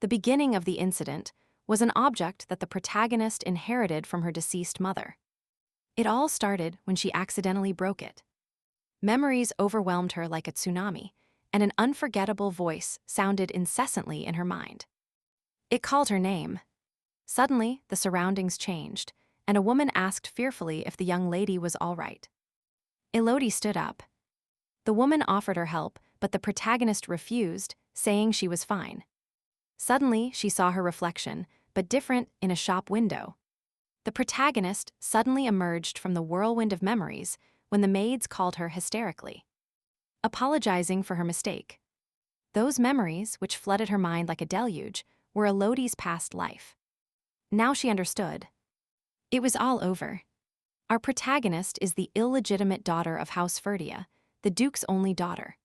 The beginning of the incident was an object that the protagonist inherited from her deceased mother. It all started when she accidentally broke it. Memories overwhelmed her like a tsunami, and an unforgettable voice sounded incessantly in her mind. It called her name. Suddenly, the surroundings changed, and a woman asked fearfully if the young lady was all right. Elodie stood up. The woman offered her help, but the protagonist refused, saying she was fine. Suddenly, she saw her reflection, but different, in a shop window. The protagonist suddenly emerged from the whirlwind of memories when the maids called her hysterically, apologizing for her mistake. Those memories, which flooded her mind like a deluge, were Elodie's past life. Now she understood. It was all over. Our protagonist is the illegitimate daughter of House Ferdia, the Duke's only daughter.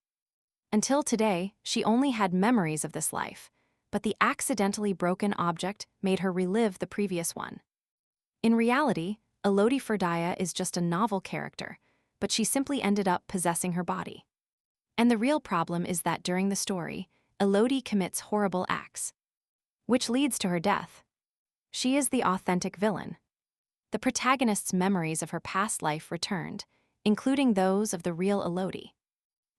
Until today, she only had memories of this life, but the accidentally broken object made her relive the previous one. In reality, Elodie Ferdia is just a novel character, but she simply ended up possessing her body. And the real problem is that during the story, Elodie commits horrible acts, which leads to her death. She is the authentic villain. The protagonist's memories of her past life returned, including those of the real Elodie.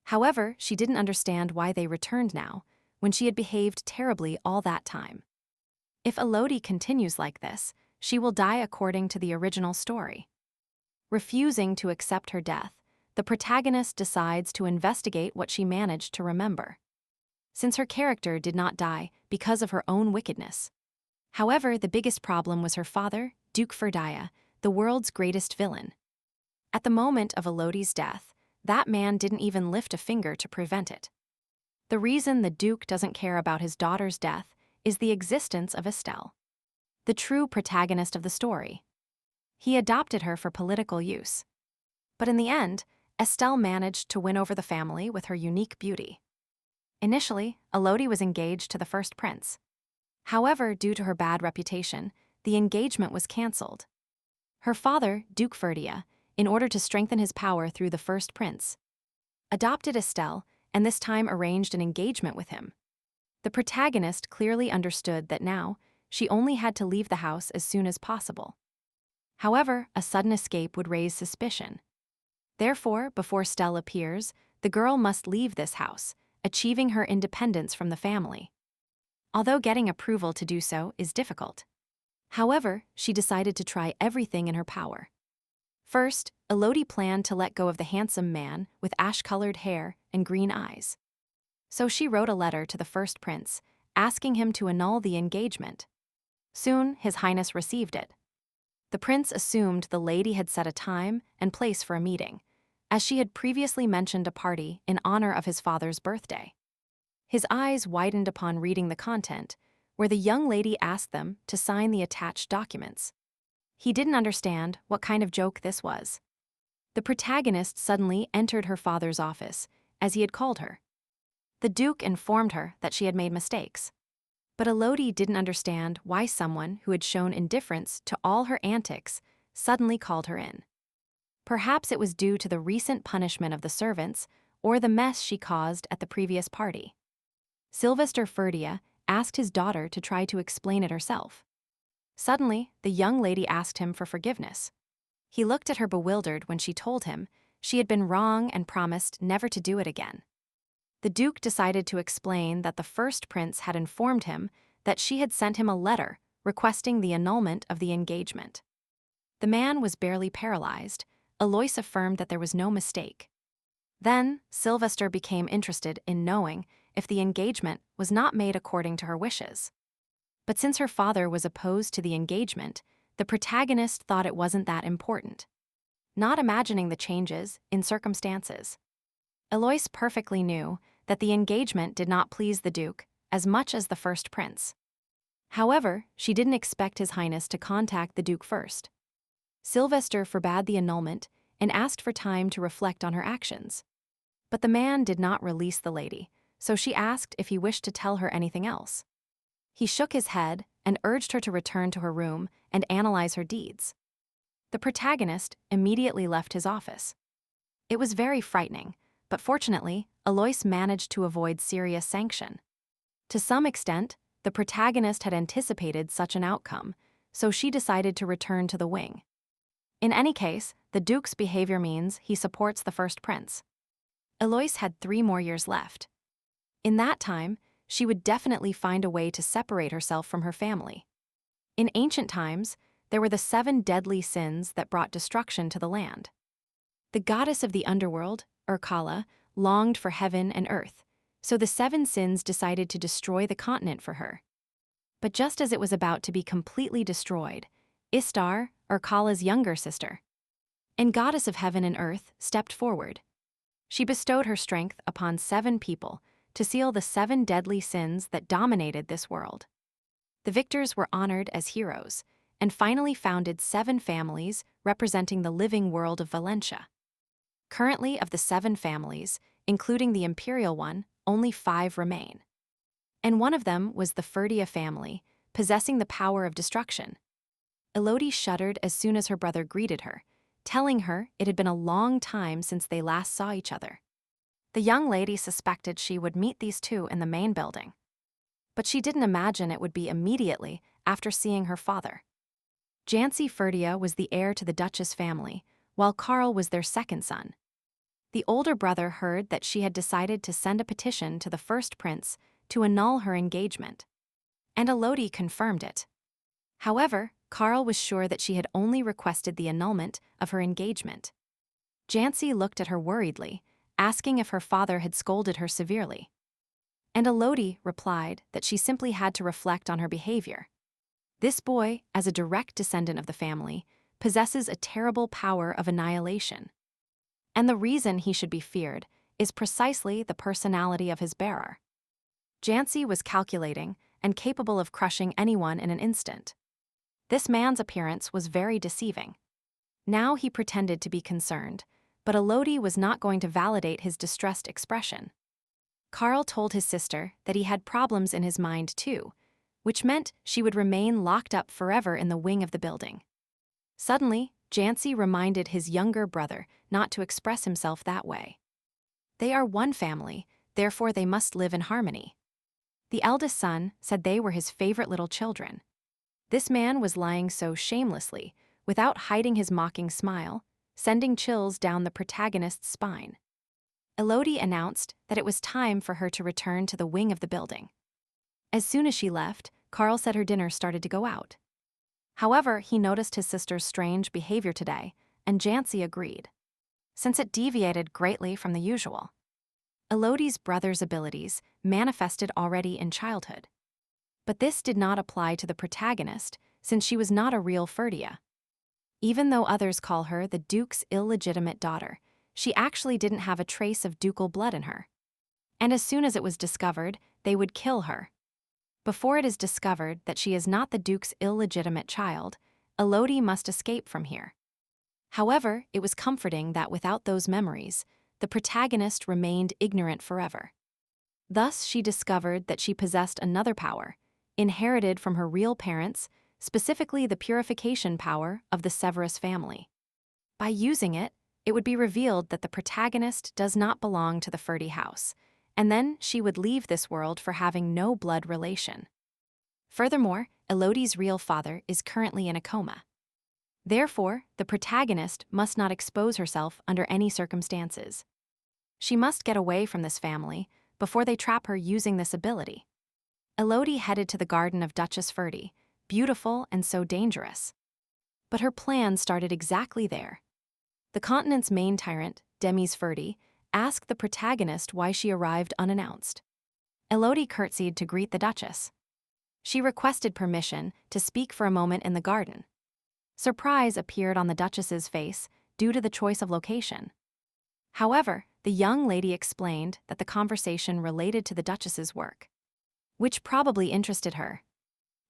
However, she didn't understand why they returned now, when she had behaved terribly all that time. If Elodie continues like this, she will die according to the original story. Refusing to accept her death, the protagonist decides to investigate what she managed to remember, since her character did not die because of her own wickedness. However, the biggest problem was her father, Duke Ferdia, the world's greatest villain. At the moment of Elodie's death, that man didn't even lift a finger to prevent it. The reason the Duke doesn't care about his daughter's death is the existence of Estelle, the true protagonist of the story. He adopted her for political use. But in the end, Estelle managed to win over the family with her unique beauty. Initially, Elodie was engaged to the first prince. However, due to her bad reputation, the engagement was cancelled. Her father, Duke Ferdia, in order to strengthen his power through the first prince, adopted Estelle and this time arranged an engagement with him. The protagonist clearly understood that now she only had to leave the house as soon as possible. However, a sudden escape would raise suspicion. Therefore, before Estelle appears, the girl must leave this house, achieving her independence from the family. Although getting approval to do so is difficult. However, she decided to try everything in her power. First, Elodie planned to let go of the handsome man with ash-colored hair and green eyes. So she wrote a letter to the first prince, asking him to annul the engagement. Soon, His Highness received it. The prince assumed the lady had set a time and place for a meeting, as she had previously mentioned a party in honor of his father's birthday. His eyes widened upon reading the content, where the young lady asked them to sign the attached documents. He didn't understand what kind of joke this was. The protagonist suddenly entered her father's office, as he had called her. The Duke informed her that she had made mistakes. But Elodie didn't understand why someone who had shown indifference to all her antics suddenly called her in. Perhaps it was due to the recent punishment of the servants or the mess she caused at the previous party. Sylvester Ferdia asked his daughter to try to explain it herself. Suddenly, the young lady asked him for forgiveness. He looked at her bewildered when she told him she had been wrong and promised never to do it again. The Duke decided to explain that the first prince had informed him that she had sent him a letter requesting the annulment of the engagement. The man was barely paralyzed. Alois affirmed that there was no mistake. Then, Sylvester became interested in knowing if the engagement was not made according to her wishes. But since her father was opposed to the engagement, the protagonist thought it wasn't that important, not imagining the changes in circumstances. Alois perfectly knew that the engagement did not please the Duke as much as the first prince. However, she didn't expect His Highness to contact the Duke first. Sylvester forbade the annulment and asked for time to reflect on her actions. But the man did not release the lady, so she asked if he wished to tell her anything else. He shook his head and urged her to return to her room and analyze her deeds. The protagonist immediately left his office. It was very frightening, but fortunately, Alois managed to avoid serious sanction. To some extent, the protagonist had anticipated such an outcome, so she decided to return to the wing. In any case, the Duke's behavior means he supports the first prince. Eloise had 3 more years left. In that time, she would definitely find a way to separate herself from her family. In ancient times, there were the 7 deadly sins that brought destruction to the land. The goddess of the underworld, Urkala, longed for heaven and earth, so the 7 sins decided to destroy the continent for her. But just as it was about to be completely destroyed, Istar, Urkala's younger sister, and goddess of heaven and earth, stepped forward. She bestowed her strength upon 7 people to seal the 7 deadly sins that dominated this world. The victors were honored as heroes, and finally founded 7 families representing the living world of Valentia. Currently, of the 7 families, including the Imperial one, only 5 remain. And one of them was the Ferdia family, possessing the power of destruction. Elodie shuddered as soon as her brother greeted her, telling her it had been a long time since they last saw each other. The young lady suspected she would meet these 2 in the main building, but she didn't imagine it would be immediately after seeing her father. Elodie Ferdia was the heir to the Duchess family, while Karl was their second son. The older brother heard that she had decided to send a petition to the first prince to annul her engagement, and Elodie confirmed it. However, Karl was sure that she had only requested the annulment of her engagement. Elodie looked at her worriedly, asking if her father had scolded her severely. And Elodie replied that she simply had to reflect on her behavior. This boy, as a direct descendant of the family, possesses a terrible power of annihilation. And the reason he should be feared is precisely the personality of his bearer. Elodie was calculating and capable of crushing anyone in an instant. This man's appearance was very deceiving. Now he pretended to be concerned, but Elodie was not going to validate his distressed expression. Karl told his sister that he had problems in his mind too, which meant she would remain locked up forever in the wing of the building. Suddenly, Elodie reminded his younger brother not to express himself that way. They are one family, therefore they must live in harmony. The eldest son said they were his favorite little children. This man was lying so shamelessly, without hiding his mocking smile, sending chills down the protagonist's spine. Elodie announced that it was time for her to return to the wing of the building. As soon as she left, Karl said her dinner started to go out. However, he noticed his sister's strange behavior today, and Elodie agreed, since it deviated greatly from the usual. Elodie's brother's abilities manifested already in childhood. But this did not apply to the protagonist, since she was not a real Ferdia. Even though others call her the Duke's illegitimate daughter, she actually didn't have a trace of ducal blood in her. And as soon as it was discovered, they would kill her. Before it is discovered that she is not the Duke's illegitimate child, Elodie must escape from here. However, it was comforting that without those memories, the protagonist remained ignorant forever. Thus, she discovered that she possessed another power, inherited from her real parents, specifically the purification power of the Severus family. By using it, it would be revealed that the protagonist does not belong to the Ferdy house, and then she would leave this world for having no blood relation. Furthermore, Elodie's real father is currently in a coma. Therefore, the protagonist must not expose herself under any circumstances. She must get away from this family before they trap her using this ability. Elodie headed to the garden of Duchess Ferdy, beautiful and so dangerous. But her plan started exactly there. The continent's main tyrant, Demis Ferdy, asked the protagonist why she arrived unannounced. Elodie curtsied to greet the Duchess. She requested permission to speak for a moment in the garden. Surprise appeared on the Duchess's face due to the choice of location. However, the young lady explained that the conversation related to the Duchess's work, which probably interested her.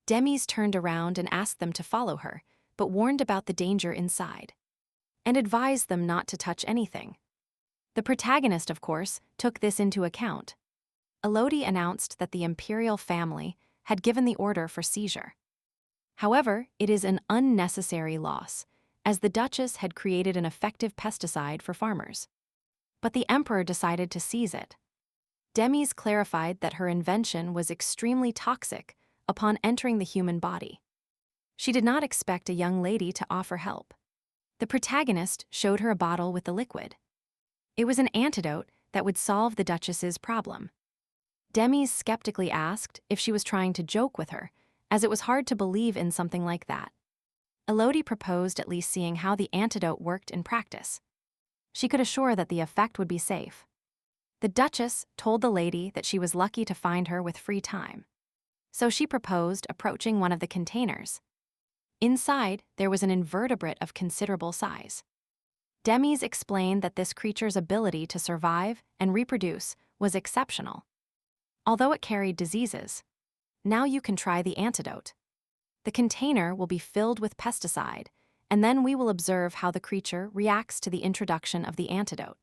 Demis turned around and asked them to follow her, but warned about the danger inside, and advised them not to touch anything. The protagonist, of course, took this into account. Elodie announced that the Imperial family had given the order for seizure. However, it is an unnecessary loss, as the Duchess had created an effective pesticide for farmers. But the Emperor decided to seize it. Demis clarified that her invention was extremely toxic, upon entering the human body. She did not expect a young lady to offer help. The protagonist showed her a bottle with the liquid. It was an antidote that would solve the Duchess's problem. Demis skeptically asked if she was trying to joke with her, as it was hard to believe in something like that. Elodie proposed at least seeing how the antidote worked in practice. She could assure that the effect would be safe. The Duchess told the lady that she was lucky to find her with free time. So she proposed approaching one of the containers. Inside, there was an invertebrate of considerable size. Demis explained that this creature's ability to survive and reproduce was exceptional. Although it carried diseases, now you can try the antidote. The container will be filled with pesticide, and then we will observe how the creature reacts to the introduction of the antidote.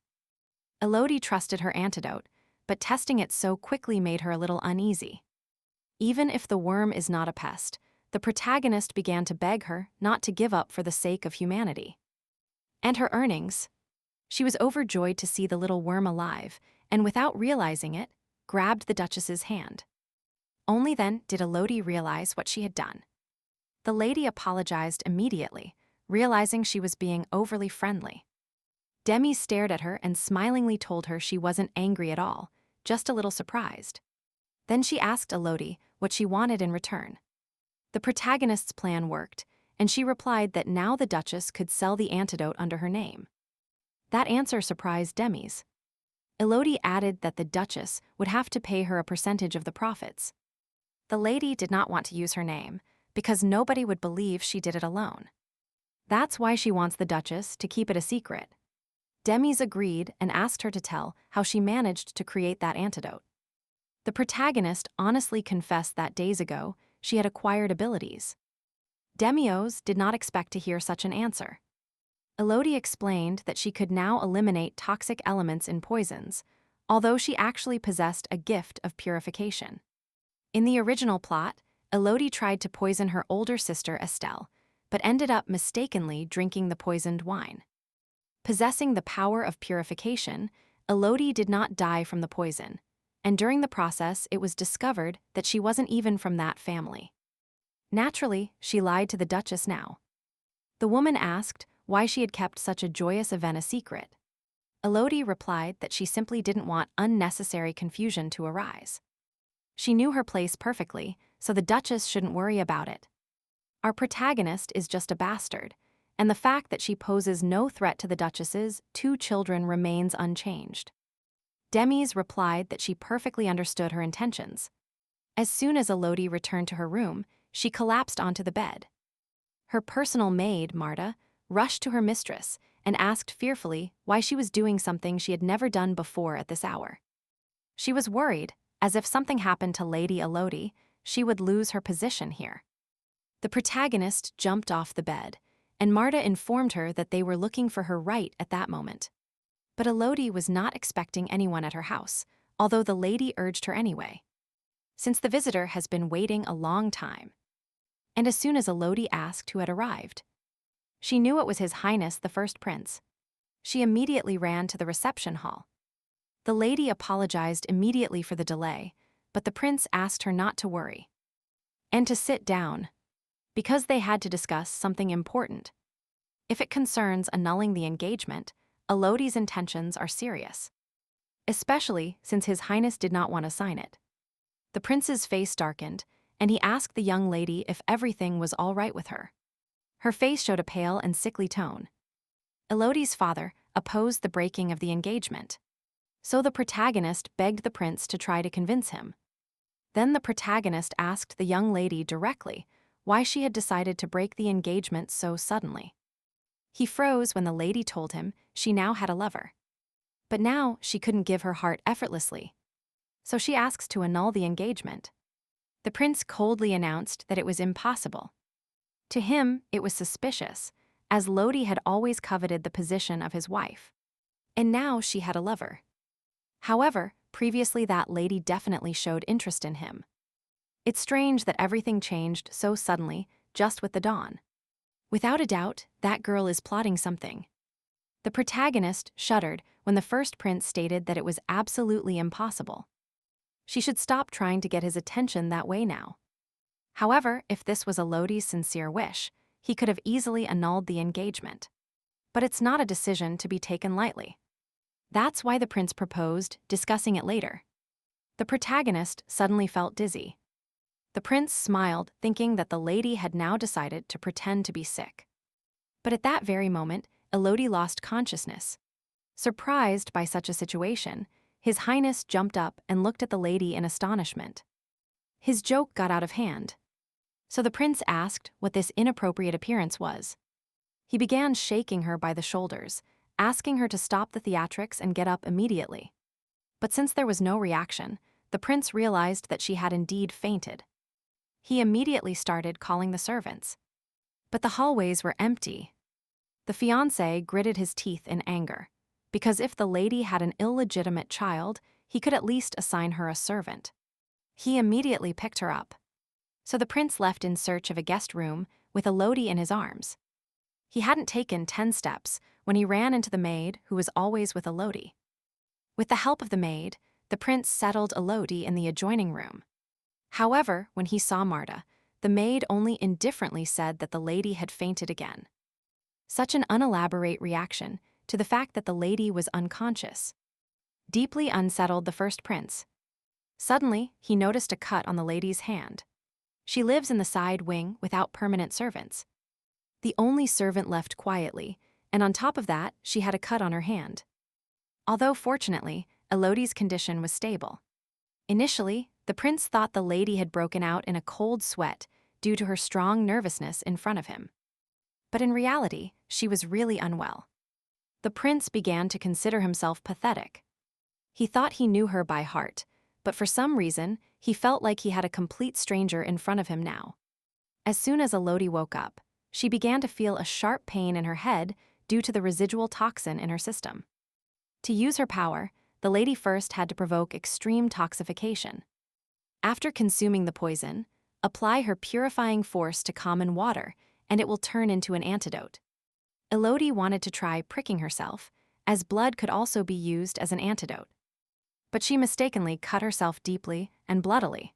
Elodie trusted her antidote, but testing it so quickly made her a little uneasy. Even if the worm is not a pest, the protagonist began to beg her not to give up for the sake of humanity. And her earnings? She was overjoyed to see the little worm alive, and without realizing it, grabbed the Duchess's hand. Only then did Elodie realize what she had done. The lady apologized immediately, realizing she was being overly friendly. Demis stared at her and smilingly told her she wasn't angry at all, just a little surprised. Then she asked Elodie what she wanted in return. The protagonist's plan worked, and she replied that now the Duchess could sell the antidote under her name. That answer surprised Demis. Elodie added that the Duchess would have to pay her a percentage of the profits. The lady did not want to use her name, because nobody would believe she did it alone. That's why she wants the Duchess to keep it a secret. Demis agreed and asked her to tell how she managed to create that antidote. The protagonist honestly confessed that days ago she had acquired abilities. Demis did not expect to hear such an answer. Elodie explained that she could now eliminate toxic elements in poisons, although she actually possessed a gift of purification. In the original plot, Elodie tried to poison her older sister Estelle, but ended up mistakenly drinking the poisoned wine. Possessing the power of purification, Elodie did not die from the poison, and during the process it was discovered that she wasn't even from that family. Naturally, she lied to the Duchess now. The woman asked why she had kept such a joyous event a secret. Elodie replied that she simply didn't want unnecessary confusion to arise. She knew her place perfectly, so the Duchess shouldn't worry about it. Our protagonist is just a bastard, and the fact that she poses no threat to the Duchess's 2 children remains unchanged. Demis replied that she perfectly understood her intentions. As soon as Elodie returned to her room, she collapsed onto the bed. Her personal maid, Marta, rushed to her mistress and asked fearfully why she was doing something she had never done before at this hour. She was worried, as if something happened to Lady Elodie, she would lose her position here. The protagonist jumped off the bed, and Marta informed her that they were looking for her right at that moment. But Elodie was not expecting anyone at her house, although the lady urged her anyway, since the visitor has been waiting a long time. And as soon as Elodie asked who had arrived, she knew it was His Highness the First Prince. She immediately ran to the reception hall. The lady apologized immediately for the delay, but the prince asked her not to worry and to sit down, because they had to discuss something important. If it concerns annulling the engagement, Elodie's intentions are serious, especially since His Highness did not want to sign it. The prince's face darkened, and he asked the young lady if everything was all right with her. Her face showed a pale and sickly tone. Elodie's father opposed the breaking of the engagement, so the protagonist begged the prince to try to convince him. Then the protagonist asked the young lady directly why she had decided to break the engagement so suddenly. He froze when the lady told him she now had a lover. But now she couldn't give her heart effortlessly, so she asks to annul the engagement. The prince coldly announced that it was impossible. To him, it was suspicious, as Elodie had always coveted the position of his wife. And now she had a lover. However, previously that lady definitely showed interest in him. It's strange that everything changed so suddenly, just with the dawn. Without a doubt, that girl is plotting something. The protagonist shuddered when the first prince stated that it was absolutely impossible. She should stop trying to get his attention that way now. However, if this was Elodie's sincere wish, he could have easily annulled the engagement. But it's not a decision to be taken lightly. That's why the prince proposed, discussing it later. The protagonist suddenly felt dizzy. The prince smiled, thinking that the lady had now decided to pretend to be sick. But at that very moment, Elodie lost consciousness. Surprised by such a situation, His Highness jumped up and looked at the lady in astonishment. His joke got out of hand. So the prince asked what this inappropriate appearance was. He began shaking her by the shoulders, asking her to stop the theatrics and get up immediately. But since there was no reaction, the prince realized that she had indeed fainted. He immediately started calling the servants. But the hallways were empty. The fiancé gritted his teeth in anger, because if the lady had an illegitimate child, he could at least assign her a servant. He immediately picked her up. So the prince left in search of a guest room with Elodie in his arms. He hadn't taken 10 steps when he ran into the maid who was always with Elodie. With the help of the maid, the prince settled Elodie in the adjoining room. However, when he saw Marta, the maid only indifferently said that the lady had fainted again. Such an unelaborate reaction to the fact that the lady was unconscious deeply unsettled the first prince. Suddenly, he noticed a cut on the lady's hand. She lives in the side wing without permanent servants. The only servant left quietly, and on top of that, she had a cut on her hand. Although fortunately, Elodie's condition was stable. Initially, the prince thought the lady had broken out in a cold sweat due to her strong nervousness in front of him. But in reality, she was really unwell. The prince began to consider himself pathetic. He thought he knew her by heart, but for some reason, he felt like he had a complete stranger in front of him now. As soon as Elodie woke up, she began to feel a sharp pain in her head due to the residual toxin in her system. To use her power, the lady first had to provoke extreme toxification. After consuming the poison, apply her purifying force to common water, and it will turn into an antidote. Elodie wanted to try pricking herself, as blood could also be used as an antidote. But she mistakenly cut herself deeply and bloodily.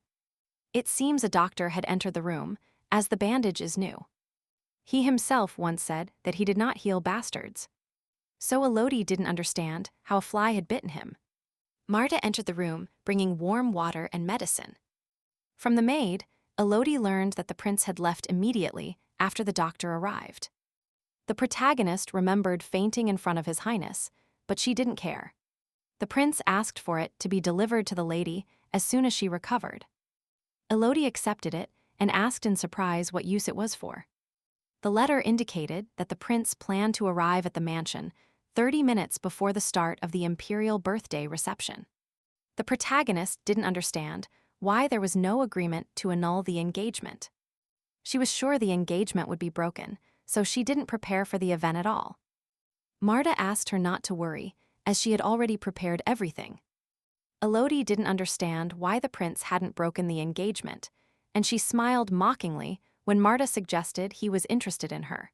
It seems a doctor had entered the room, as the bandage is new. He himself once said that he did not heal bastards. So Elodie didn't understand how a fly had bitten him. Marta entered the room, bringing warm water and medicine. From the maid, Elodie learned that the prince had left immediately after the doctor arrived. The protagonist remembered fainting in front of His Highness, but she didn't care. The prince asked for it to be delivered to the lady as soon as she recovered. Elodie accepted it and asked in surprise what use it was for. The letter indicated that the prince planned to arrive at the mansion 30 minutes before the start of the Imperial birthday reception. The protagonist didn't understand why there was no agreement to annul the engagement. She was sure the engagement would be broken, so she didn't prepare for the event at all. Marta asked her not to worry, as she had already prepared everything. Elodie didn't understand why the prince hadn't broken the engagement, and she smiled mockingly when Marta suggested he was interested in her.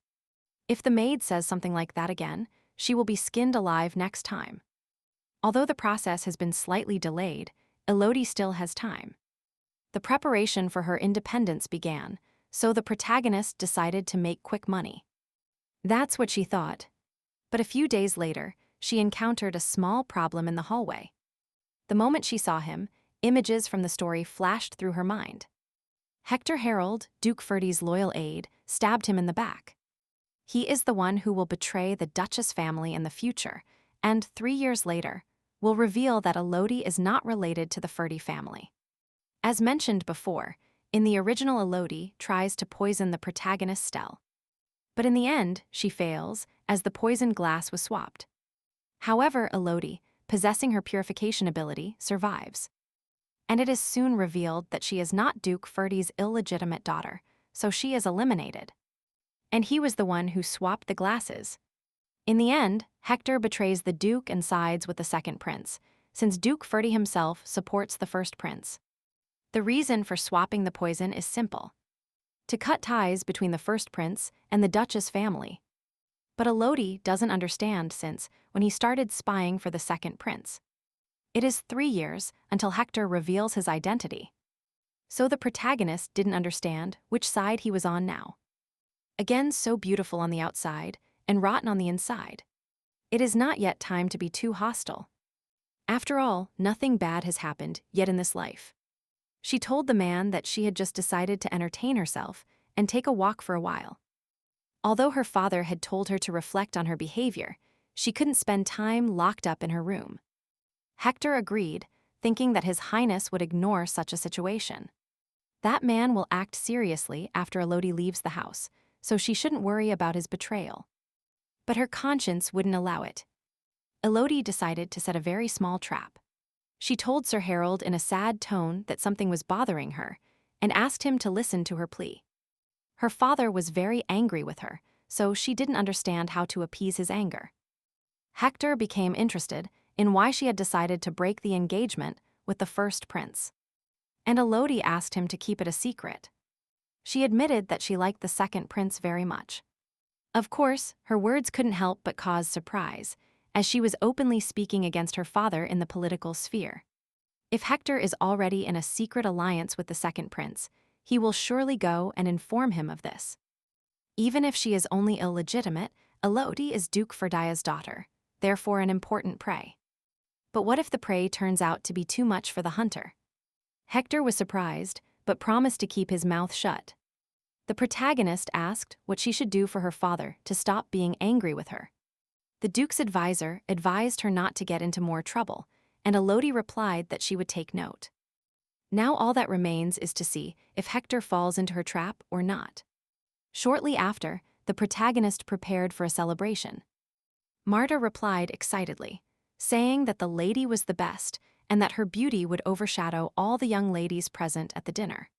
If the maid says something like that again, she will be skinned alive next time. Although the process has been slightly delayed, Elodie still has time. The preparation for her independence began, so the protagonist decided to make quick money. That's what she thought. But a few days later, she encountered a small problem in the hallway. The moment she saw him, images from the story flashed through her mind. Hector Harold, Duke Ferdia's loyal aide, stabbed him in the back. He is the one who will betray the Duchess family in the future, and 3 years later, will reveal that Elodie is not related to the Ferdia family. As mentioned before, in the original, Elodie tries to poison the protagonist Stell. But in the end, she fails, as the poisoned glass was swapped. However, Elodie, possessing her purification ability, survives. And it is soon revealed that she is not Duke Ferdia's illegitimate daughter, so she is eliminated. And he was the one who swapped the glasses. In the end, Hector betrays the Duke and sides with the second prince, since Duke Ferdia himself supports the first prince. The reason for swapping the poison is simple: to cut ties between the first prince and the Duchess family. But Elodie doesn't understand since when he started spying for the second prince. It is 3 years until Hector reveals his identity. So the protagonist didn't understand which side he was on now. Again, so beautiful on the outside and rotten on the inside. It is not yet time to be too hostile. After all, nothing bad has happened yet in this life. She told the man that she had just decided to entertain herself and take a walk for a while. Although her father had told her to reflect on her behavior, she couldn't spend time locked up in her room. Hector agreed, thinking that His Highness would ignore such a situation. That man will act seriously after Elodie leaves the house, so she shouldn't worry about his betrayal. But her conscience wouldn't allow it. Elodie decided to set a very small trap. She told Sir Harold in a sad tone that something was bothering her and asked him to listen to her plea. Her father was very angry with her, so she didn't understand how to appease his anger. Hector became interested in why she had decided to break the engagement with the first prince. And Elodie asked him to keep it a secret. She admitted that she liked the second prince very much. Of course, her words couldn't help but cause surprise, as she was openly speaking against her father in the political sphere. If Hector is already in a secret alliance with the second prince, he will surely go and inform him of this. Even if she is only illegitimate, Elodie is Duke Ferdia's daughter, therefore an important prey. But what if the prey turns out to be too much for the hunter? Hector was surprised, but promised to keep his mouth shut. The protagonist asked what she should do for her father to stop being angry with her. The Duke's advisor advised her not to get into more trouble, and Elodie replied that she would take note. Now all that remains is to see if Hector falls into her trap or not. Shortly after, the protagonist prepared for a celebration. Marta replied excitedly, saying that the lady was the best and that her beauty would overshadow all the young ladies present at the dinner.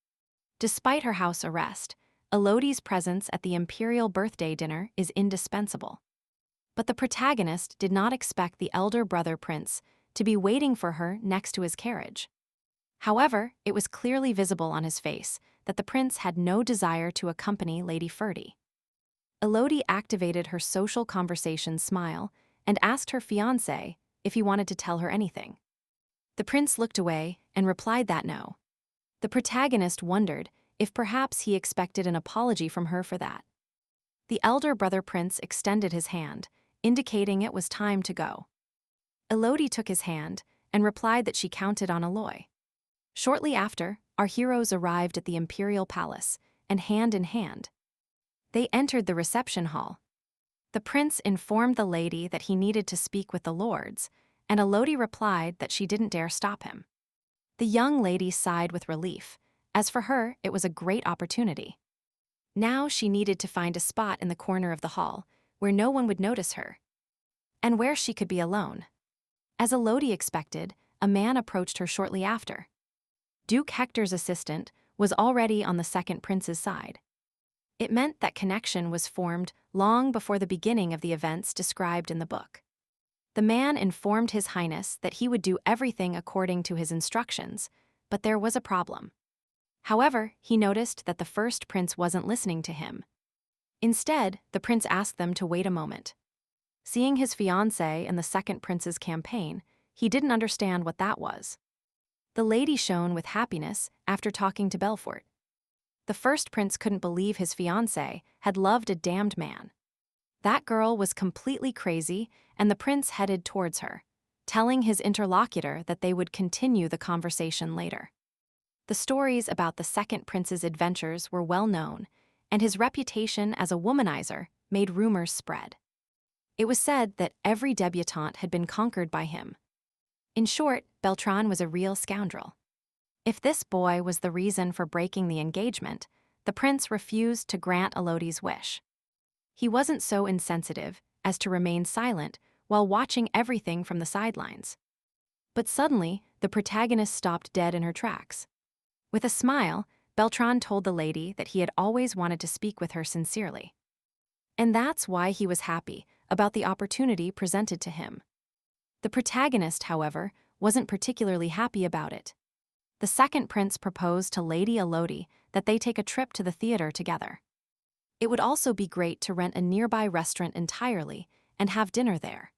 Despite her house arrest, Elodie's presence at the Imperial birthday dinner is indispensable. But the protagonist did not expect the elder brother prince to be waiting for her next to his carriage. However, it was clearly visible on his face that the prince had no desire to accompany Lady Ferdy. Elodie activated her social conversation smile and asked her fiancé if he wanted to tell her anything. The prince looked away and replied that no. The protagonist wondered if perhaps he expected an apology from her for that. The elder brother prince extended his hand, indicating it was time to go. Elodie took his hand and replied that she counted on Eloi. Shortly after, our heroes arrived at the Imperial palace, and hand in hand. They entered the reception hall. The prince informed the lady that he needed to speak with the lords, and Elodie replied that she didn't dare stop him. The young lady sighed with relief, as for her it was a great opportunity. Now she needed to find a spot in the corner of the hall, where no one would notice her, and where she could be alone. As Elodie expected, a man approached her shortly after. Duke Hector's assistant was already on the second prince's side. It meant that connection was formed long before the beginning of the events described in the book. The man informed His Highness that he would do everything according to his instructions, but there was a problem. However, he noticed that the first prince wasn't listening to him. Instead, the prince asked them to wait a moment. Seeing his fiancée in the second prince's campaign, he didn't understand what that was. The lady shone with happiness after talking to Belfort. The first prince couldn't believe his fiancée had loved a damned man. That girl was completely crazy, and the prince headed towards her, telling his interlocutor that they would continue the conversation later. The stories about the second prince's adventures were well known, and his reputation as a womanizer made rumors spread. It was said that every debutante had been conquered by him. In short, Beltran was a real scoundrel. If this boy was the reason for breaking the engagement, the prince refused to grant Elodie's wish. He wasn't so insensitive as to remain silent while watching everything from the sidelines. But suddenly, the protagonist stopped dead in her tracks. With a smile, Beltran told the lady that he had always wanted to speak with her sincerely. And that's why he was happy about the opportunity presented to him. The protagonist, however, wasn't particularly happy about it. The second prince proposed to Lady Elodie that they take a trip to the theater together. It would also be great to rent a nearby restaurant entirely and have dinner there.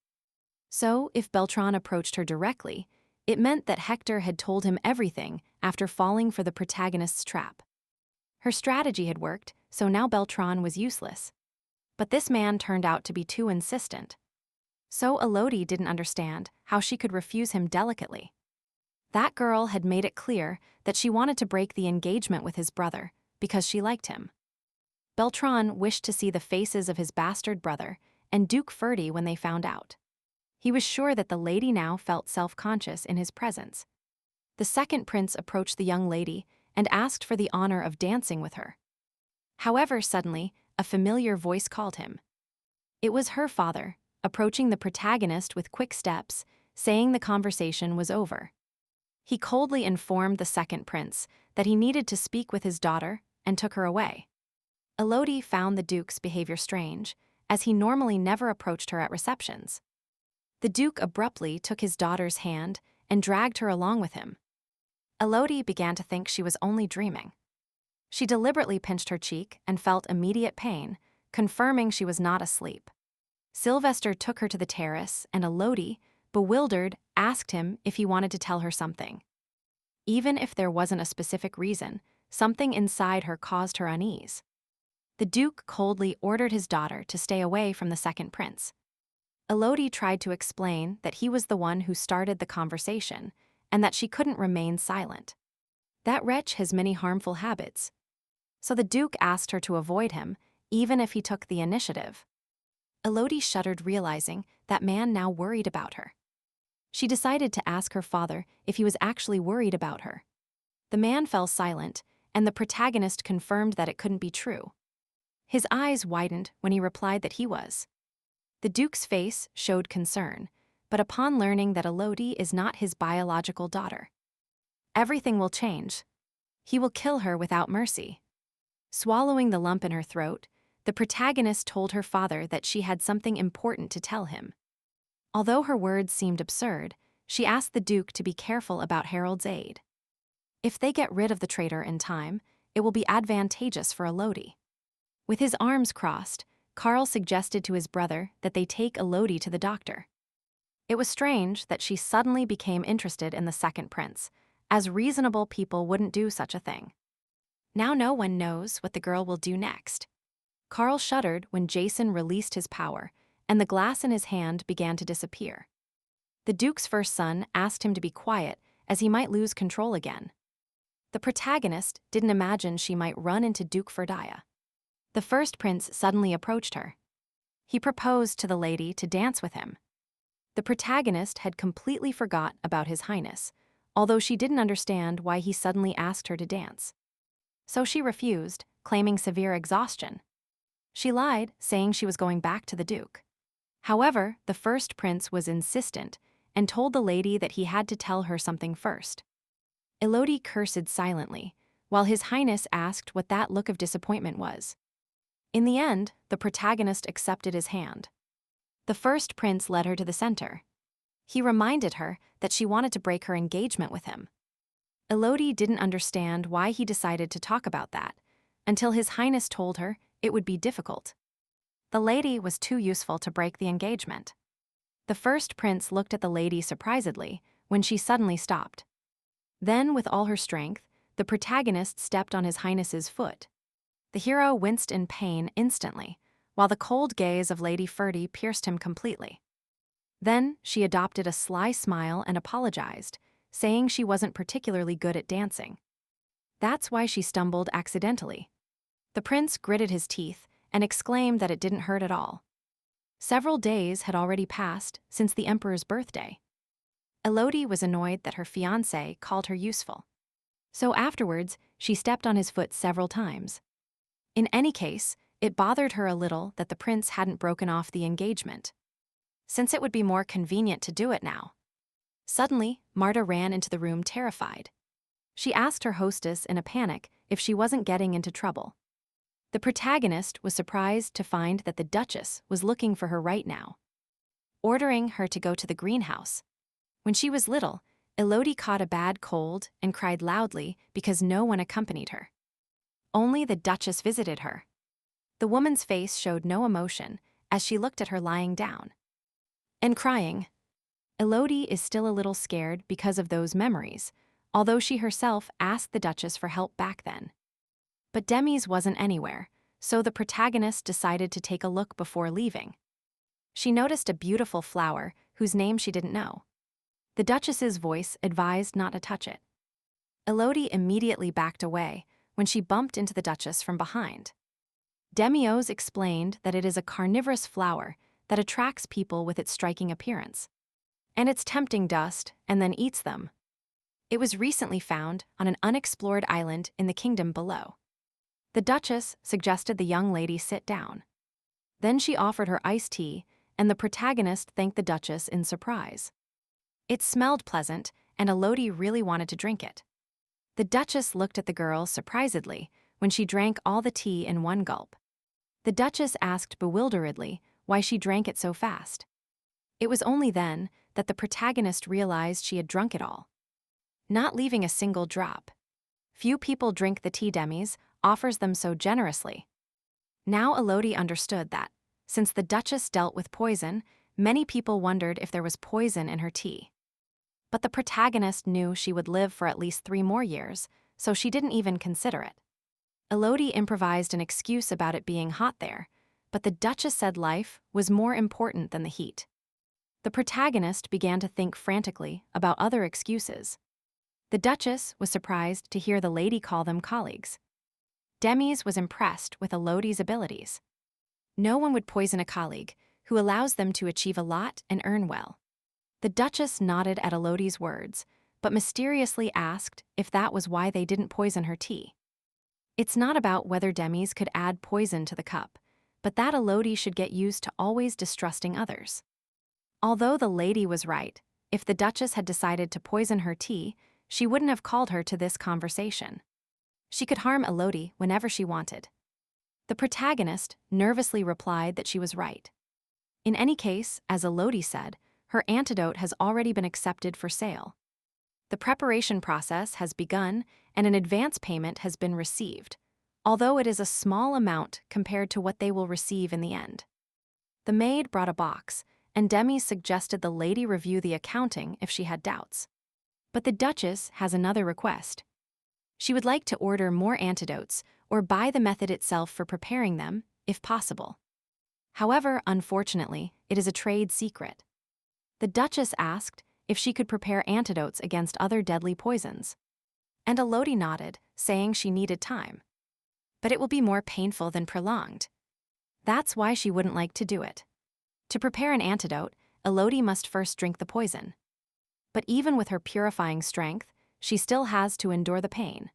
So, if Beltran approached her directly, it meant that Hector had told him everything after falling for the protagonist's trap. Her strategy had worked, so now Beltran was useless. But this man turned out to be too insistent. So Elodie didn't understand how she could refuse him delicately. That girl had made it clear that she wanted to break the engagement with his brother because she liked him. Beltran wished to see the faces of his bastard brother and Duke Ferdy when they found out. He was sure that the lady now felt self-conscious in his presence. The second prince approached the young lady and asked for the honor of dancing with her. However, suddenly, a familiar voice called him. It was her father, approaching the protagonist with quick steps, saying the conversation was over. He coldly informed the second prince that he needed to speak with his daughter and took her away. Elodie found the duke's behavior strange, as he normally never approached her at receptions. The duke abruptly took his daughter's hand and dragged her along with him. Elodie began to think she was only dreaming. She deliberately pinched her cheek and felt immediate pain, confirming she was not asleep. Sylvester took her to the terrace, and Elodie, bewildered, asked him if he wanted to tell her something. Even if there wasn't a specific reason, something inside her caused her unease. The duke coldly ordered his daughter to stay away from the second prince. Elodie tried to explain that he was the one who started the conversation and that she couldn't remain silent. That wretch has many harmful habits. So the duke asked her to avoid him, even if he took the initiative. Elodie shuddered, realizing that man now worried about her. She decided to ask her father if he was actually worried about her. The man fell silent, and the protagonist confirmed that it couldn't be true. His eyes widened when he replied that he was. The duke's face showed concern, but upon learning that Elodie is not his biological daughter, everything will change. He will kill her without mercy. Swallowing the lump in her throat, the protagonist told her father that she had something important to tell him. Although her words seemed absurd, she asked the duke to be careful about Harold's aid. If they get rid of the traitor in time, it will be advantageous for Elodie. With his arms crossed, Carl suggested to his brother that they take Elodie to the doctor. It was strange that she suddenly became interested in the second prince, as reasonable people wouldn't do such a thing. Now no one knows what the girl will do next. Carl shuddered when Jason released his power, and the glass in his hand began to disappear. The duke's first son asked him to be quiet, as he might lose control again. The protagonist didn't imagine she might run into Duke Ferdia. The first prince suddenly approached her. He proposed to the lady to dance with him. The protagonist had completely forgot about His Highness, although she didn't understand why he suddenly asked her to dance. So she refused, claiming severe exhaustion. She lied, saying she was going back to the duke. However, the first prince was insistent and told the lady that he had to tell her something first. Elodie cursed silently, while His Highness asked what that look of disappointment was. In the end, the protagonist accepted his hand. The first prince led her to the center. He reminded her that she wanted to break her engagement with him. Elodie didn't understand why he decided to talk about that, until His Highness told her it would be difficult. The lady was too useful to break the engagement. The first prince looked at the lady surprisedly when she suddenly stopped. Then, with all her strength, the protagonist stepped on His Highness's foot. The hero winced in pain instantly, while the cold gaze of Lady Ferdy pierced him completely. Then, she adopted a sly smile and apologized, saying she wasn't particularly good at dancing. That's why she stumbled accidentally. The prince gritted his teeth and exclaimed that it didn't hurt at all. Several days had already passed since the emperor's birthday. Elodie was annoyed that her fiancé called her useful. So afterwards, she stepped on his foot several times. In any case, it bothered her a little that the prince hadn't broken off the engagement, since it would be more convenient to do it now. Suddenly, Marta ran into the room terrified. She asked her hostess in a panic if she wasn't getting into trouble. The protagonist was surprised to find that the Duchess was looking for her right now, ordering her to go to the greenhouse. When she was little, Elodie caught a bad cold and cried loudly because no one accompanied her. Only the Duchess visited her. The woman's face showed no emotion as she looked at her lying down and crying. Elodie is still a little scared because of those memories, although she herself asked the Duchess for help back then. But Demis wasn't anywhere, so the protagonist decided to take a look before leaving. She noticed a beautiful flower whose name she didn't know. The Duchess's voice advised not to touch it. Elodie immediately backed away when she bumped into the Duchess from behind. Demios explained that it is a carnivorous flower that attracts people with its striking appearance. And it's tempting dust and then eats them. It was recently found on an unexplored island in the kingdom below. The Duchess suggested the young lady sit down. Then she offered her iced tea, and the protagonist thanked the Duchess in surprise. It smelled pleasant, and Elodie really wanted to drink it. The Duchess looked at the girl surprisedly when she drank all the tea in one gulp. The Duchess asked bewilderedly why she drank it so fast. It was only then that the protagonist realized she had drunk it all, not leaving a single drop. Few people drink the tea Demis offers them so generously. Now Elodie understood that, since the Duchess dealt with poison, many people wondered if there was poison in her tea. But the protagonist knew she would live for at least 3 more years, so she didn't even consider it. Elodie improvised an excuse about it being hot there, but the Duchess said life was more important than the heat. The protagonist began to think frantically about other excuses. The Duchess was surprised to hear the lady call them colleagues. Demis was impressed with Elodie's abilities. No one would poison a colleague who allows them to achieve a lot and earn well. The Duchess nodded at Elodie's words, but mysteriously asked if that was why they didn't poison her tea. It's not about whether Demis could add poison to the cup, but that Elodie should get used to always distrusting others. Although the lady was right, if the Duchess had decided to poison her tea, she wouldn't have called her to this conversation. She could harm Elodie whenever she wanted. The protagonist nervously replied that she was right. In any case, as Elodie said, her antidote has already been accepted for sale. The preparation process has begun and an advance payment has been received, although it is a small amount compared to what they will receive in the end. The maid brought a box, and Demis suggested the lady review the accounting if she had doubts. But the Duchess has another request. She would like to order more antidotes or buy the method itself for preparing them, if possible. However, unfortunately, it is a trade secret. The Duchess asked if she could prepare antidotes against other deadly poisons. And Elodie nodded, saying she needed time. But it will be more painful than prolonged. That's why she wouldn't like to do it. To prepare an antidote, Elodie must first drink the poison. But even with her purifying strength, she still has to endure the pain.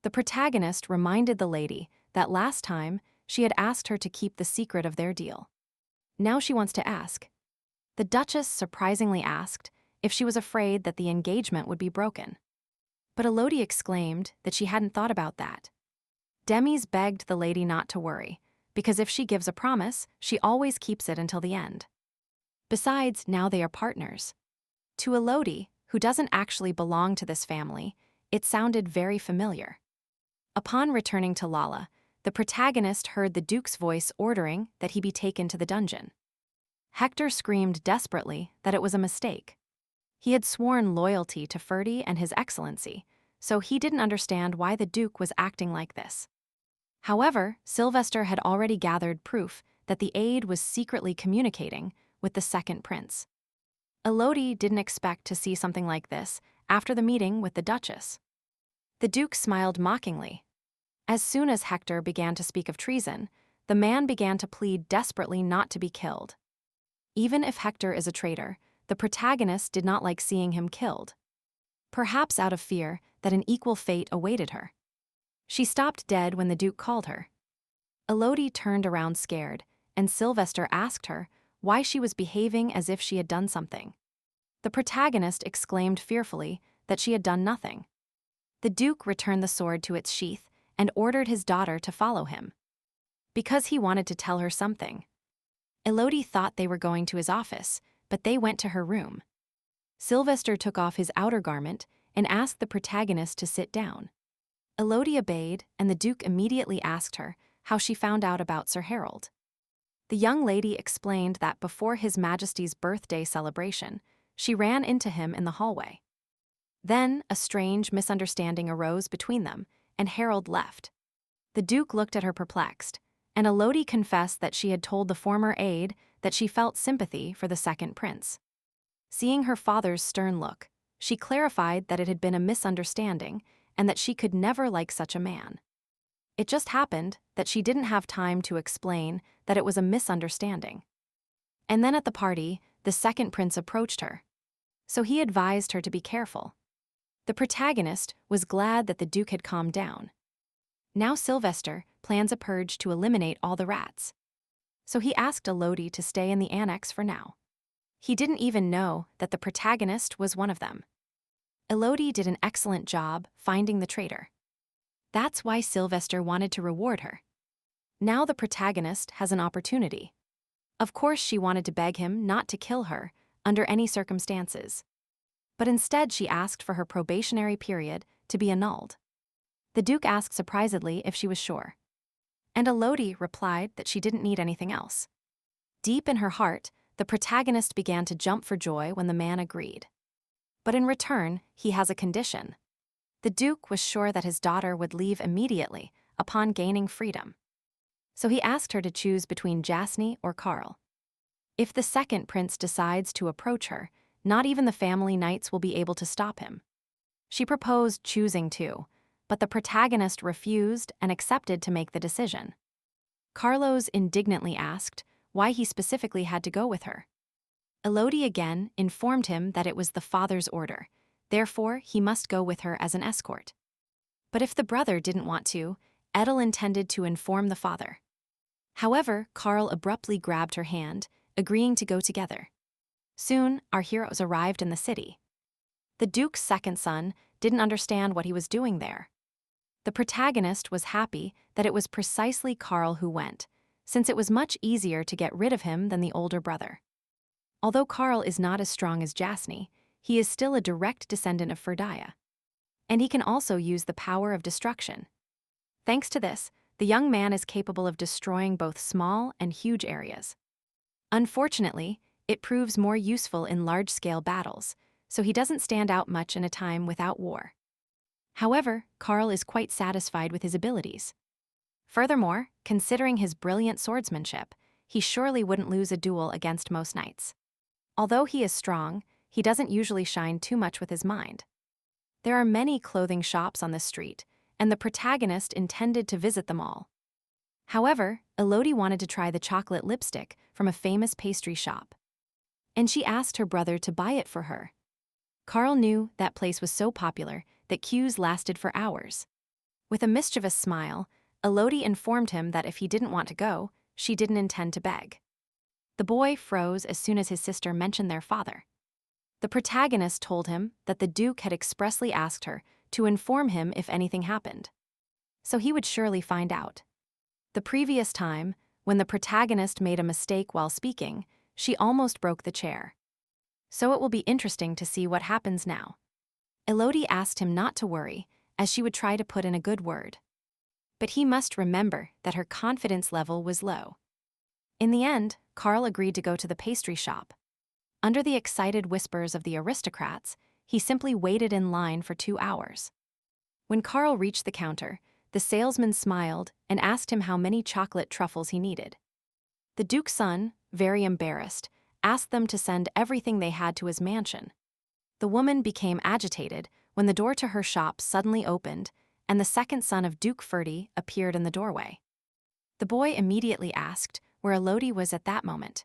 The protagonist reminded the lady that last time she had asked her to keep the secret of their deal. Now she wants to ask. The Duchess surprisingly asked if she was afraid that the engagement would be broken. But Elodie exclaimed that she hadn't thought about that. Demis begged the lady not to worry, because if she gives a promise, she always keeps it until the end. Besides, now they are partners. To Elodie, who doesn't actually belong to this family, it sounded very familiar. Upon returning to Lala, the protagonist heard the Duke's voice ordering that he be taken to the dungeon. Hector screamed desperately that it was a mistake. He had sworn loyalty to Ferdy and His Excellency, so he didn't understand why the Duke was acting like this. However, Sylvester had already gathered proof that the aide was secretly communicating with the second prince. Elodie didn't expect to see something like this after the meeting with the Duchess. The Duke smiled mockingly. As soon as Hector began to speak of treason, the man began to plead desperately not to be killed. Even if Hector is a traitor, the protagonist did not like seeing him killed. Perhaps out of fear that an equal fate awaited her. She stopped dead when the Duke called her. Elodie turned around scared, and Sylvester asked her why she was behaving as if she had done something. The protagonist exclaimed fearfully that she had done nothing. The Duke returned the sword to its sheath and ordered his daughter to follow him. Because he wanted to tell her something. Elodie thought they were going to his office, but they went to her room. Sylvester took off his outer garment and asked the protagonist to sit down. Elodie obeyed, and the Duke immediately asked her how she found out about Sir Harold. The young lady explained that before His Majesty's birthday celebration, she ran into him in the hallway. Then, a strange misunderstanding arose between them, and Harold left. The Duke looked at her perplexed, and Elodie confessed that she had told the former aide that she felt sympathy for the second prince. Seeing her father's stern look, she clarified that it had been a misunderstanding and that she could never like such a man. It just happened that she didn't have time to explain that it was a misunderstanding. And then at the party, the second prince approached her. So he advised her to be careful. The protagonist was glad that the Duke had calmed down. Now Sylvester plans a purge to eliminate all the rats. So he asked Elodie to stay in the annex for now. He didn't even know that the protagonist was one of them. Elodie did an excellent job finding the traitor. That's why Sylvester wanted to reward her. Now the protagonist has an opportunity. Of course, she wanted to beg him not to kill her under any circumstances. But instead, she asked for her probationary period to be annulled. The Duke asked surprisedly if she was sure. And Elodie replied that she didn't need anything else. Deep in her heart, the protagonist began to jump for joy when the man agreed. But in return, he has a condition. The Duke was sure that his daughter would leave immediately upon gaining freedom. So he asked her to choose between Jasny or Carl. If the second prince decides to approach her, not even the family knights will be able to stop him. She proposed choosing two, but the protagonist refused and accepted to make the decision. Carlos indignantly asked why he specifically had to go with her. Elodie again informed him that it was the father's order, therefore he must go with her as an escort. But if the brother didn't want to, Edel intended to inform the father. However, Carl abruptly grabbed her hand, agreeing to go together. Soon, our heroes arrived in the city. The Duke's second son didn't understand what he was doing there. The protagonist was happy that it was precisely Carl who went, since it was much easier to get rid of him than the older brother. Although Carl is not as strong as Jasny, he is still a direct descendant of Ferdia. And he can also use the power of destruction. Thanks to this, the young man is capable of destroying both small and huge areas. Unfortunately, it proves more useful in large-scale battles, so he doesn't stand out much in a time without war. However, Carl is quite satisfied with his abilities. Furthermore, considering his brilliant swordsmanship, he surely wouldn't lose a duel against most knights. Although he is strong, he doesn't usually shine too much with his mind. There are many clothing shops on this street, and the protagonist intended to visit them all. However, Elodie wanted to try the chocolate lipstick from a famous pastry shop. And she asked her brother to buy it for her. Carl knew that place was so popular that queues lasted for hours. With a mischievous smile, Elodie informed him that if he didn't want to go, she didn't intend to beg. The boy froze as soon as his sister mentioned their father. The protagonist told him that the Duke had expressly asked her to inform him if anything happened. So he would surely find out. The previous time, when the protagonist made a mistake while speaking, she almost broke the chair. So it will be interesting to see what happens now. Elodie asked him not to worry, as she would try to put in a good word. But he must remember that her confidence level was low. In the end, Carl agreed to go to the pastry shop. Under the excited whispers of the aristocrats, he simply waited in line for 2 hours. When Carl reached the counter, the salesman smiled and asked him how many chocolate truffles he needed. The Duke's son, very embarrassed, asked them to send everything they had to his mansion. The woman became agitated when the door to her shop suddenly opened and the second son of Duke Ferdia appeared in the doorway. The boy immediately asked where Elodie was at that moment.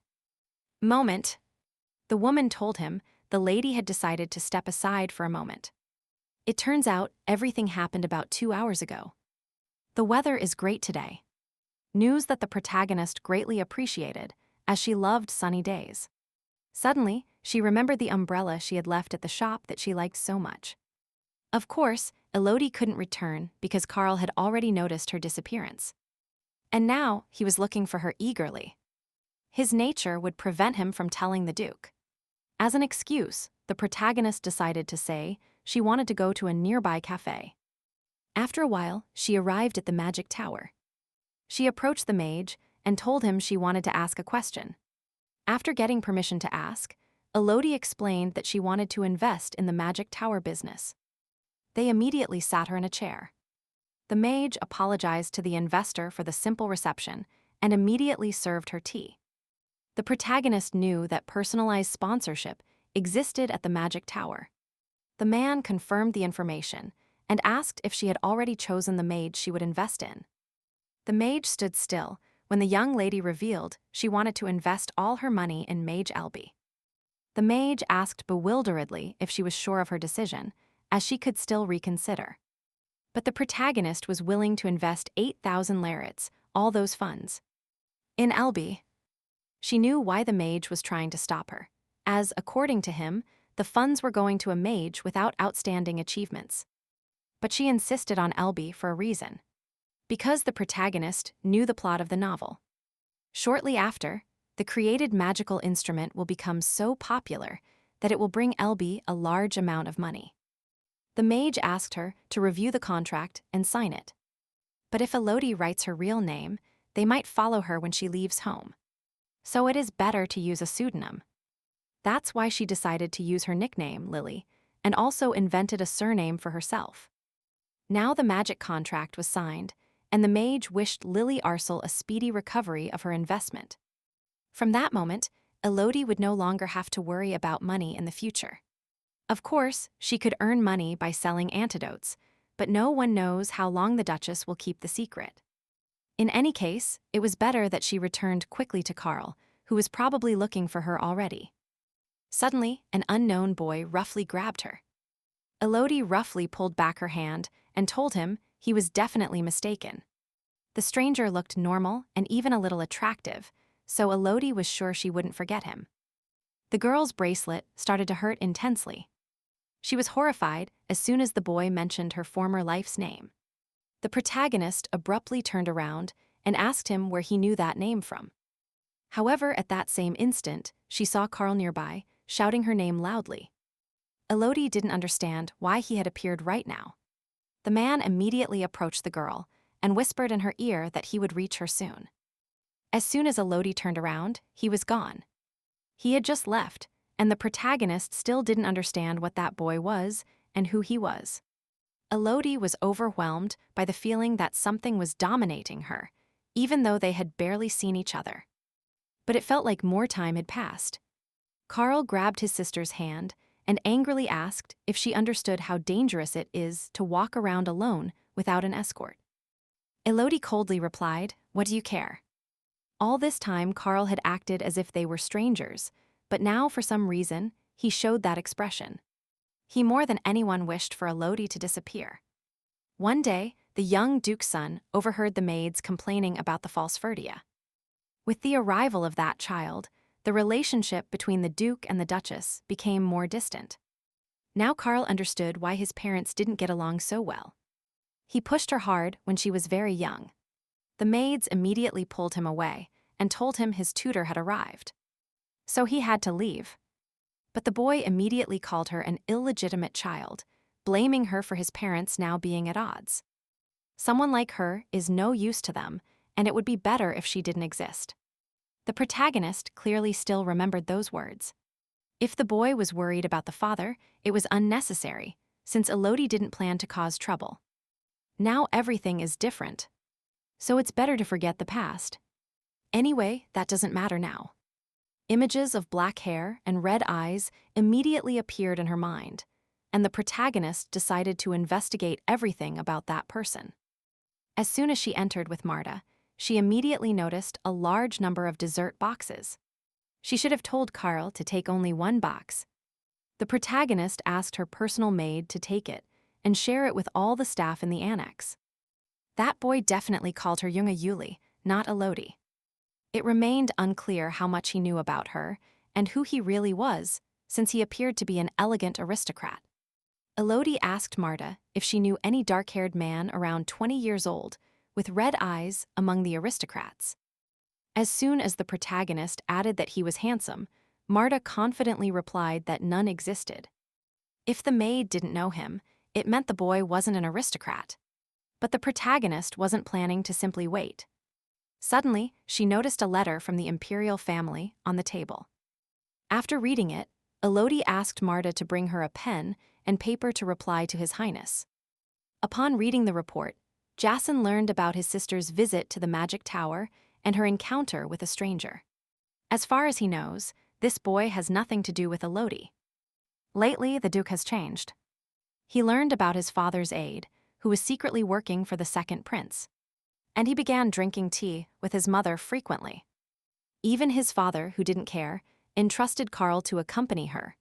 The woman told him the lady had decided to step aside for a moment. It turns out everything happened about 2 hours ago. The weather is great today. News that the protagonist greatly appreciated, as she loved sunny days. Suddenly, she remembered the umbrella she had left at the shop that she liked so much. Of course, Elodie couldn't return because Carl had already noticed her disappearance. And now he was looking for her eagerly. His nature would prevent him from telling the Duke. As an excuse, the protagonist decided to say she wanted to go to a nearby cafe. After a while, she arrived at the magic tower. She approached the mage and told him she wanted to ask a question. After getting permission to ask, Elodie explained that she wanted to invest in the magic tower business. They immediately sat her in a chair. The mage apologized to the investor for the simple reception and immediately served her tea. The protagonist knew that personalized sponsorship existed at the magic tower. The man confirmed the information and asked if she had already chosen the mage she would invest in. The mage stood still when the young lady revealed she wanted to invest all her money in Mage Elby. The mage asked bewilderedly if she was sure of her decision, as she could still reconsider. But the protagonist was willing to invest 8,000 larets, all those funds, in Elby. She knew why the mage was trying to stop her, as, according to him, the funds were going to a mage without outstanding achievements. But she insisted on Elby for a reason. Because the protagonist knew the plot of the novel. Shortly after, the created magical instrument will become so popular that it will bring Elby a large amount of money. The mage asked her to review the contract and sign it. But if Elodie writes her real name, they might follow her when she leaves home. So it is better to use a pseudonym. That's why she decided to use her nickname, Lily, and also invented a surname for herself. Now the magic contract was signed, and the mage wished Lily Arsel a speedy recovery of her investment. From that moment, Elodie would no longer have to worry about money in the future. Of course, she could earn money by selling antidotes, but no one knows how long the Duchess will keep the secret. In any case, it was better that she returned quickly to Carl, who was probably looking for her already. Suddenly, an unknown boy roughly grabbed her. Elodie roughly pulled back her hand and told him he was definitely mistaken. The stranger looked normal and even a little attractive, so Elodie was sure she wouldn't forget him. The girl's bracelet started to hurt intensely. She was horrified as soon as the boy mentioned her former life's name. The protagonist abruptly turned around and asked him where he knew that name from. However, at that same instant, she saw Carl nearby, shouting her name loudly. Elodie didn't understand why he had appeared right now. The man immediately approached the girl and whispered in her ear that he would reach her soon. As soon as Elodie turned around, he was gone. He had just left, and the protagonist still didn't understand what that boy was and who he was. Elodie was overwhelmed by the feeling that something was dominating her, even though they had barely seen each other. But it felt like more time had passed. Carl grabbed his sister's hand and angrily asked if she understood how dangerous it is to walk around alone without an escort. Elodie coldly replied, "What do you care?" All this time, Carl had acted as if they were strangers, but now, for some reason, he showed that expression. He more than anyone wished for Elodie to disappear. One day, the young duke's son overheard the maids complaining about the false Ferdia. With the arrival of that child, the relationship between the duke and the Duchess became more distant. Now Carl understood why his parents didn't get along so well. He pushed her hard when she was very young. The maids immediately pulled him away and told him his tutor had arrived. So he had to leave. But the boy immediately called her an illegitimate child, blaming her for his parents now being at odds. Someone like her is no use to them, and it would be better if she didn't exist. The protagonist clearly still remembered those words. If the boy was worried about the father, it was unnecessary, since Elodie didn't plan to cause trouble. Now everything is different. So it's better to forget the past. Anyway, that doesn't matter now. Images of black hair and red eyes immediately appeared in her mind, and the protagonist decided to investigate everything about that person. As soon as she entered with Marta, she immediately noticed a large number of dessert boxes. She should have told Carl to take only one box. The protagonist asked her personal maid to take it and share it with all the staff in the annex. That boy definitely called her Junge Yuli, not Elodie. It remained unclear how much he knew about her and who he really was, since he appeared to be an elegant aristocrat. Elodie asked Marta if she knew any dark-haired man around 20 years old with red eyes among the aristocrats. As soon as the protagonist added that he was handsome, Marta confidently replied that none existed. If the maid didn't know him, it meant the boy wasn't an aristocrat. But the protagonist wasn't planning to simply wait. Suddenly, she noticed a letter from the Imperial family on the table. After reading it, Elodie asked Marta to bring her a pen and paper to reply to His Highness. Upon reading the report, Jason learned about his sister's visit to the magic tower and her encounter with a stranger. As far as he knows, this boy has nothing to do with Elodie. Lately, the Duke has changed. He learned about his father's aide, who was secretly working for the second prince. And he began drinking tea with his mother frequently. Even his father, who didn't care, entrusted Carl to accompany her.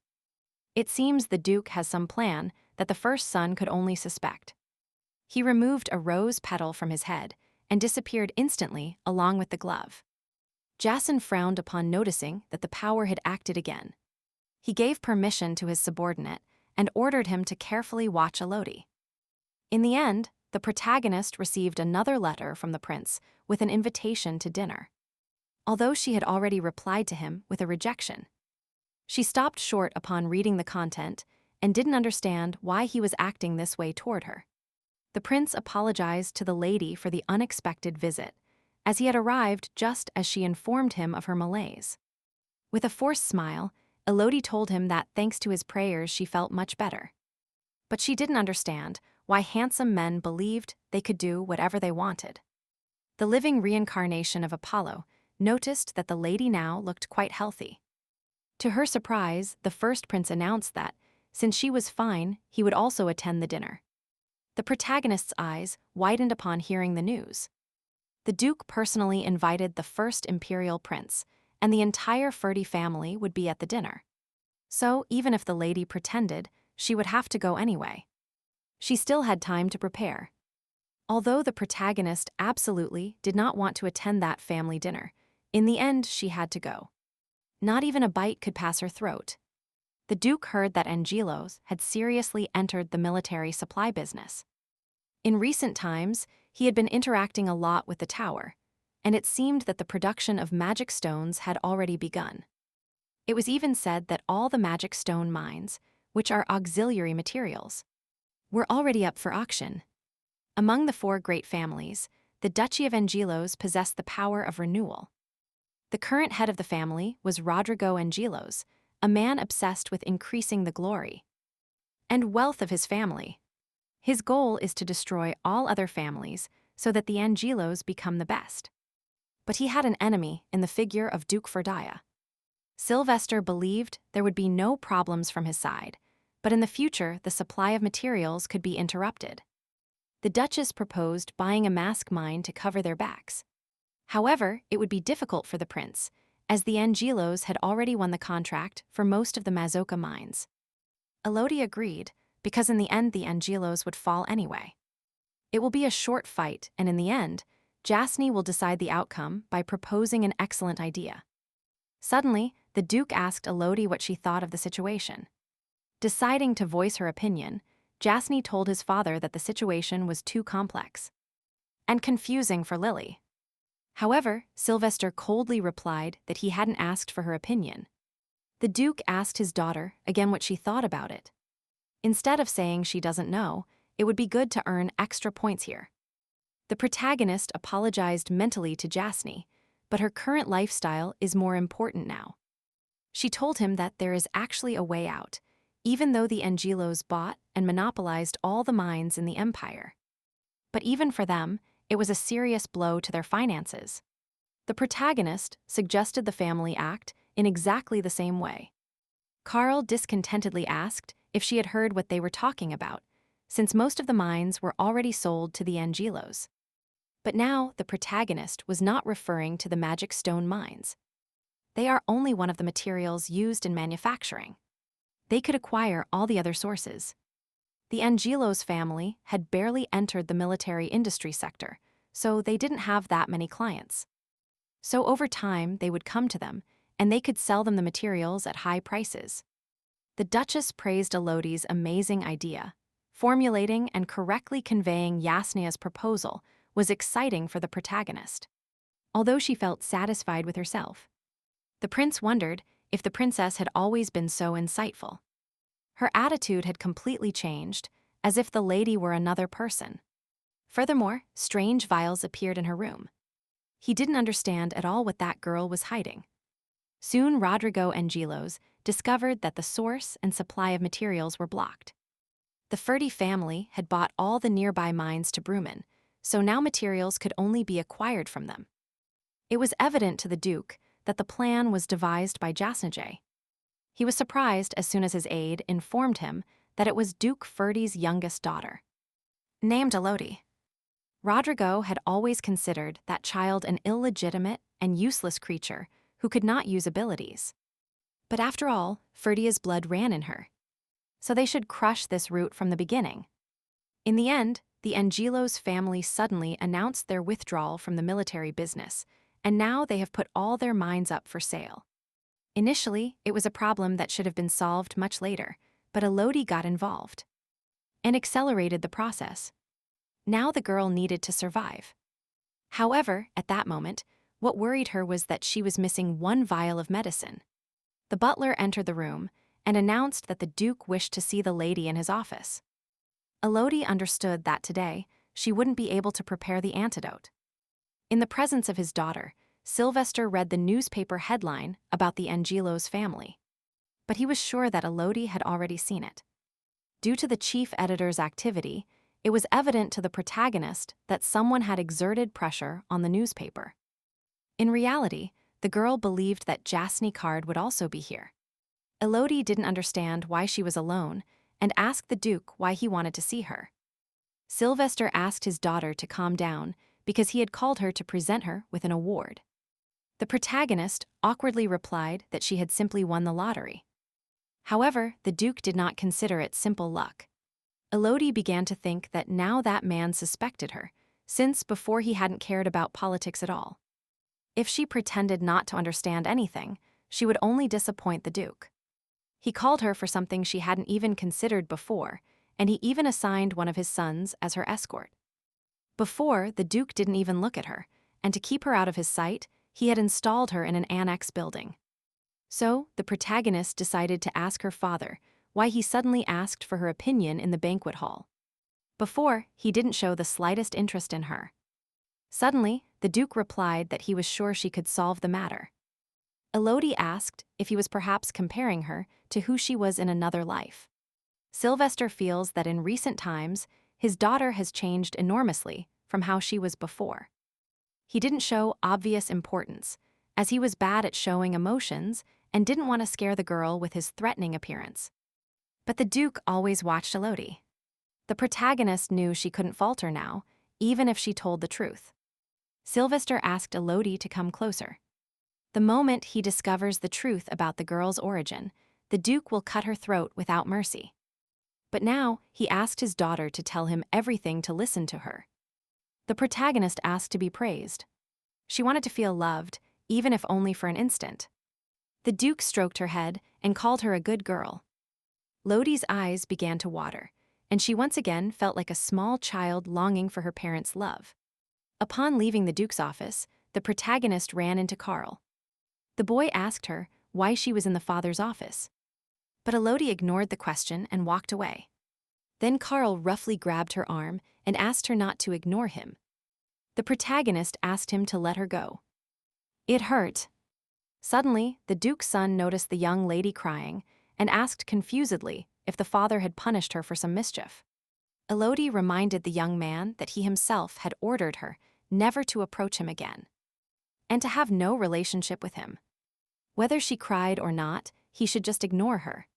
It seems the Duke has some plan that the first son could only suspect. He removed a rose petal from his head and disappeared instantly along with the glove. Jason frowned upon noticing that the power had acted again. He gave permission to his subordinate and ordered him to carefully watch Elodie. In the end, the protagonist received another letter from the prince with an invitation to dinner, although she had already replied to him with a rejection. She stopped short upon reading the content and didn't understand why he was acting this way toward her. The prince apologized to the lady for the unexpected visit, as he had arrived just as she informed him of her malaise. With a forced smile, Elodie told him that thanks to his prayers she felt much better. But she didn't understand why handsome men believed they could do whatever they wanted. The living reincarnation of Apollo noticed that the lady now looked quite healthy. To her surprise, the first prince announced that, since she was fine, he would also attend the dinner. The protagonist's eyes widened upon hearing the news. The Duke personally invited the first Imperial prince, and the entire Ferdy family would be at the dinner. So, even if the lady pretended, she would have to go anyway. She still had time to prepare. Although the protagonist absolutely did not want to attend that family dinner, in the end she had to go. Not even a bite could pass her throat. The Duke heard that Angelos had seriously entered the military supply business. In recent times, he had been interacting a lot with the tower, and it seemed that the production of magic stones had already begun. It was even said that all the magic stone mines, which are auxiliary materials, were already up for auction. Among the four great families, the Duchy of Angelos possessed the power of renewal. The current head of the family was Rodrigo Angelos, a man obsessed with increasing the glory and wealth of his family. His goal is to destroy all other families so that the Angelos become the best. But he had an enemy in the figure of Duke Ferdia. Sylvester believed there would be no problems from his side, but in the future the supply of materials could be interrupted. The Duchess proposed buying a mask mine to cover their backs. However, it would be difficult for the prince, as the Angelos had already won the contract for most of the Mazoka mines. Elodie agreed, because in the end the Angelos would fall anyway. It will be a short fight, and in the end, Jasny will decide the outcome by proposing an excellent idea. Suddenly, the Duke asked Elodie what she thought of the situation. Deciding to voice her opinion, Jasny told his father that the situation was too complex and confusing for Lily. However, Sylvester coldly replied that he hadn't asked for her opinion. The Duke asked his daughter again what she thought about it. Instead of saying she doesn't know, it would be good to earn extra points here. The protagonist apologized mentally to Jasny, but her current lifestyle is more important now. She told him that there is actually a way out, even though the Angelos bought and monopolized all the mines in the empire. But even for them, it was a serious blow to their finances. The protagonist suggested the family act in exactly the same way. Carl discontentedly asked if she had heard what they were talking about, since most of the mines were already sold to the Angelos. But now the protagonist was not referring to the magic stone mines. They are only one of the materials used in manufacturing. They could acquire all the other sources. The Angelos family had barely entered the military industry sector, so they didn't have that many clients. So over time, they would come to them, and they could sell them the materials at high prices. The Duchess praised Elodie's amazing idea. Formulating and correctly conveying Yasnia's proposal was exciting for the protagonist, although she felt satisfied with herself. The prince wondered if the princess had always been so insightful. Her attitude had completely changed, as if the lady were another person. Furthermore, strange vials appeared in her room. He didn't understand at all what that girl was hiding. Soon Rodrigo and Gilos discovered that the source and supply of materials were blocked. The Ferdi family had bought all the nearby mines to Bruman, so now materials could only be acquired from them. It was evident to the Duke that the plan was devised by Jasnajay. He was surprised as soon as his aide informed him that it was Duke Ferdi's youngest daughter, named Elodie. Rodrigo had always considered that child an illegitimate and useless creature who could not use abilities. But after all, Ferdia's blood ran in her, so they should crush this root from the beginning. In the end, the Angelos family suddenly announced their withdrawal from the military business, and now they have put all their mines up for sale. Initially, it was a problem that should have been solved much later, but Elodie got involved and accelerated the process. Now the girl needed to survive. However, at that moment, what worried her was that she was missing one vial of medicine. The butler entered the room and announced that the Duke wished to see the lady in his office. Elodie understood that today, she wouldn't be able to prepare the antidote. In the presence of his daughter, Sylvester read the newspaper headline about the Angelos family. But he was sure that Elodie had already seen it. Due to the chief editor's activity, it was evident to the protagonist that someone had exerted pressure on the newspaper. In reality, the girl believed that Jasny Card would also be here. Elodie didn't understand why she was alone and asked the Duke why he wanted to see her. Sylvester asked his daughter to calm down because he had called her to present her with an award. The protagonist awkwardly replied that she had simply won the lottery. However, the Duke did not consider it simple luck. Elodie began to think that now that man suspected her, since before he hadn't cared about politics at all. If she pretended not to understand anything, she would only disappoint the Duke. He called her for something she hadn't even considered before, and he even assigned one of his sons as her escort. Before, the Duke didn't even look at her, and to keep her out of his sight, he had installed her in an annex building. So, the protagonist decided to ask her father why he suddenly asked for her opinion in the banquet hall. Before, he didn't show the slightest interest in her. Suddenly, the Duke replied that he was sure she could solve the matter. Elodie asked if he was perhaps comparing her to who she was in another life. Sylvester feels that in recent times, his daughter has changed enormously from how she was before. He didn't show obvious importance, as he was bad at showing emotions and didn't want to scare the girl with his threatening appearance. But the Duke always watched Elodie. The protagonist knew she couldn't falter now, even if she told the truth. Sylvester asked Elodie to come closer. The moment he discovers the truth about the girl's origin, the Duke will cut her throat without mercy. But now, he asked his daughter to tell him everything to listen to her. The protagonist asked to be praised. She wanted to feel loved, even if only for an instant. The Duke stroked her head and called her a good girl. Lodi's eyes began to water, and she once again felt like a small child longing for her parents' love. Upon leaving the Duke's office, the protagonist ran into Carl. The boy asked her why she was in the father's office. But Elodie ignored the question and walked away. Then Carl roughly grabbed her arm and asked her not to ignore him. The protagonist asked him to let her go. It hurt. Suddenly, the Duke's son noticed the young lady crying and asked confusedly if the father had punished her for some mischief. Elodie reminded the young man that he himself had ordered her never to approach him again, and to have no relationship with him. Whether she cried or not, he should just ignore her.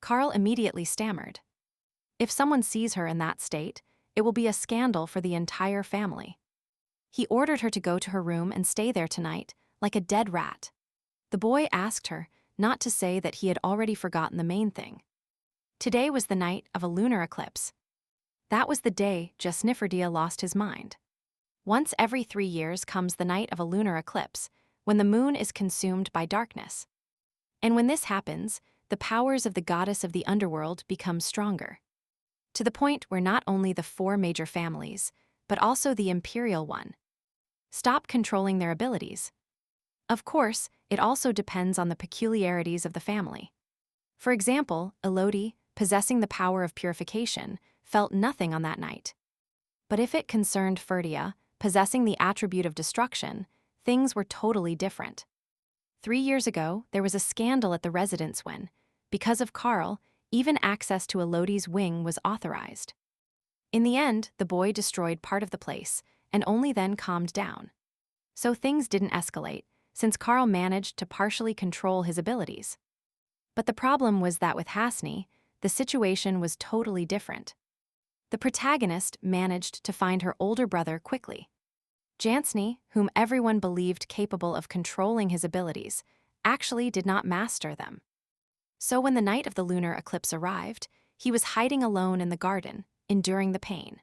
Carl immediately stammered. If someone sees her in that state, it will be a scandal for the entire family. He ordered her to go to her room and stay there tonight, like a dead rat. The boy asked her not to say that he had already forgotten the main thing. Today was the night of a lunar eclipse. That was the day Elodie Ferdia lost his mind. Once every 3 years comes the night of a lunar eclipse, when the moon is consumed by darkness. And when this happens, the powers of the goddess of the underworld become stronger, to the point where not only the 4 major families, but also the Imperial one, stop controlling their abilities. Of course, it also depends on the peculiarities of the family. For example, Elodie, possessing the power of purification, felt nothing on that night. But if it concerned Ferdia, possessing the attribute of destruction, things were totally different. 3 years ago, there was a scandal at the residence when, because of Carl, even access to Elodie's wing was authorized. In the end, the boy destroyed part of the place, and only then calmed down. So things didn't escalate, since Carl managed to partially control his abilities. But the problem was that with Hasni, the situation was totally different. The protagonist managed to find her older brother quickly. Jansny, whom everyone believed capable of controlling his abilities, actually did not master them. So when the night of the lunar eclipse arrived, he was hiding alone in the garden, enduring the pain.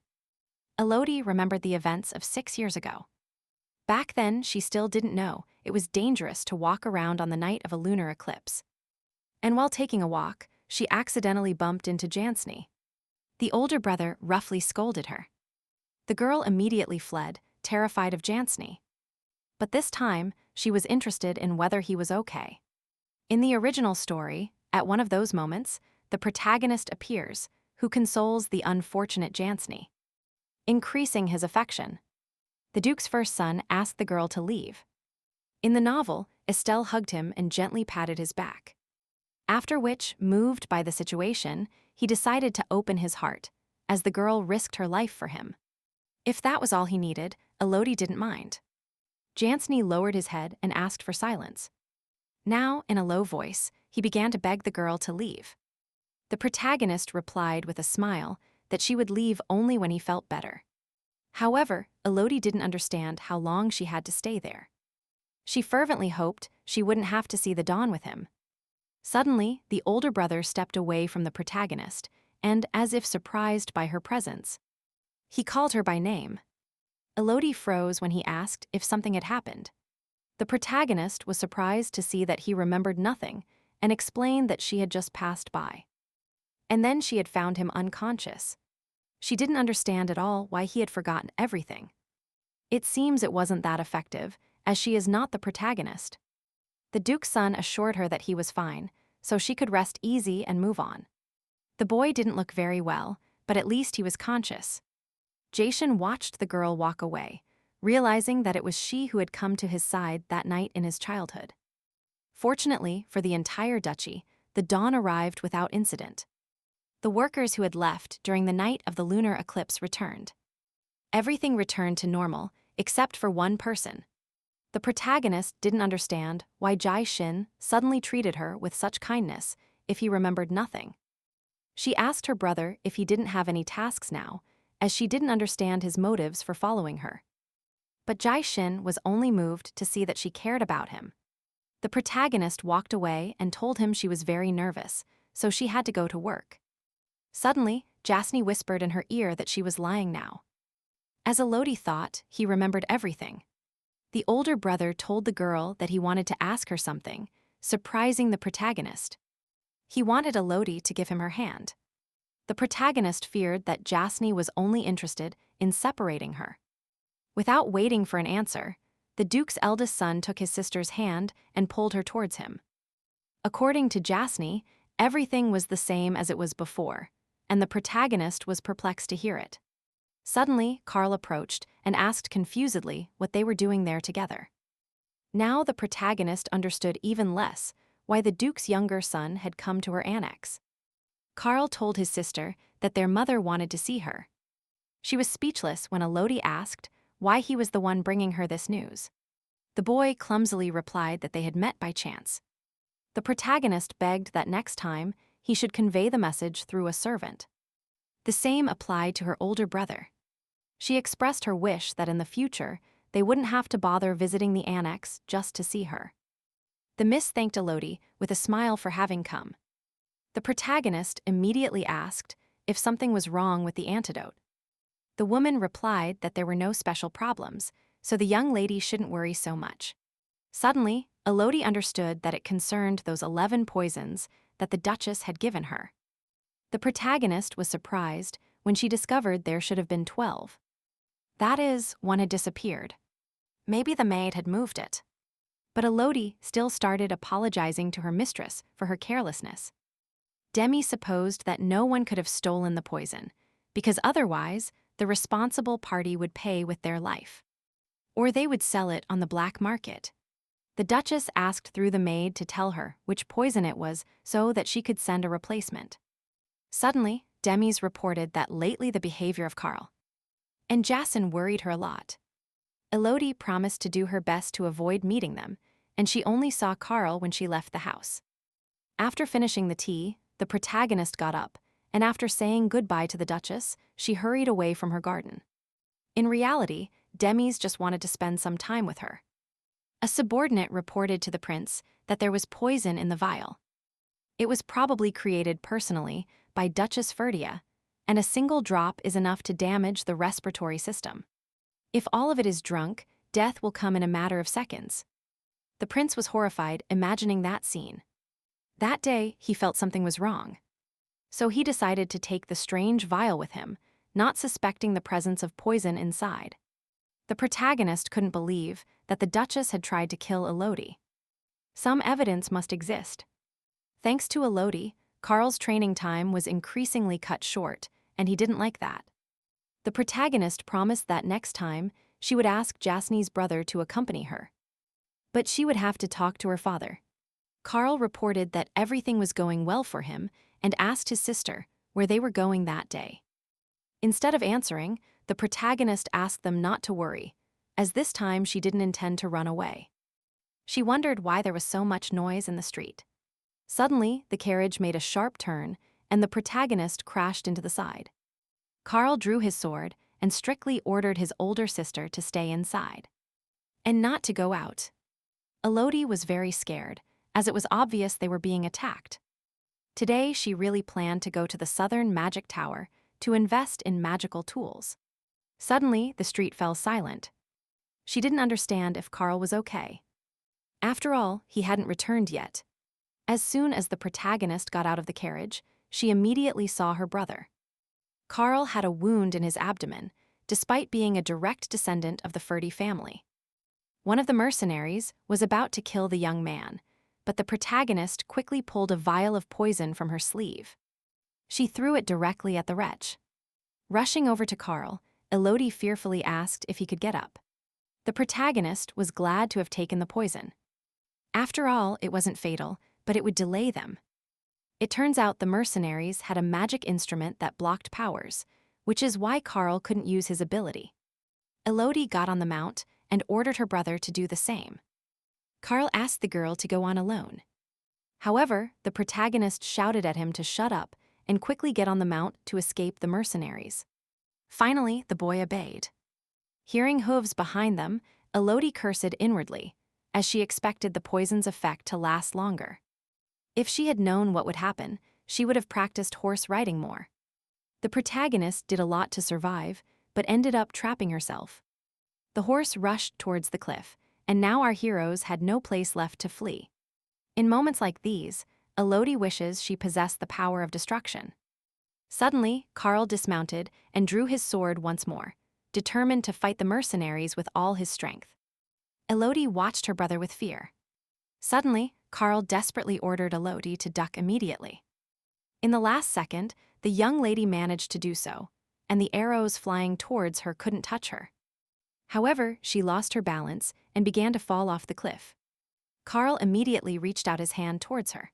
Elodie remembered the events of 6 years ago. Back then, she still didn't know it was dangerous to walk around on the night of a lunar eclipse. And while taking a walk, she accidentally bumped into Jansny. The older brother roughly scolded her. The girl immediately fled, terrified of Jansny. But this time, she was interested in whether he was okay. In the original story, at one of those moments, the protagonist appears, who consoles the unfortunate Jansny, increasing his affection. The Duke's first son asked the girl to leave. In the novel, Estelle hugged him and gently patted his back. After which, moved by the situation, he decided to open his heart, as the girl risked her life for him. If that was all he needed, Elodie didn't mind. Jansny lowered his head and asked for silence. Now, in a low voice, he began to beg the girl to leave. The protagonist replied with a smile that she would leave only when he felt better. However, Elodie didn't understand how long she had to stay there. She fervently hoped she wouldn't have to see the dawn with him. Suddenly, the older brother stepped away from the protagonist, and as if surprised by her presence, he called her by name. Elodie froze when he asked if something had happened. The protagonist was surprised to see that he remembered nothing and explained that she had just passed by. And then she had found him unconscious. She didn't understand at all why he had forgotten everything. It seems it wasn't that effective, as she is not the protagonist. The Duke's son assured her that he was fine, so she could rest easy and move on. The boy didn't look very well, but at least he was conscious. Jason watched the girl walk away, realizing that it was she who had come to his side that night in his childhood. Fortunately for the entire duchy, the dawn arrived without incident. The workers who had left during the night of the lunar eclipse returned. Everything returned to normal, except for one person. The protagonist didn't understand why Jai Shin suddenly treated her with such kindness if he remembered nothing. She asked her brother if he didn't have any tasks now, as she didn't understand his motives for following her. But Jai Shin was only moved to see that she cared about him. The protagonist walked away and told him she was very nervous, so she had to go to work. Suddenly, Jasny whispered in her ear that she was lying now. As Elodie thought, he remembered everything. The older brother told the girl that he wanted to ask her something, surprising the protagonist. He wanted Elodie to give him her hand. The protagonist feared that Jasny was only interested in separating her. Without waiting for an answer, the Duke's eldest son took his sister's hand and pulled her towards him. According to Jasny, everything was the same as it was before, and the protagonist was perplexed to hear it. Suddenly, Carl approached and asked confusedly what they were doing there together. Now the protagonist understood even less why the Duke's younger son had come to her annex. Carl told his sister that their mother wanted to see her. She was speechless when Elodie asked why he was the one bringing her this news. The boy clumsily replied that they had met by chance. The protagonist begged that next time he should convey the message through a servant. The same applied to her older brother. She expressed her wish that in the future they wouldn't have to bother visiting the annex just to see her. The miss thanked Elodie with a smile for having come. The protagonist immediately asked if something was wrong with the antidote. The woman replied that there were no special problems, so the young lady shouldn't worry so much. Suddenly, Elodie understood that it concerned those 11 poisons that the Duchess had given her. The protagonist was surprised when she discovered there should have been 12. That is, one had disappeared. Maybe the maid had moved it. But Elodie still started apologizing to her mistress for her carelessness. Demi supposed that no one could have stolen the poison, because otherwise the responsible party would pay with their life. Or they would sell it on the black market. The Duchess asked through the maid to tell her which poison it was so that she could send a replacement. Suddenly, Demis reported that lately the behavior of Carl and Jason worried her a lot. Elodie promised to do her best to avoid meeting them, and she only saw Carl when she left the house. After finishing the tea, the protagonist got up, and after saying goodbye to the Duchess, she hurried away from her garden. In reality, Demis just wanted to spend some time with her. A subordinate reported to the prince that there was poison in the vial. It was probably created personally by Duchess Ferdia, and a single drop is enough to damage the respiratory system. If all of it is drunk, death will come in a matter of seconds. The prince was horrified imagining that scene. That day, he felt something was wrong. So he decided to take the strange vial with him, not suspecting the presence of poison inside. The protagonist couldn't believe that the Duchess had tried to kill Elodie. Some evidence must exist. Thanks to Elodie, Carl's training time was increasingly cut short, and he didn't like that. The protagonist promised that next time, she would ask Jasny's brother to accompany her. But she would have to talk to her father. Carl reported that everything was going well for him and asked his sister where they were going that day. Instead of answering, the protagonist asked them not to worry, as this time she didn't intend to run away. She wondered why there was so much noise in the street. Suddenly, the carriage made a sharp turn, and the protagonist crashed into the side. Carl drew his sword and strictly ordered his older sister to stay inside and not to go out. Elodie was very scared, as it was obvious they were being attacked. Today, she really planned to go to the Southern Magic Tower to invest in magical tools. Suddenly, the street fell silent. She didn't understand if Carl was okay. After all, he hadn't returned yet. As soon as the protagonist got out of the carriage, she immediately saw her brother. Carl had a wound in his abdomen, despite being a direct descendant of the Ferdy family. One of the mercenaries was about to kill the young man, but the protagonist quickly pulled a vial of poison from her sleeve. She threw it directly at the wretch. Rushing over to Carl, Elodie fearfully asked if he could get up. The protagonist was glad to have taken the poison. After all, it wasn't fatal, but it would delay them. It turns out the mercenaries had a magic instrument that blocked powers, which is why Carl couldn't use his ability. Elodie got on the mount and ordered her brother to do the same. Carl asked the girl to go on alone. However, the protagonist shouted at him to shut up and quickly get on the mount to escape the mercenaries. Finally, the boy obeyed. Hearing hooves behind them, Elodie cursed inwardly, as she expected the poison's effect to last longer. If she had known what would happen, she would have practiced horse riding more. The protagonist did a lot to survive, but ended up trapping herself. The horse rushed towards the cliff, and now our heroes had no place left to flee. In moments like these, Elodie wishes she possessed the power of destruction. Suddenly, Carl dismounted and drew his sword once more, determined to fight the mercenaries with all his strength. Elodie watched her brother with fear. Suddenly, Carl desperately ordered Elodie to duck immediately. In the last second, the young lady managed to do so, and the arrows flying towards her couldn't touch her. However, she lost her balance and began to fall off the cliff. Carl immediately reached out his hand towards her.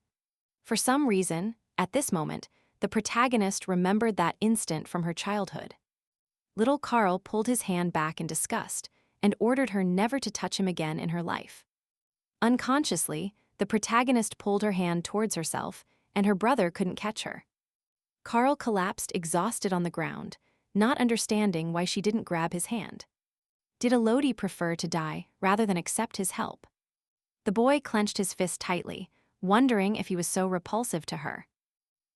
For some reason, at this moment, the protagonist remembered that instant from her childhood. Little Carl pulled his hand back in disgust and ordered her never to touch him again in her life. Unconsciously, the protagonist pulled her hand towards herself, and her brother couldn't catch her. Carl collapsed exhausted on the ground, not understanding why she didn't grab his hand. Did Elodie prefer to die rather than accept his help? The boy clenched his fist tightly, wondering if he was so repulsive to her.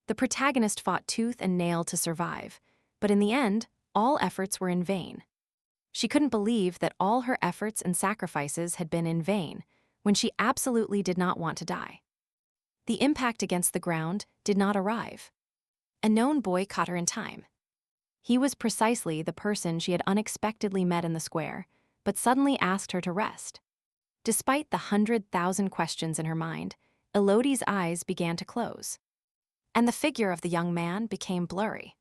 The protagonist fought tooth and nail to survive, but in the end, all efforts were in vain. She couldn't believe that all her efforts and sacrifices had been in vain, when she absolutely did not want to die. The impact against the ground did not arrive. A known boy caught her in time. He was precisely the person she had unexpectedly met in the square, but suddenly asked her to rest. Despite the 100,000 questions in her mind, Elodie's eyes began to close, and the figure of the young man became blurry.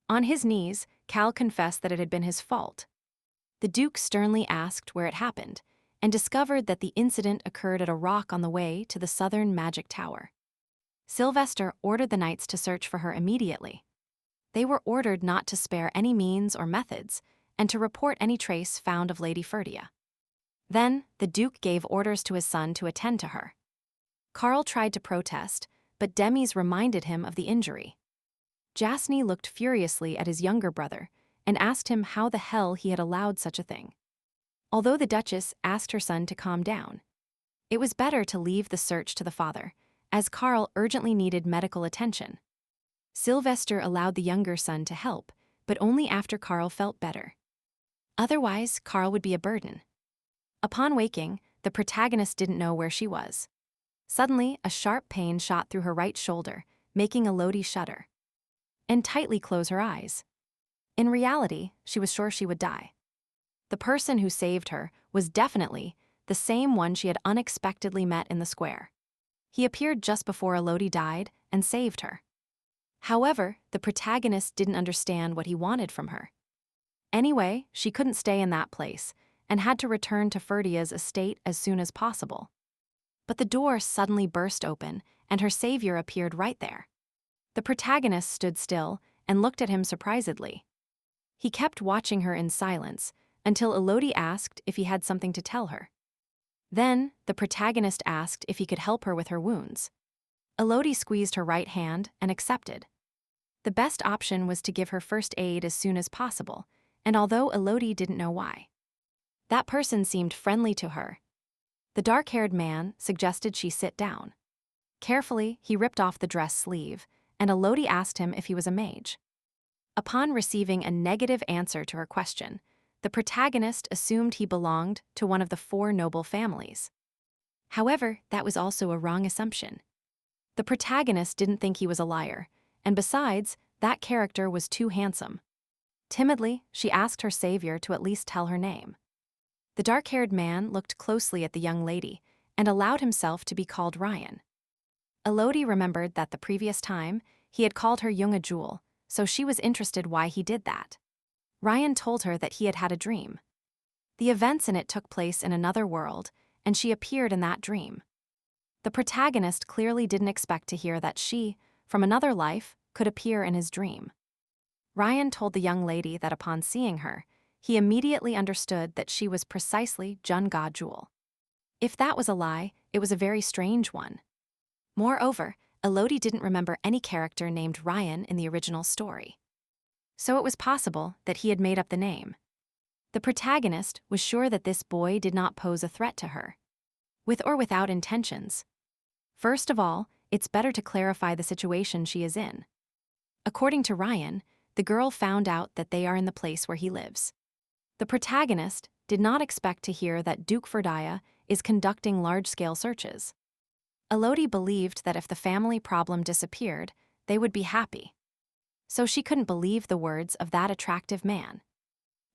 On his knees, Cal confessed that it had been his fault. The Duke sternly asked where it happened, and discovered that the incident occurred at a rock on the way to the southern magic tower. Sylvester ordered the knights to search for her immediately. They were ordered not to spare any means or methods, and to report any trace found of Lady Ferdia. Then, the Duke gave orders to his son to attend to her. Carl tried to protest, but Demis reminded him of the injury. Jasny looked furiously at his younger brother and asked him how the hell he had allowed such a thing. Although the Duchess asked her son to calm down, it was better to leave the search to the father, as Carl urgently needed medical attention. Sylvester allowed the younger son to help, but only after Carl felt better. Otherwise, Carl would be a burden. Upon waking, the protagonist didn't know where she was. Suddenly, a sharp pain shot through her right shoulder, making Elodie shudder and tightly close her eyes. In reality, she was sure she would die. The person who saved her was definitely the same one she had unexpectedly met in the square. He appeared just before Elodie died and saved her. However, the protagonist didn't understand what he wanted from her. Anyway, she couldn't stay in that place and had to return to Ferdia's estate as soon as possible. But the door suddenly burst open and her savior appeared right there. The protagonist stood still and looked at him surprisedly. He kept watching her in silence until Elodie asked if he had something to tell her. Then, the protagonist asked if he could help her with her wounds. Elodie squeezed her right hand and accepted. The best option was to give her first aid as soon as possible, and although Elodie didn't know why, that person seemed friendly to her. The dark-haired man suggested she sit down. Carefully, he ripped off the dress sleeve, and Elodie asked him if he was a mage. Upon receiving a negative answer to her question, the protagonist assumed he belonged to one of the 4 noble families. However, that was also a wrong assumption. The protagonist didn't think he was a liar, and besides, that character was too handsome. Timidly, she asked her savior to at least tell her name. The dark-haired man looked closely at the young lady and allowed himself to be called Ryan. Elodie remembered that the previous time he had called her Junge Jewel, so she was interested why he did that. Ryan told her that he had had a dream. The events in it took place in another world, and she appeared in that dream. The protagonist clearly didn't expect to hear that she, from another life, could appear in his dream. Ryan told the young lady that upon seeing her, he immediately understood that she was precisely Junge Jewel. If that was a lie, it was a very strange one. Moreover, Elodie didn't remember any character named Ryan in the original story. So it was possible that he had made up the name. The protagonist was sure that this boy did not pose a threat to her, with or without intentions. First of all, it's better to clarify the situation she is in. According to Ryan, the girl found out that they are in the place where he lives. The protagonist did not expect to hear that Duke Ferdia is conducting large-scale searches. Elodie believed that if the family problem disappeared, they would be happy. So she couldn't believe the words of that attractive man.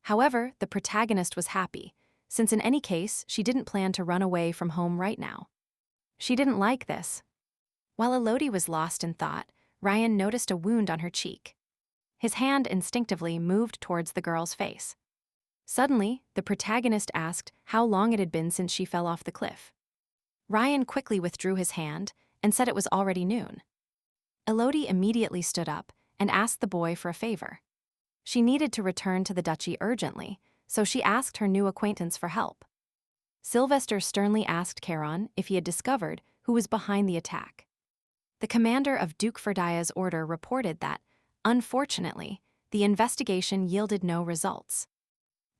However, the protagonist was happy, since in any case she didn't plan to run away from home right now. She didn't like this. While Elodie was lost in thought, Ryan noticed a wound on her cheek. His hand instinctively moved towards the girl's face. Suddenly, the protagonist asked how long it had been since she fell off the cliff. Ryan quickly withdrew his hand and said it was already noon. Elodie immediately stood up and asked the boy for a favor. She needed to return to the duchy urgently, so she asked her new acquaintance for help. Sylvester sternly asked Charon if he had discovered who was behind the attack. The commander of Duke Ferdia's order reported that, unfortunately, the investigation yielded no results.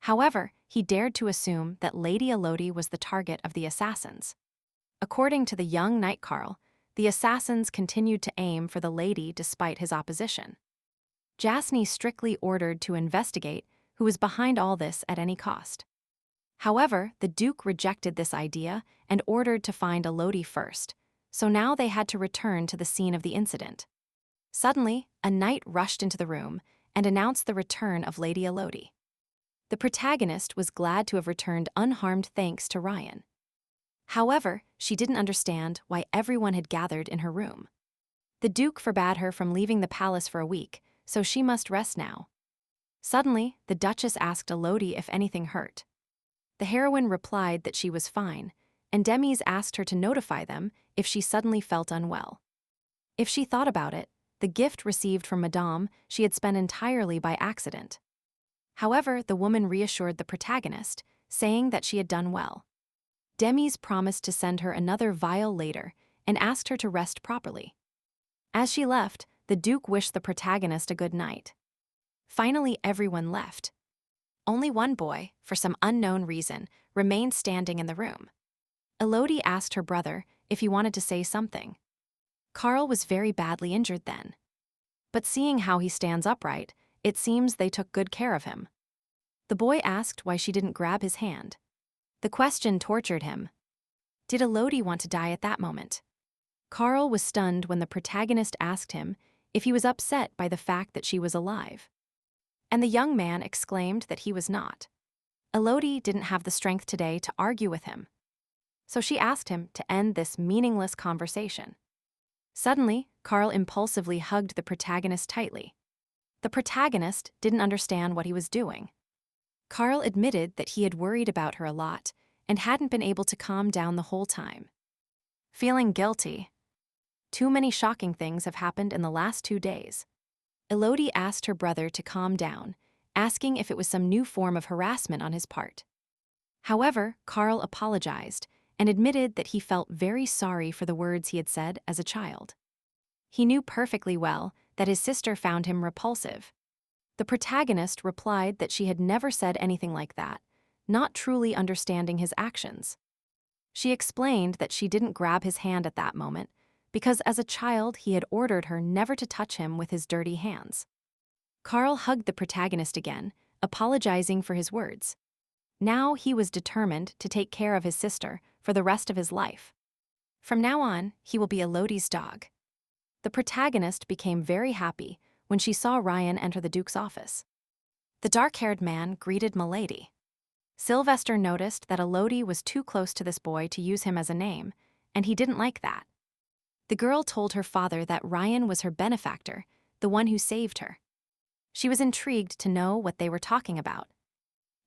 However, he dared to assume that Lady Elodie was the target of the assassins. According to the young knight Carl, the assassins continued to aim for the lady despite his opposition. Jasny strictly ordered to investigate who was behind all this at any cost. However, the Duke rejected this idea and ordered to find Elodie first, so now they had to return to the scene of the incident. Suddenly, a knight rushed into the room and announced the return of Lady Elodie. The protagonist was glad to have returned unharmed thanks to Ryan. However, she didn't understand why everyone had gathered in her room. The Duke forbade her from leaving the palace for a week, so she must rest now. Suddenly, the Duchess asked Elodie if anything hurt. The heroine replied that she was fine, and Demis asked her to notify them if she suddenly felt unwell. If she thought about it, the gift received from Madame she had spent entirely by accident. However, the woman reassured the protagonist, saying that she had done well. Demis promised to send her another vial later and asked her to rest properly. As she left, the Duke wished the protagonist a good night. Finally, everyone left. Only one boy, for some unknown reason, remained standing in the room. Elodie asked her brother if he wanted to say something. Carl was very badly injured then. But seeing how he stands upright, it seems they took good care of him. The boy asked why she didn't grab his hand. The question tortured him. Did Elodie want to die at that moment? Carl was stunned when the protagonist asked him if he was upset by the fact that she was alive. And the young man exclaimed that he was not. Elodie didn't have the strength today to argue with him. So she asked him to end this meaningless conversation. Suddenly, Carl impulsively hugged the protagonist tightly. The protagonist didn't understand what he was doing. Carl admitted that he had worried about her a lot and hadn't been able to calm down the whole time. Feeling guilty. Too many shocking things have happened in the last 2 days. Elodie asked her brother to calm down, asking if it was some new form of harassment on his part. However, Carl apologized and admitted that he felt very sorry for the words he had said as a child. He knew perfectly well that his sister found him repulsive. The protagonist replied that she had never said anything like that, not truly understanding his actions. She explained that she didn't grab his hand at that moment because as a child he had ordered her never to touch him with his dirty hands. Carl hugged the protagonist again, apologizing for his words. Now he was determined to take care of his sister for the rest of his life. From now on, he will be Elodie's dog. The protagonist became very happy when she saw Ryan enter the Duke's office. The dark-haired man greeted Milady. Sylvester noticed that Elodie was too close to this boy to use him as a name, and he didn't like that. The girl told her father that Ryan was her benefactor, the one who saved her. She was intrigued to know what they were talking about.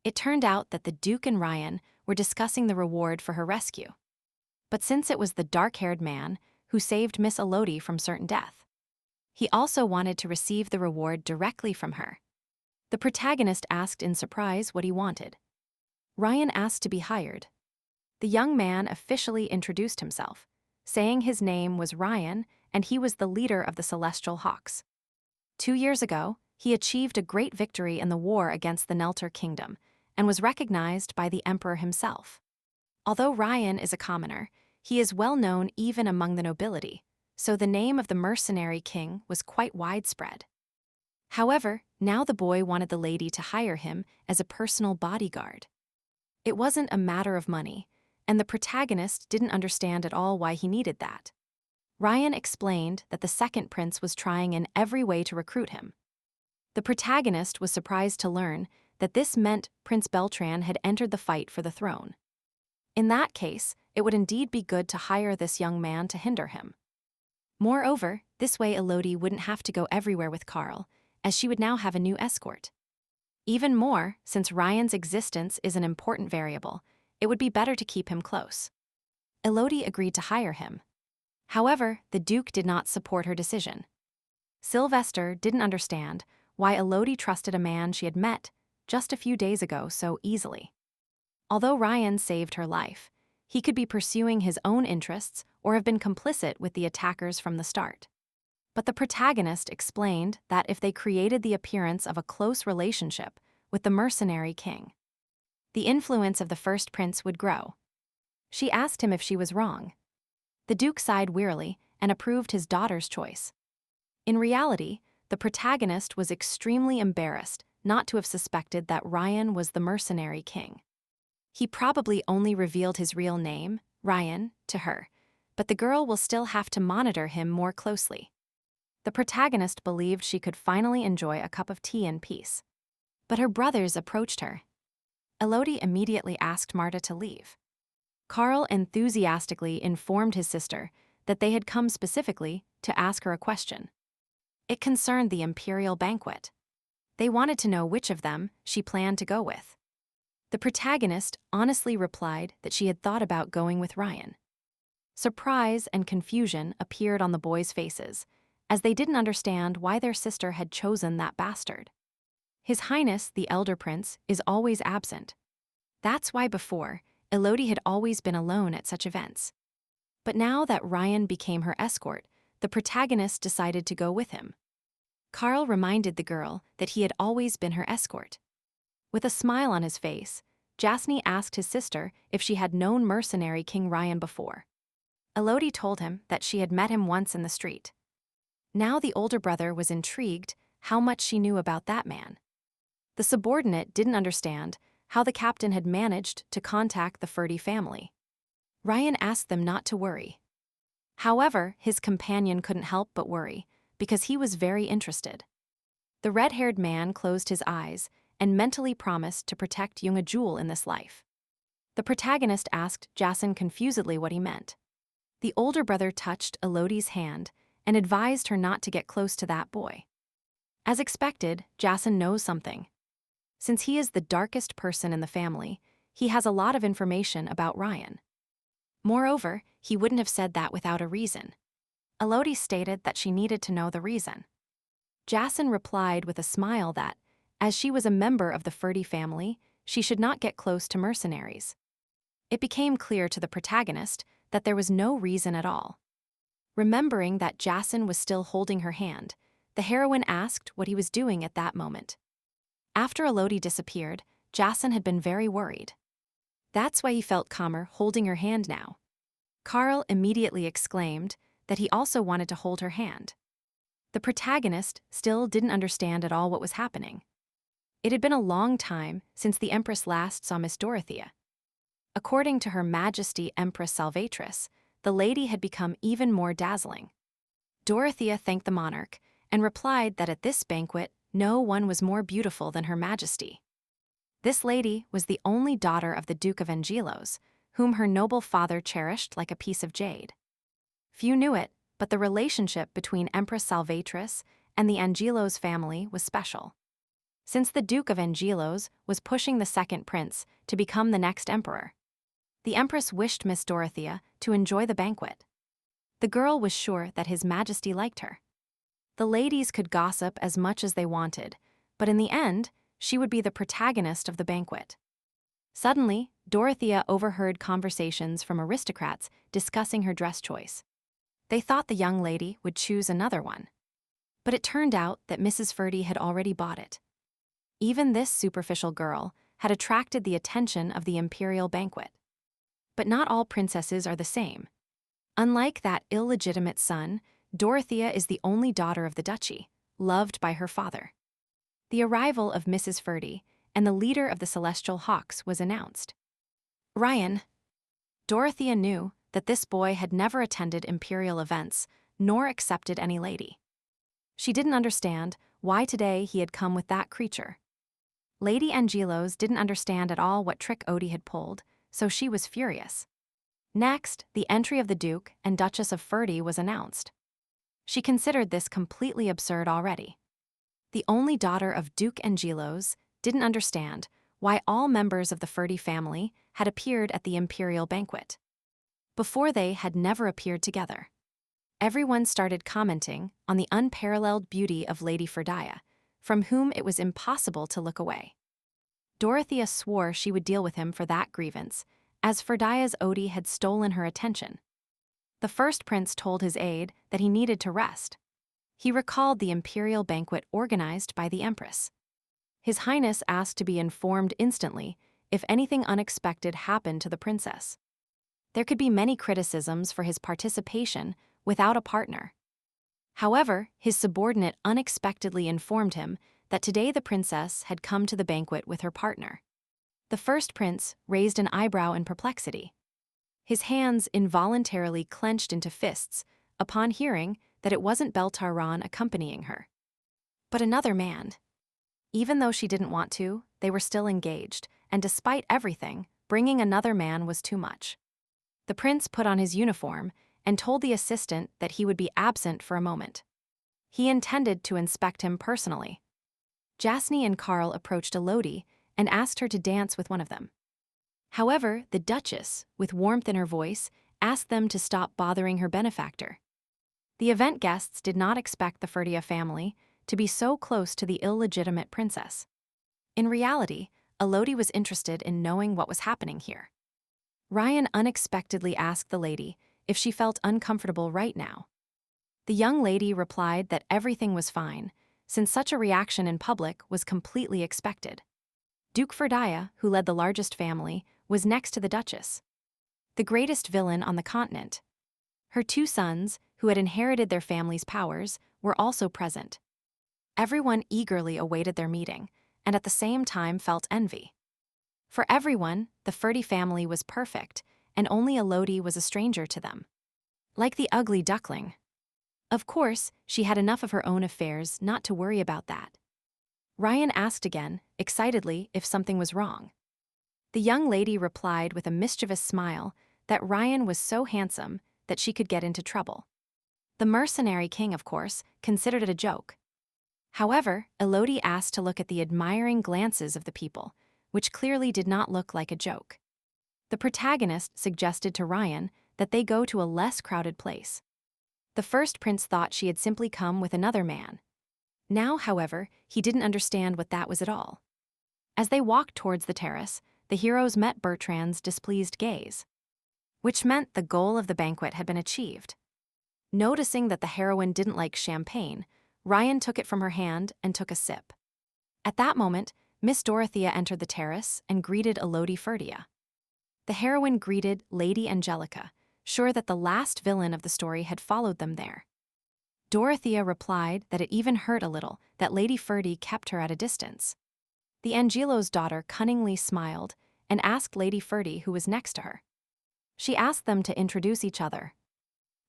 It turned out that the Duke and Ryan were discussing the reward for her rescue. But since it was the dark-haired man who saved Miss Elodie from certain death, he also wanted to receive the reward directly from her. The protagonist asked in surprise what he wanted. Ryan asked to be hired. The young man officially introduced himself, saying his name was Ryan and he was the leader of the Celestial Hawks. 2 years ago, he achieved a great victory in the war against the Nelter Kingdom and was recognized by the Emperor himself. Although Ryan is a commoner, he is well known even among the nobility, so the name of the mercenary king was quite widespread. However, now the boy wanted the lady to hire him as a personal bodyguard. It wasn't a matter of money, and the protagonist didn't understand at all why he needed that. Ryan explained that the second prince was trying in every way to recruit him. The protagonist was surprised to learn that this meant Prince Beltran had entered the fight for the throne. In that case, it would indeed be good to hire this young man to hinder him. Moreover, this way Elodie wouldn't have to go everywhere with Carl, as she would now have a new escort. Even more, since Ryan's existence is an important variable, it would be better to keep him close. Elodie agreed to hire him. However, the Duke did not support her decision. Sylvester didn't understand why Elodie trusted a man she had met just a few days ago so easily. Although Ryan saved her life, he could be pursuing his own interests or have been complicit with the attackers from the start. But the protagonist explained that if they created the appearance of a close relationship with the mercenary king, the influence of the first prince would grow. She asked him if she was wrong. The Duke sighed wearily and approved his daughter's choice. In reality, the protagonist was extremely embarrassed not to have suspected that Ryan was the mercenary king. He probably only revealed his real name, Ryan, to her, but the girl will still have to monitor him more closely. The protagonist believed she could finally enjoy a cup of tea in peace. But her brothers approached her. Elodie immediately asked Marta to leave. Carl enthusiastically informed his sister that they had come specifically to ask her a question. It concerned the Imperial banquet. They wanted to know which of them she planned to go with. The protagonist honestly replied that she had thought about going with Ryan. Surprise and confusion appeared on the boys' faces, as they didn't understand why their sister had chosen that bastard. His Highness, the Elder Prince, is always absent. That's why before, Elodie had always been alone at such events. But now that Ryan became her escort, the protagonist decided to go with him. Carl reminded the girl that he had always been her escort. With a smile on his face, Jasny asked his sister if she had known mercenary King Ryan before. Elodie told him that she had met him once in the street. Now the older brother was intrigued how much she knew about that man. The subordinate didn't understand how the captain had managed to contact the Ferdy family. Ryan asked them not to worry. However, his companion couldn't help but worry, because he was very interested. The red-haired man closed his eyes and mentally promised to protect Young Jewel in this life. The protagonist asked Jason confusedly what he meant. The older brother touched Elodie's hand and advised her not to get close to that boy. As expected, Jason knows something. Since he is the darkest person in the family, he has a lot of information about Ryan. Moreover, he wouldn't have said that without a reason. Elodie stated that she needed to know the reason. Jason replied with a smile that, as she was a member of the Ferdy family, she should not get close to mercenaries. It became clear to the protagonist that there was no reason at all. Remembering that Jason was still holding her hand, the heroine asked what he was doing at that moment. After Elodie disappeared, Jason had been very worried. That's why he felt calmer holding her hand now. Carl immediately exclaimed that he also wanted to hold her hand. The protagonist still didn't understand at all what was happening. It had been a long time since the Empress last saw Miss Dorothea. According to Her Majesty Empress Salvatress, the lady had become even more dazzling. Dorothea thanked the monarch and replied that at this banquet, no one was more beautiful than Her Majesty. This lady was the only daughter of the Duke of Angelos, whom her noble father cherished like a piece of jade. Few knew it, but the relationship between Empress Salvatress and the Angelos family was special. Since the Duke of Angelos was pushing the second prince to become the next emperor, the Empress wished Miss Dorothea to enjoy the banquet. The girl was sure that His Majesty liked her. The ladies could gossip as much as they wanted, but in the end, she would be the protagonist of the banquet. Suddenly, Dorothea overheard conversations from aristocrats discussing her dress choice. They thought the young lady would choose another one. But it turned out that Mrs. Ferdy had already bought it. Even this superficial girl had attracted the attention of the Imperial banquet. But not all princesses are the same. Unlike that illegitimate son, Dorothea is the only daughter of the duchy, loved by her father. The arrival of Mrs. Ferdy and the leader of the Celestial Hawks was announced. Ryan. Dorothea knew that this boy had never attended Imperial events, nor accepted any lady. She didn't understand why today he had come with that creature. Lady Angelos didn't understand at all what trick Odie had pulled, so she was furious. Next, the entry of the Duke and Duchess of Ferdy was announced. She considered this completely absurd already. The only daughter of Duke Angelos didn't understand why all members of the Ferdy family had appeared at the Imperial banquet. Before they had never appeared together. Everyone started commenting on the unparalleled beauty of Lady Ferdia, from whom it was impossible to look away. Dorothea swore she would deal with him for that grievance, as Ferdia's Odie had stolen her attention. The first prince told his aide that he needed to rest. He recalled the Imperial banquet organized by the Empress. His Highness asked to be informed instantly if anything unexpected happened to the princess. There could be many criticisms for his participation without a partner. However, his subordinate unexpectedly informed him that today the princess had come to the banquet with her partner. The first prince raised an eyebrow in perplexity. His hands involuntarily clenched into fists upon hearing that it wasn't Beltaran accompanying her, but another man. Even though she didn't want to, they were still engaged, and despite everything, bringing another man was too much. The prince put on his uniform and told the assistant that he would be absent for a moment. He intended to inspect him personally. Jasny and Carl approached Elodie and asked her to dance with one of them. However, the Duchess, with warmth in her voice, asked them to stop bothering her benefactor. The event guests did not expect the Ferdia family to be so close to the illegitimate princess. In reality, Elodie was interested in knowing what was happening here. Ryan unexpectedly asked the lady if she felt uncomfortable right now. The young lady replied that everything was fine, since such a reaction in public was completely expected. Duke Ferdia, who led the largest family, was next to the Duchess, the greatest villain on the continent. Her two sons, who had inherited their family's powers, were also present. Everyone eagerly awaited their meeting, and at the same time felt envy. For everyone, the Ferdy family was perfect, and only Elodie was a stranger to them. Like the ugly duckling. Of course, she had enough of her own affairs not to worry about that. Ryan asked again, excitedly, if something was wrong. The young lady replied with a mischievous smile that Ryan was so handsome that she could get into trouble. The mercenary king, of course, considered it a joke. However, Elodie asked to look at the admiring glances of the people, which clearly did not look like a joke. The protagonist suggested to Ryan that they go to a less crowded place. The first prince thought she had simply come with another man. Now, however, he didn't understand what that was at all. As they walked towards the terrace, the heroes met Bertrand's displeased gaze, which meant the goal of the banquet had been achieved. Noticing that the heroine didn't like champagne, Ryan took it from her hand and took a sip. At that moment, Miss Dorothea entered the terrace and greeted Elodie Ferdia. The heroine greeted Lady Angelica, sure that the last villain of the story had followed them there. Dorothea replied that it even hurt a little that Lady Ferdy kept her at a distance. The Angelo's daughter cunningly smiled and asked Lady Ferdy who was next to her. She asked them to introduce each other.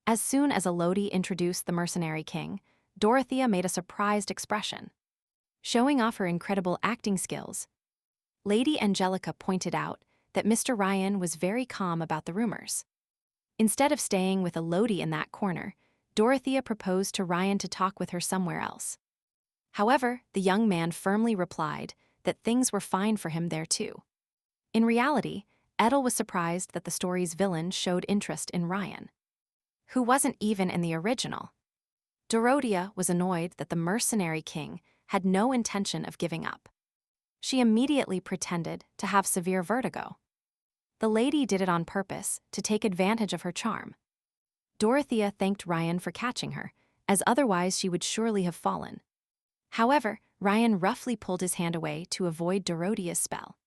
As soon as Elodie introduced the mercenary king, Dorothea made a surprised expression, showing off her incredible acting skills. Lady Angelica pointed out that Mr. Ryan was very calm about the rumors. Instead of staying with Elodie in that corner, Dorothea proposed to Ryan to talk with her somewhere else. However, the young man firmly replied that things were fine for him there too. In reality, Edel was surprised that the story's villain showed interest in Ryan, who wasn't even in the original. Dorothea was annoyed that the mercenary king had no intention of giving up. She immediately pretended to have severe vertigo. The lady did it on purpose to take advantage of her charm. Dorothea thanked Ryan for catching her, as otherwise she would surely have fallen. However, Ryan roughly pulled his hand away to avoid Dorothea's spell.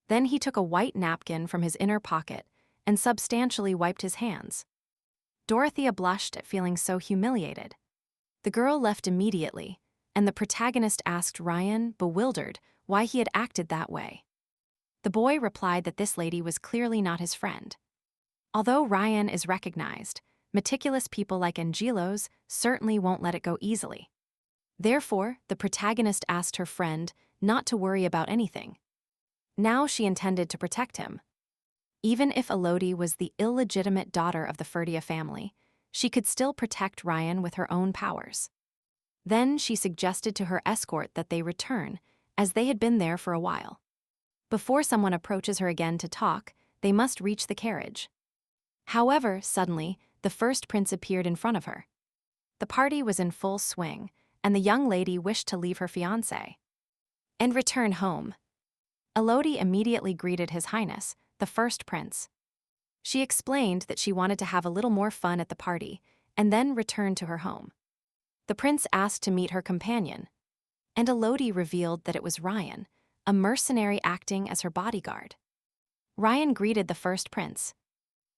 Then he took a white napkin from his inner pocket and substantially wiped his hands. Dorothea blushed at feeling so humiliated. The girl left immediately, and the protagonist asked Ryan, bewildered, why he had acted that way. The boy replied that this lady was clearly not his friend. Although Ryan is recognized, meticulous people like Angelos certainly won't let it go easily. Therefore, the protagonist asked her friend not to worry about anything. Now she intended to protect him. Even if Elodie was the illegitimate daughter of the Ferdia family, she could still protect Ryan with her own powers. Then she suggested to her escort that they return, as they had been there for a while. Before someone approaches her again to talk, they must reach the carriage. However, suddenly, the first prince appeared in front of her. The party was in full swing, and the young lady wished to leave her fiancé and return home. Elodie immediately greeted His Highness, the first prince. She explained that she wanted to have a little more fun at the party, and then return to her home. The prince asked to meet her companion, and Elodie revealed that it was Ryan, a mercenary acting as her bodyguard. Ryan greeted the first prince.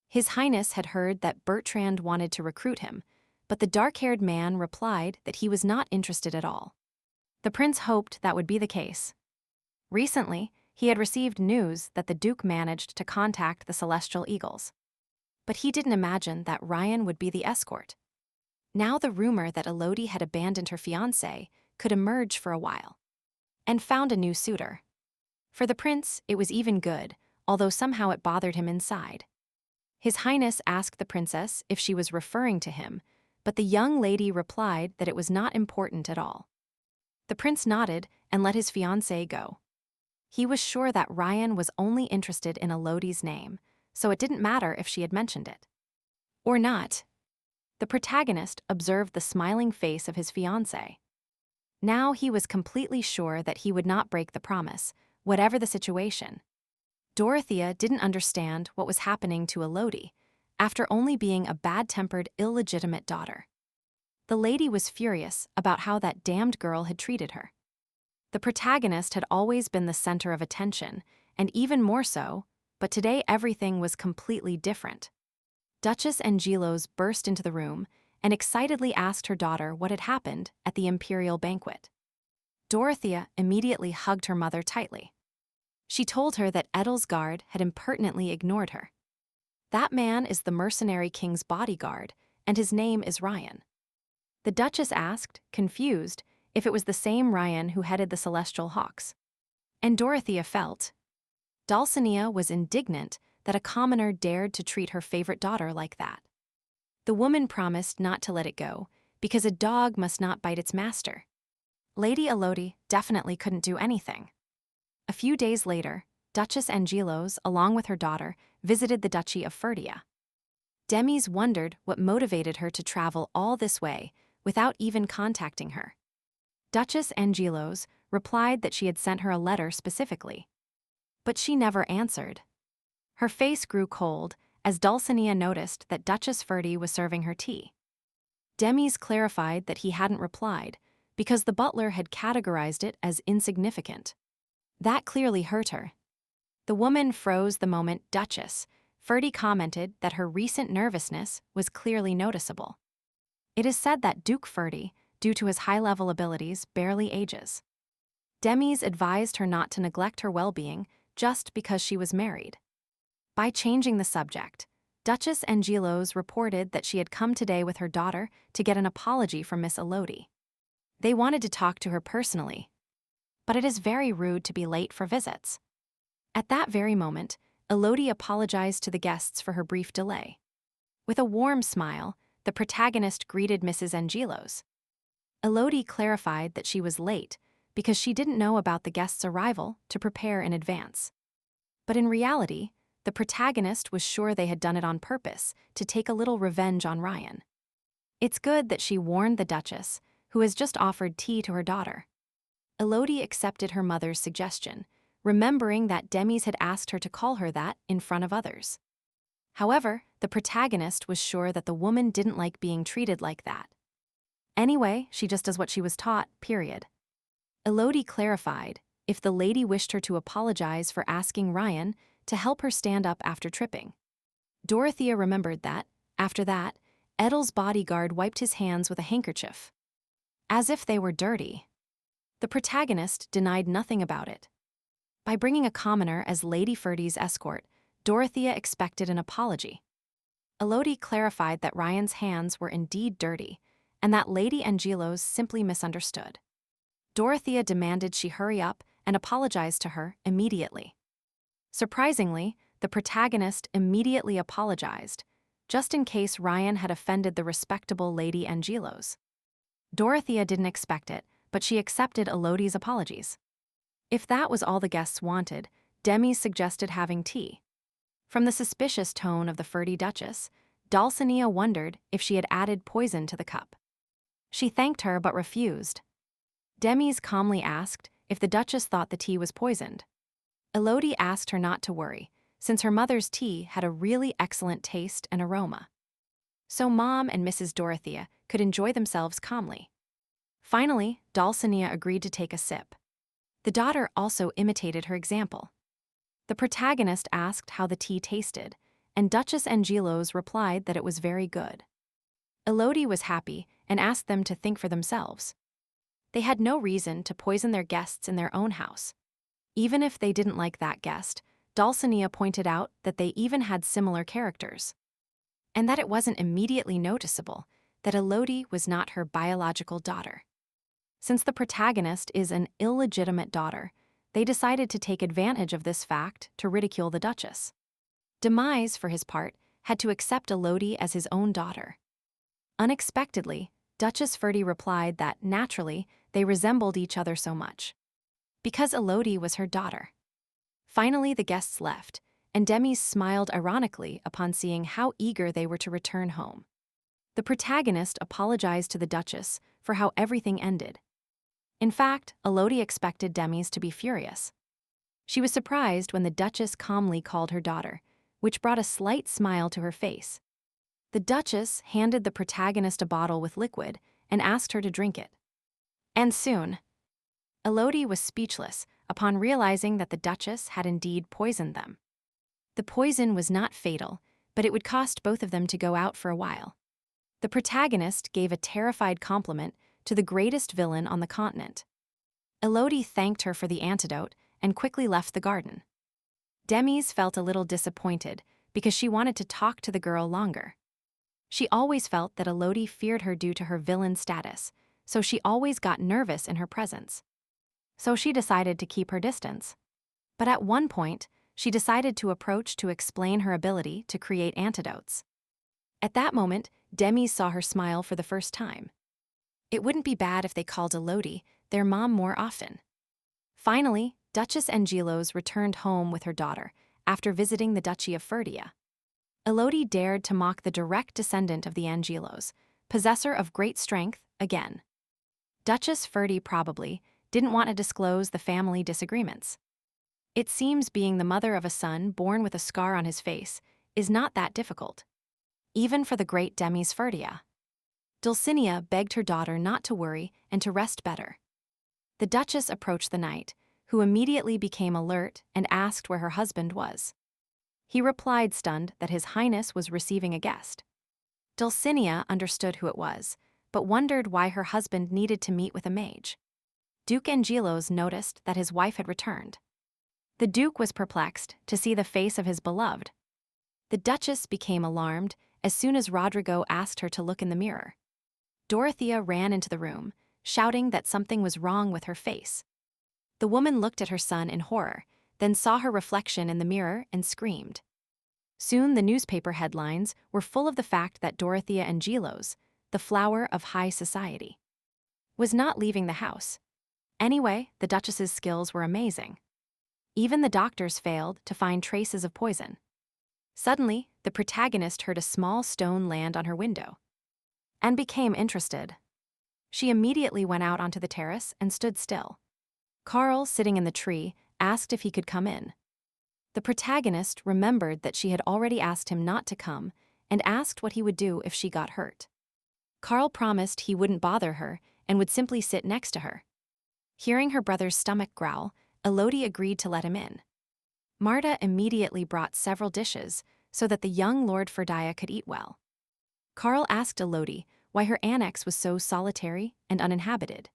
His Highness had heard that Bertrand wanted to recruit him, but the dark-haired man replied that he was not interested at all. The prince hoped that would be the case. Recently, he had received news that the Duke managed to contact the Celestial Eagles. But he didn't imagine that Ryan would be the escort. Now the rumor that Elodie had abandoned her fiancé could emerge for a while, and found a new suitor. For the prince, it was even good, although somehow it bothered him inside. His Highness asked the princess if she was referring to him, but the young lady replied that it was not important at all. The prince nodded and let his fiancée go. He was sure that Ryan was only interested in Elodie's name, so it didn't matter if she had mentioned it. Or not. The protagonist observed the smiling face of his fiancée. Now he was completely sure that he would not break the promise, whatever the situation. Dorothea didn't understand what was happening to Elodie, after only being a bad-tempered, illegitimate daughter. The lady was furious about how that damned girl had treated her. The protagonist had always been the center of attention, and even more so, but today everything was completely different. Duchess Angelos burst into the room and excitedly asked her daughter what had happened at the Imperial banquet. Dorothea immediately hugged her mother tightly. She told her that Edelsgard had impertinently ignored her. That man is the mercenary king's bodyguard, and his name is Ryan. The Duchess asked, confused, if it was the same Ryan who headed the Celestial Hawks. And Dorothea felt. Dulcinea was indignant that a commoner dared to treat her favorite daughter like that. The woman promised not to let it go, because a dog must not bite its master. Lady Elodie definitely couldn't do anything. A few days later, Duchess Angelos, along with her daughter, visited the Duchy of Ferdia. Demis wondered what motivated her to travel all this way without even contacting her. Duchess Angelos replied that she had sent her a letter specifically. But she never answered. Her face grew cold as Dulcinea noticed that Duchess Ferdia was serving her tea. Demis clarified that he hadn't replied because the butler had categorized it as insignificant. That clearly hurt her. The woman froze the moment Duchess Ferdia commented that her recent nervousness was clearly noticeable. It is said that Duke Ferdia, due to his high-level abilities, barely ages. Demis advised her not to neglect her well-being just because she was married. By changing the subject, Duchess Angelos reported that she had come today with her daughter to get an apology from Miss Elodie. They wanted to talk to her personally. But it is very rude to be late for visits. At that very moment, Elodie apologized to the guests for her brief delay. With a warm smile, the protagonist greeted Mrs. Angelos. Elodie clarified that she was late because she didn't know about the guests' arrival to prepare in advance. But in reality, the protagonist was sure they had done it on purpose to take a little revenge on Ryan. It's good that she warned the Duchess, who has just offered tea to her daughter. Elodie accepted her mother's suggestion, remembering that Demis had asked her to call her that in front of others. However, the protagonist was sure that the woman didn't like being treated like that. Anyway, she just does what she was taught, period. Elodie clarified if the lady wished her to apologize for asking Ryan to help her stand up after tripping. Dorothea remembered that, after that, Edel's bodyguard wiped his hands with a handkerchief. As if they were dirty. The protagonist denied nothing about it. By bringing a commoner as Lady Ferdia's escort, Dorothea expected an apology. Elodie clarified that Ryan's hands were indeed dirty, and that Lady Angelos simply misunderstood. Dorothea demanded she hurry up and apologize to her immediately. Surprisingly, the protagonist immediately apologized, just in case Ryan had offended the respectable Lady Angelos. Dorothea didn't expect it, but she accepted Elodie's apologies. If that was all the guests wanted, Demis suggested having tea. From the suspicious tone of the Ferdia Duchess, Dulcinea wondered if she had added poison to the cup. She thanked her but refused. Demis calmly asked if the Duchess thought the tea was poisoned. Elodie asked her not to worry, since her mother's tea had a really excellent taste and aroma. So Mom and Mrs. Dorothea could enjoy themselves calmly. Finally, Dulcinea agreed to take a sip. The daughter also imitated her example. The protagonist asked how the tea tasted, and Duchess Angelos replied that it was very good. Elodie was happy and asked them to think for themselves. They had no reason to poison their guests in their own house. Even if they didn't like that guest, Dulcinea pointed out that they even had similar characters. And that it wasn't immediately noticeable that Elodie was not her biological daughter. Since the protagonist is an illegitimate daughter, they decided to take advantage of this fact to ridicule the Duchess. Demis, for his part, had to accept Elodie as his own daughter. Unexpectedly, Duchess Ferdia replied that, naturally, they resembled each other so much. Because Elodie was her daughter. Finally, the guests left, and Demis smiled ironically upon seeing how eager they were to return home. The protagonist apologized to the Duchess for how everything ended. In fact, Elodie expected Demis to be furious. She was surprised when the Duchess calmly called her daughter, which brought a slight smile to her face. The Duchess handed the protagonist a bottle with liquid and asked her to drink it. And soon, Elodie was speechless upon realizing that the Duchess had indeed poisoned them. The poison was not fatal, but it would cost both of them to go out for a while. The protagonist gave a terrified compliment to the greatest villain on the continent. Elodie thanked her for the antidote and quickly left the garden. Demis felt a little disappointed because she wanted to talk to the girl longer. She always felt that Elodie feared her due to her villain status, so she always got nervous in her presence. So she decided to keep her distance. But at one point, she decided to approach to explain her ability to create antidotes. At that moment, Demis saw her smile for the first time. It wouldn't be bad if they called Elodie their mom more often. Finally, Duchess Angelos returned home with her daughter after visiting the Duchy of Ferdia. Elodie dared to mock the direct descendant of the Angelos, possessor of great strength, again. Duchess Ferdia probably didn't want to disclose the family disagreements. It seems being the mother of a son born with a scar on his face is not that difficult, even for the great Demis Ferdia. Dulcinea begged her daughter not to worry and to rest better. The Duchess approached the knight, who immediately became alert and asked where her husband was. He replied stunned that His Highness was receiving a guest. Dulcinea understood who it was, but wondered why her husband needed to meet with a mage. Duke Angelos noticed that his wife had returned. The Duke was perplexed to see the face of his beloved. The Duchess became alarmed as soon as Rodrigo asked her to look in the mirror. Dorothea ran into the room, shouting that something was wrong with her face. The woman looked at her son in horror, then saw her reflection in the mirror and screamed. Soon the newspaper headlines were full of the fact that Dorothea Angelos, the flower of high society, was not leaving the house. Anyway, the Duchess's skills were amazing. Even the doctors failed to find traces of poison. Suddenly, the protagonist heard a small stone land on her window and became interested. She immediately went out onto the terrace and stood still. Carl, sitting in the tree, asked if he could come in. The protagonist remembered that she had already asked him not to come and asked what he would do if she got hurt. Carl promised he wouldn't bother her and would simply sit next to her. Hearing her brother's stomach growl, Elodie agreed to let him in. Marta immediately brought several dishes so that the young Lord Ferdia could eat well. Carl asked Elodie why her annex was so solitary and uninhabited.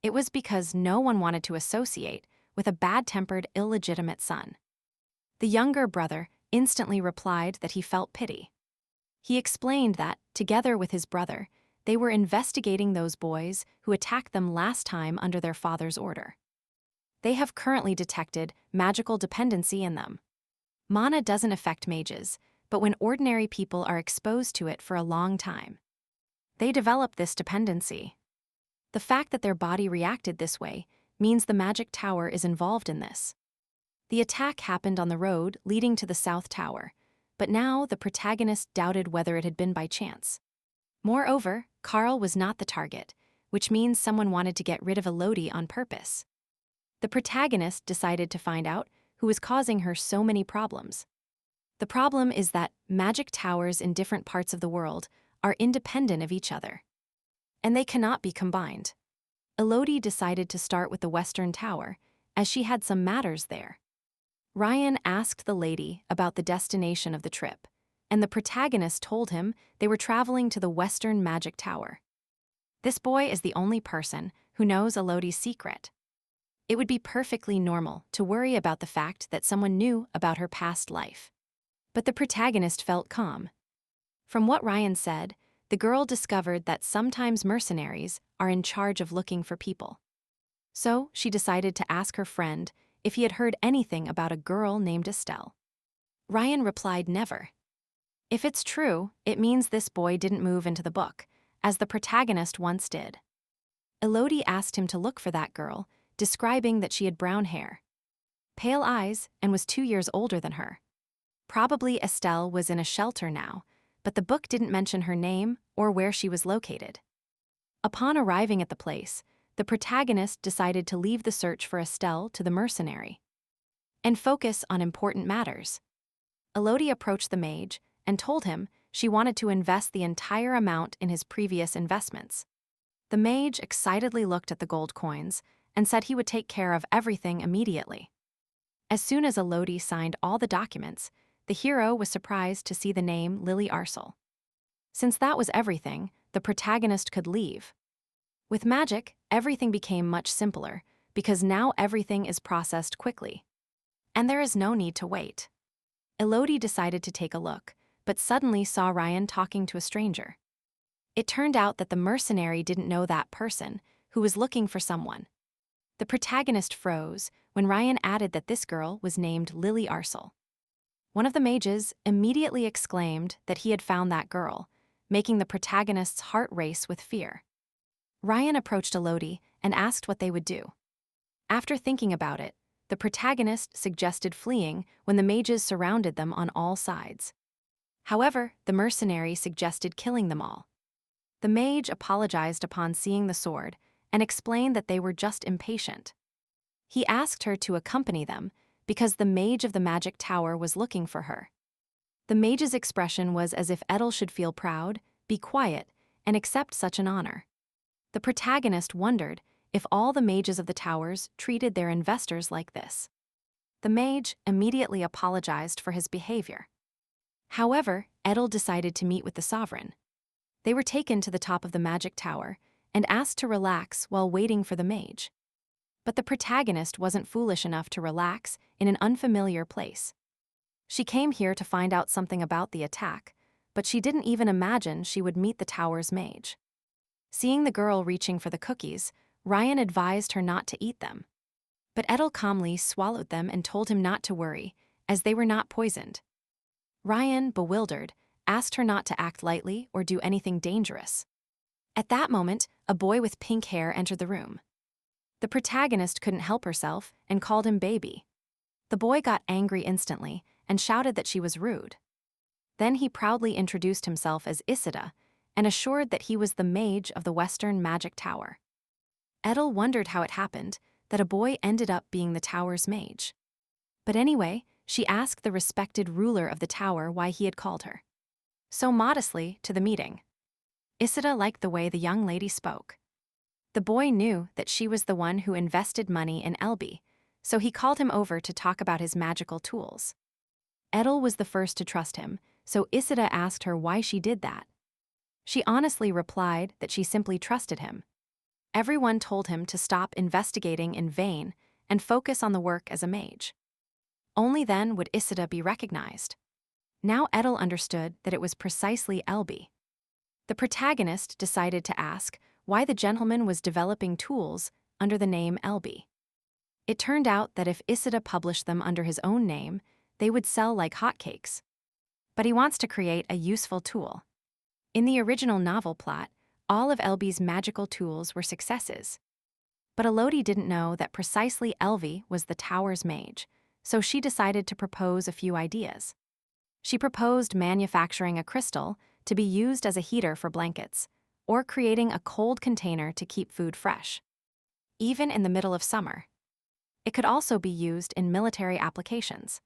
It was because no one wanted to associate with a bad-tempered, illegitimate son. The younger brother instantly replied that he felt pity. He explained that, together with his brother, they were investigating those boys who attacked them last time under their father's order. They have currently detected magical dependency in them. Mana doesn't affect mages, but when ordinary people are exposed to it for a long time, they develop this dependency. The fact that their body reacted this way means the magic tower is involved in this. The attack happened on the road leading to the South Tower, but now the protagonist doubted whether it had been by chance. Moreover, Carl was not the target, which means someone wanted to get rid of Elodie on purpose. The protagonist decided to find out who was causing her so many problems. The problem is that magic towers in different parts of the world are independent of each other, and they cannot be combined. Elodie decided to start with the Western Tower, as she had some matters there. Ryan asked the lady about the destination of the trip, and the protagonist told him they were traveling to the Western Magic Tower. This boy is the only person who knows Elodie's secret. It would be perfectly normal to worry about the fact that someone knew about her past life. But the protagonist felt calm. From what Ryan said, the girl discovered that sometimes mercenaries are in charge of looking for people. So she decided to ask her friend if he had heard anything about a girl named Estelle. Ryan replied never. If it's true, it means this boy didn't move into the book, as the protagonist once did. Elodie asked him to look for that girl, describing that she had brown hair. pale eyes, and was 2 years older than her. Probably Estelle was in a shelter now, but the book didn't mention her name or where she was located. Upon arriving at the place, the protagonist decided to leave the search for Estelle to the mercenary and focus on important matters. Elodie approached the mage and told him she wanted to invest the entire amount in his previous investments. The mage excitedly looked at the gold coins and said he would take care of everything immediately. As soon as Elodie signed all the documents, the hero was surprised to see the name Lily Arsel. Since that was everything, the protagonist could leave. With magic, everything became much simpler, because now everything is processed quickly. And there is no need to wait. Elodie decided to take a look, but suddenly saw Ryan talking to a stranger. It turned out that the mercenary didn't know that person, who was looking for someone. The protagonist froze when Ryan added that this girl was named Lily Arsel. One of the mages immediately exclaimed that he had found that girl, making the protagonist's heart race with fear. Ryan approached Elodie and asked what they would do. After thinking about it, the protagonist suggested fleeing when the mages surrounded them on all sides. However, the mercenary suggested killing them all. The mage apologized upon seeing the sword and explained that they were just impatient. He asked her to accompany them because the mage of the magic tower was looking for her. The mage's expression was as if Edel should feel proud, be quiet, and accept such an honor. The protagonist wondered if all the mages of the towers treated their investors like this. The mage immediately apologized for his behavior. However, Edel decided to meet with the sovereign. They were taken to the top of the magic tower and asked to relax while waiting for the mage. But the protagonist wasn't foolish enough to relax in an unfamiliar place. She came here to find out something about the attack, but she didn't even imagine she would meet the tower's mage. Seeing the girl reaching for the cookies, Ryan advised her not to eat them. But Edel calmly swallowed them and told him not to worry, as they were not poisoned. Ryan, bewildered, asked her not to act lightly or do anything dangerous. At that moment, a boy with pink hair entered the room. The protagonist couldn't help herself and called him baby. The boy got angry instantly and shouted that she was rude. Then he proudly introduced himself as Isida and assured that he was the mage of the Western Magic Tower. Edel wondered how it happened that a boy ended up being the tower's mage. But anyway, she asked the respected ruler of the tower why he had called her so modestly to the meeting. Isida liked the way the young lady spoke. The boy knew that she was the one who invested money in Elby, so he called him over to talk about his magical tools. Edel was the first to trust him, so Isida asked her why she did that. She honestly replied that she simply trusted him. Everyone told him to stop investigating in vain and focus on the work as a mage. Only then would Isida be recognized. Now Edel understood that it was precisely Elby. The protagonist decided to ask why the gentleman was developing tools under the name Elby. It turned out that if Isida published them under his own name, they would sell like hotcakes. But he wants to create a useful tool. In the original novel plot, all of Elby's magical tools were successes. But Elodie didn't know that precisely Elvy was the tower's mage, so she decided to propose a few ideas. She proposed manufacturing a crystal to be used as a heater for blankets, or creating a cold container to keep food fresh, even in the middle of summer. It could also be used in military applications.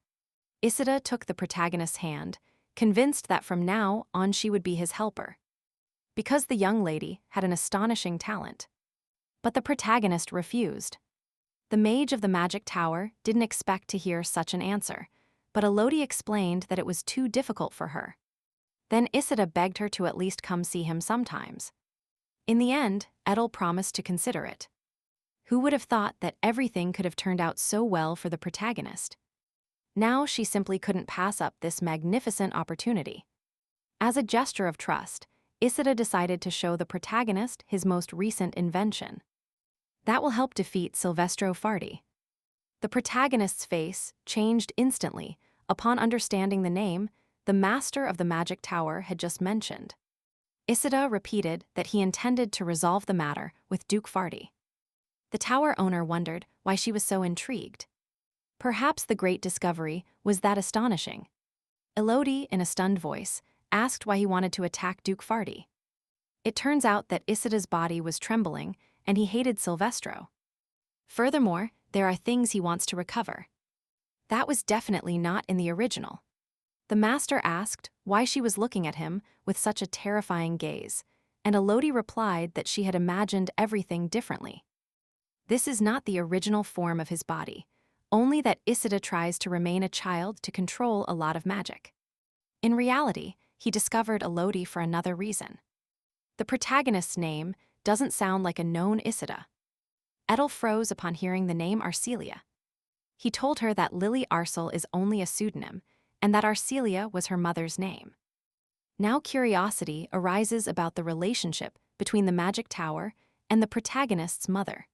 Isida took the protagonist's hand, convinced that from now on she would be his helper, because the young lady had an astonishing talent. But the protagonist refused. The mage of the magic tower didn't expect to hear such an answer, but Elodie explained that it was too difficult for her. Then Isida begged her to at least come see him sometimes. In the end, Edel promised to consider it. Who would have thought that everything could have turned out so well for the protagonist? Now she simply couldn't pass up this magnificent opportunity. As a gesture of trust, Isida decided to show the protagonist his most recent invention. That will help defeat Silvestro Fardi. The protagonist's face changed instantly upon understanding the name the master of the magic tower had just mentioned. Isida repeated that he intended to resolve the matter with Duke Fardi. The tower owner wondered why she was so intrigued. Perhaps the great discovery was that astonishing. Elodie, in a stunned voice, asked why he wanted to attack Duke Fardy. It turns out that Isida's body was trembling, and he hated Silvestro. Furthermore, there are things he wants to recover. That was definitely not in the original. The master asked why she was looking at him with such a terrifying gaze, and Elodie replied that she had imagined everything differently. This is not the original form of his body, only that Isida tries to remain a child to control a lot of magic. In reality, he discovered Elodie for another reason. The protagonist's name doesn't sound like a known Isida. Edel froze upon hearing the name Arcelia. He told her that Lily Arcel is only a pseudonym, and that Arcelia was her mother's name. Now curiosity arises about the relationship between the magic tower and the protagonist's mother.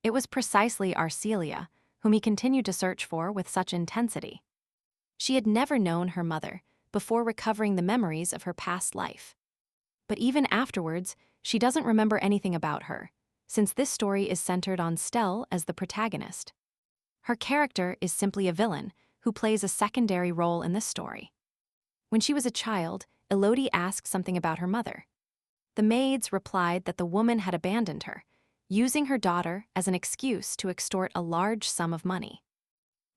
It was precisely Arcelia whom he continued to search for with such intensity. She had never known her mother before recovering the memories of her past life. But even afterwards, she doesn't remember anything about her, since this story is centered on Stell as the protagonist. Her character is simply a villain who plays a secondary role in this story. When she was a child, Elodie asked something about her mother. The maids replied that the woman had abandoned her, using her daughter as an excuse to extort a large sum of money.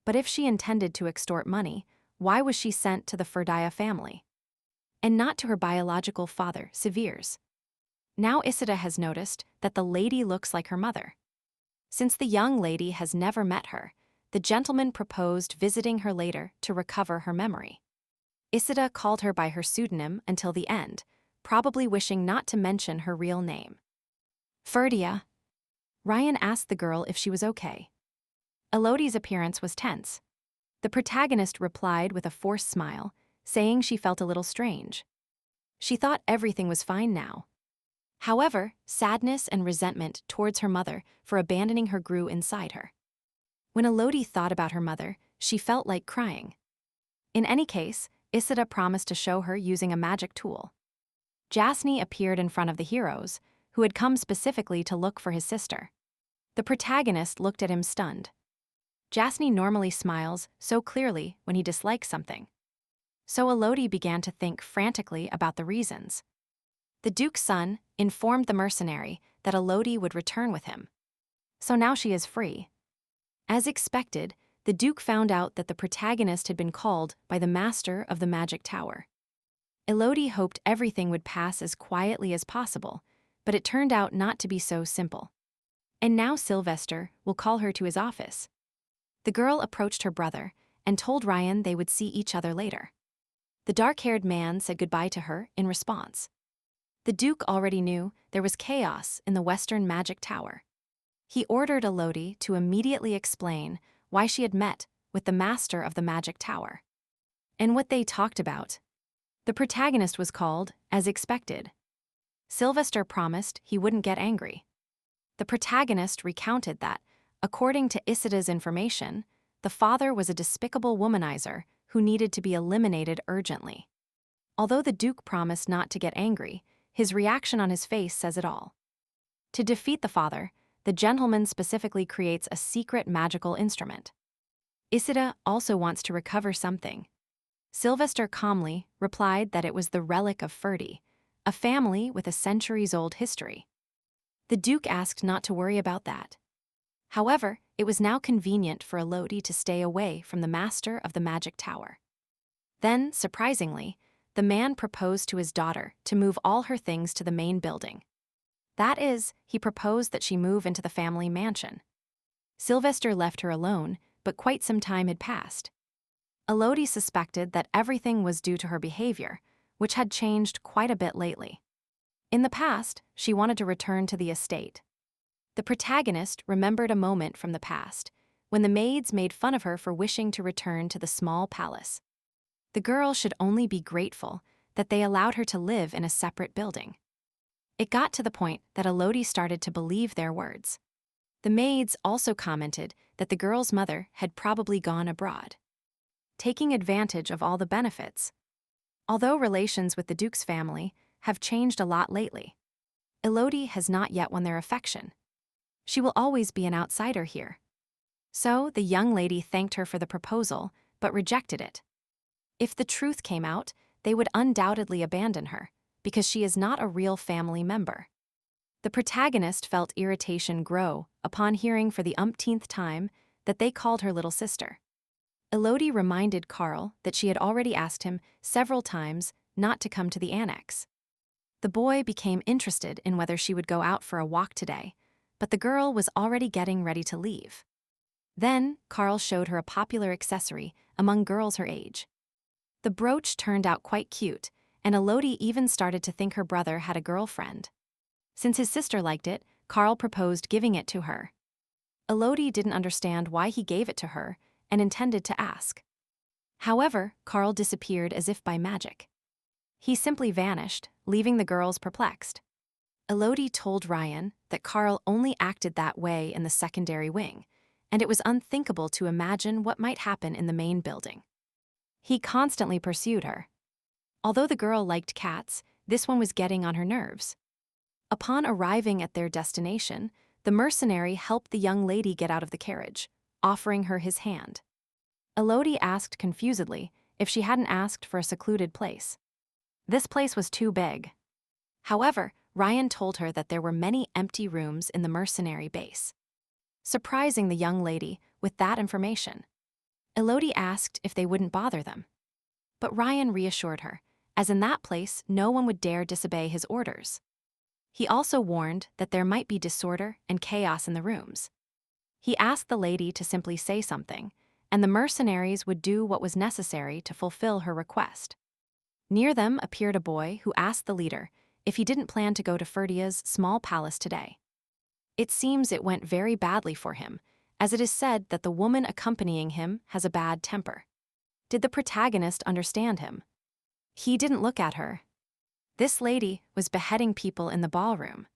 But if she intended to extort money, why was she sent to the Ferdia family? And not to her biological father, Severes. Now Isida has noticed that the lady looks like her mother. Since the young lady has never met her, the gentleman proposed visiting her later to recover her memory. Isida called her by her pseudonym until the end, probably wishing not to mention her real name. Ferdia. Ryan asked the girl if she was okay. Elodie's appearance was tense. The protagonist replied with a forced smile, saying she felt a little strange. She thought everything was fine now. However, sadness and resentment towards her mother for abandoning her grew inside her. When Elodie thought about her mother, she felt like crying. In any case, Isida promised to show her using a magic tool. Jasny appeared in front of the heroes, who had come specifically to look for his sister. The protagonist looked at him stunned. Jasny normally smiles so clearly when he dislikes something. So Elodie began to think frantically about the reasons. The Duke's son informed the mercenary that Elodie would return with him. So now she is free. As expected, the Duke found out that the protagonist had been called by the master of the magic tower. Elodie hoped everything would pass as quietly as possible, but it turned out not to be so simple. And now Sylvester will call her to his office. The girl approached her brother and told Ryan they would see each other later. The dark-haired man said goodbye to her in response. The Duke already knew there was chaos in the Western Magic Tower. He ordered Elodie to immediately explain why she had met with the master of the Magic Tower and what they talked about. The protagonist was called, as expected. Sylvester promised he wouldn't get angry. The protagonist recounted that, according to Isida's information, the father was a despicable womanizer who needed to be eliminated urgently. Although the Duke promised not to get angry, his reaction on his face says it all. To defeat the father, the gentleman specifically creates a secret magical instrument. Isida also wants to recover something. Sylvester calmly replied that it was the relic of Ferdy, a family with a centuries-old history. The Duke asked not to worry about that. However, it was now convenient for Elodie to stay away from the master of the magic tower. Then, surprisingly, the man proposed to his daughter to move all her things to the main building. That is, he proposed that she move into the family mansion. Sylvester left her alone, but quite some time had passed. Elodie suspected that everything was due to her behavior, which had changed quite a bit lately. In the past, she wanted to return to the estate. The protagonist remembered a moment from the past, when the maids made fun of her for wishing to return to the small palace. The girl should only be grateful that they allowed her to live in a separate building. It got to the point that Elodie started to believe their words. The maids also commented that the girl's mother had probably gone abroad, taking advantage of all the benefits. Although relations with the Duke's family have changed a lot lately, Elodie has not yet won their affection. She will always be an outsider here. So the young lady thanked her for the proposal, but rejected it. If the truth came out, they would undoubtedly abandon her, because she is not a real family member. The protagonist felt irritation grow upon hearing for the umpteenth time that they called her little sister. Elodie reminded Carl that she had already asked him several times not to come to the annex. The boy became interested in whether she would go out for a walk today, but the girl was already getting ready to leave. Then, Carl showed her a popular accessory among girls her age. The brooch turned out quite cute, and Elodie even started to think her brother had a girlfriend. Since his sister liked it, Carl proposed giving it to her. Elodie didn't understand why he gave it to her and intended to ask. However, Carl disappeared as if by magic. He simply vanished, leaving the girls perplexed. Elodie told Ryan that Carl only acted that way in the secondary wing, and it was unthinkable to imagine what might happen in the main building. He constantly pursued her. Although the girl liked cats, this one was getting on her nerves. Upon arriving at their destination, the mercenary helped the young lady get out of the carriage, offering her his hand. Elodie asked confusedly if she hadn't asked for a secluded place. This place was too big. However, Ryan told her that there were many empty rooms in the mercenary base, surprising the young lady with that information. Elodie asked if they wouldn't bother them. But Ryan reassured her, as in that place no one would dare disobey his orders. He also warned that there might be disorder and chaos in the rooms. He asked the lady to simply say something, and the mercenaries would do what was necessary to fulfill her request. Near them appeared a boy who asked the leader if he didn't plan to go to Ferdia's small palace today. It seems it went very badly for him, as it is said that the woman accompanying him has a bad temper. Did the protagonist understand him? He didn't look at her. This lady was beheading people in the ballroom.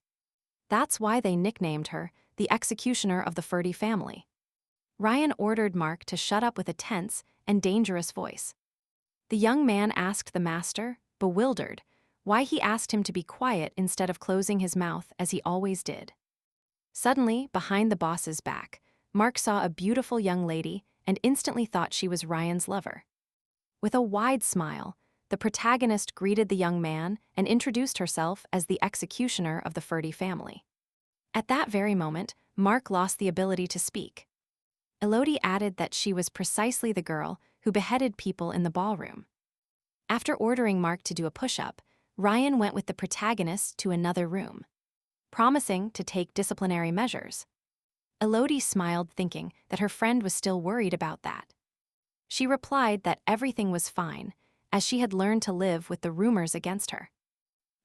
That's why they nicknamed her the executioner of the Ferdi family. Ryan ordered Mark to shut up with a tense and dangerous voice. The young man asked the master, bewildered, why he asked him to be quiet instead of closing his mouth as he always did. Suddenly, behind the boss's back, Mark saw a beautiful young lady and instantly thought she was Ryan's lover. With a wide smile, the protagonist greeted the young man and introduced herself as the executioner of the Ferdi family. At that very moment, Mark lost the ability to speak. Elodie added that she was precisely the girl who beheaded people in the ballroom. After ordering Mark to do a push-up, Ryan went with the protagonist to another room, promising to take disciplinary measures. Elodie smiled, thinking that her friend was still worried about that. She replied that everything was fine, as she had learned to live with the rumors against her.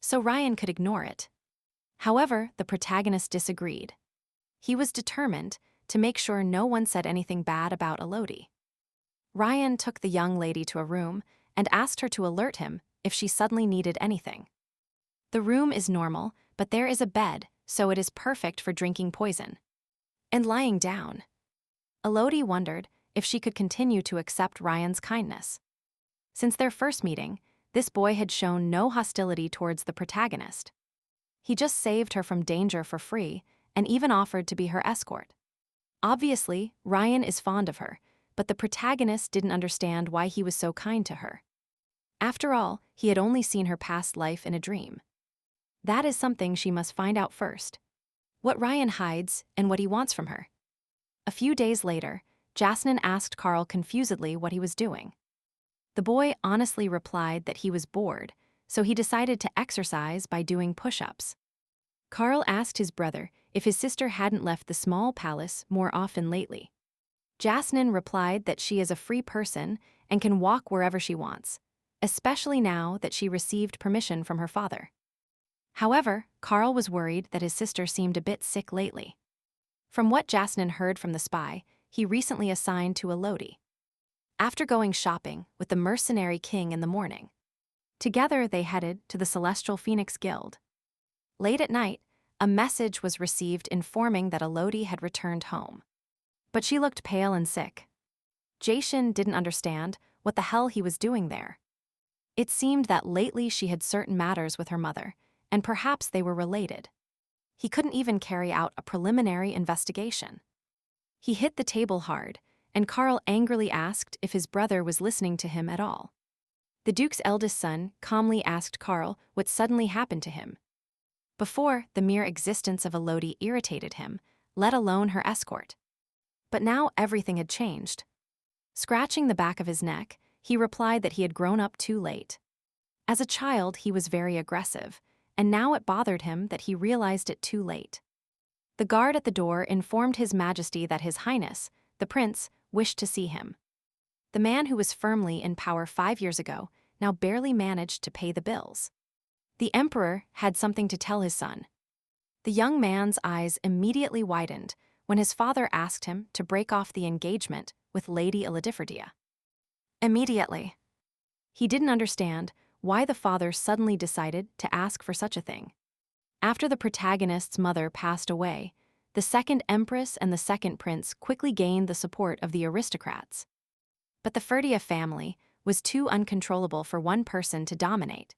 So Ryan could ignore it. However, the protagonist disagreed. He was determined to make sure no one said anything bad about Elodie. Ryan took the young lady to a room and asked her to alert him if she suddenly needed anything. The room is normal, but there is a bed, so it is perfect for drinking poison and lying down. Elodie wondered if she could continue to accept Ryan's kindness. Since their first meeting, this boy had shown no hostility towards the protagonist. He just saved her from danger for free and even offered to be her escort. Obviously, Ryan is fond of her, but the protagonist didn't understand why he was so kind to her. After all, he had only seen her past life in a dream. That is something she must find out first. What Ryan hides and what he wants from her. A few days later, Jasmine asked Carl confusedly what he was doing. The boy honestly replied that he was bored, so he decided to exercise by doing push-ups. Carl asked his brother if his sister hadn't left the small palace more often lately. Jasmine replied that she is a free person and can walk wherever she wants, especially now that she received permission from her father. However, Carl was worried that his sister seemed a bit sick lately. From what Jasmine heard from the spy, he recently assigned to Elodie. After going shopping with the mercenary king in the morning, together they headed to the Celestial Phoenix Guild. Late at night, a message was received informing that Elodie had returned home. But she looked pale and sick. Jashin didn't understand what the hell he was doing there. It seemed that lately she had certain matters with her mother, and perhaps they were related. He couldn't even carry out a preliminary investigation. He hit the table hard, and Karl angrily asked if his brother was listening to him at all. The Duke's eldest son calmly asked Karl what suddenly happened to him. Before, the mere existence of Elodie irritated him, let alone her escort. But now everything had changed. Scratching the back of his neck, he replied that he had grown up too late. As a child, he was very aggressive, and now it bothered him that he realized it too late. The guard at the door informed His Majesty that His Highness, the prince, wished to see him. The man who was firmly in power 5 years ago now barely managed to pay the bills. The emperor had something to tell his son. The young man's eyes immediately widened when his father asked him to break off the engagement with Lady Elodie Ferdia. Immediately. He didn't understand why the father suddenly decided to ask for such a thing. After the protagonist's mother passed away, the second empress and the second prince quickly gained the support of the aristocrats. But the Ferdia family was too uncontrollable for one person to dominate.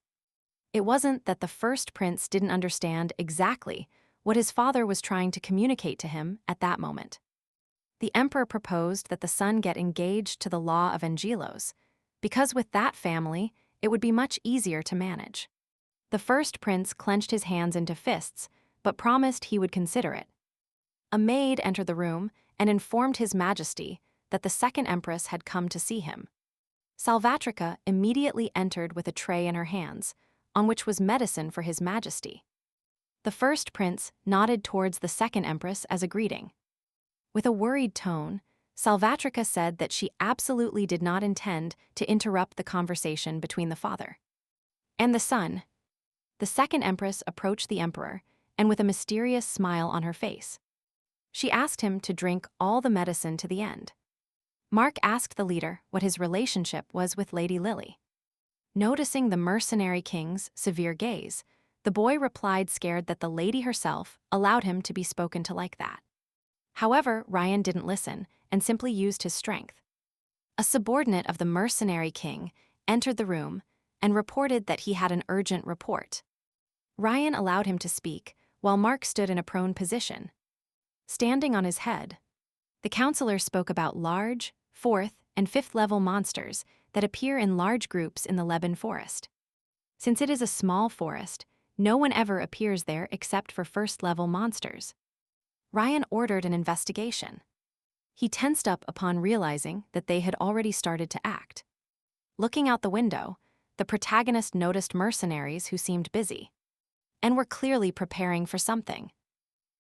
It wasn't that the first prince didn't understand exactly what his father was trying to communicate to him at that moment. The emperor proposed that the son get engaged to the law of Angelos, because with that family, it would be much easier to manage. The first prince clenched his hands into fists, but promised he would consider it. A maid entered the room and informed His Majesty that the second empress had come to see him. Salvatrica immediately entered with a tray in her hands, on which was medicine for His Majesty. The first prince nodded towards the second empress as a greeting. With a worried tone, Salvatrica said that she absolutely did not intend to interrupt the conversation between the father and the son. The second empress approached the emperor, and with a mysterious smile on her face, she asked him to drink all the medicine to the end. Mark asked the leader what his relationship was with Lady Lily. Noticing the mercenary king's severe gaze, the boy replied, scared that the lady herself allowed him to be spoken to like that. However, Ryan didn't listen and simply used his strength. A subordinate of the mercenary king entered the room and reported that he had an urgent report. Ryan allowed him to speak while Mark stood in a prone position. Standing on his head, the counselor spoke about large, 4th and 5th level monsters that appear in large groups in the Lebanon forest. Since it is a small forest, no one ever appears there except for 1st level monsters. Ryan ordered an investigation. He tensed up upon realizing that they had already started to act. Looking out the window, the protagonist noticed mercenaries who seemed busy and were clearly preparing for something.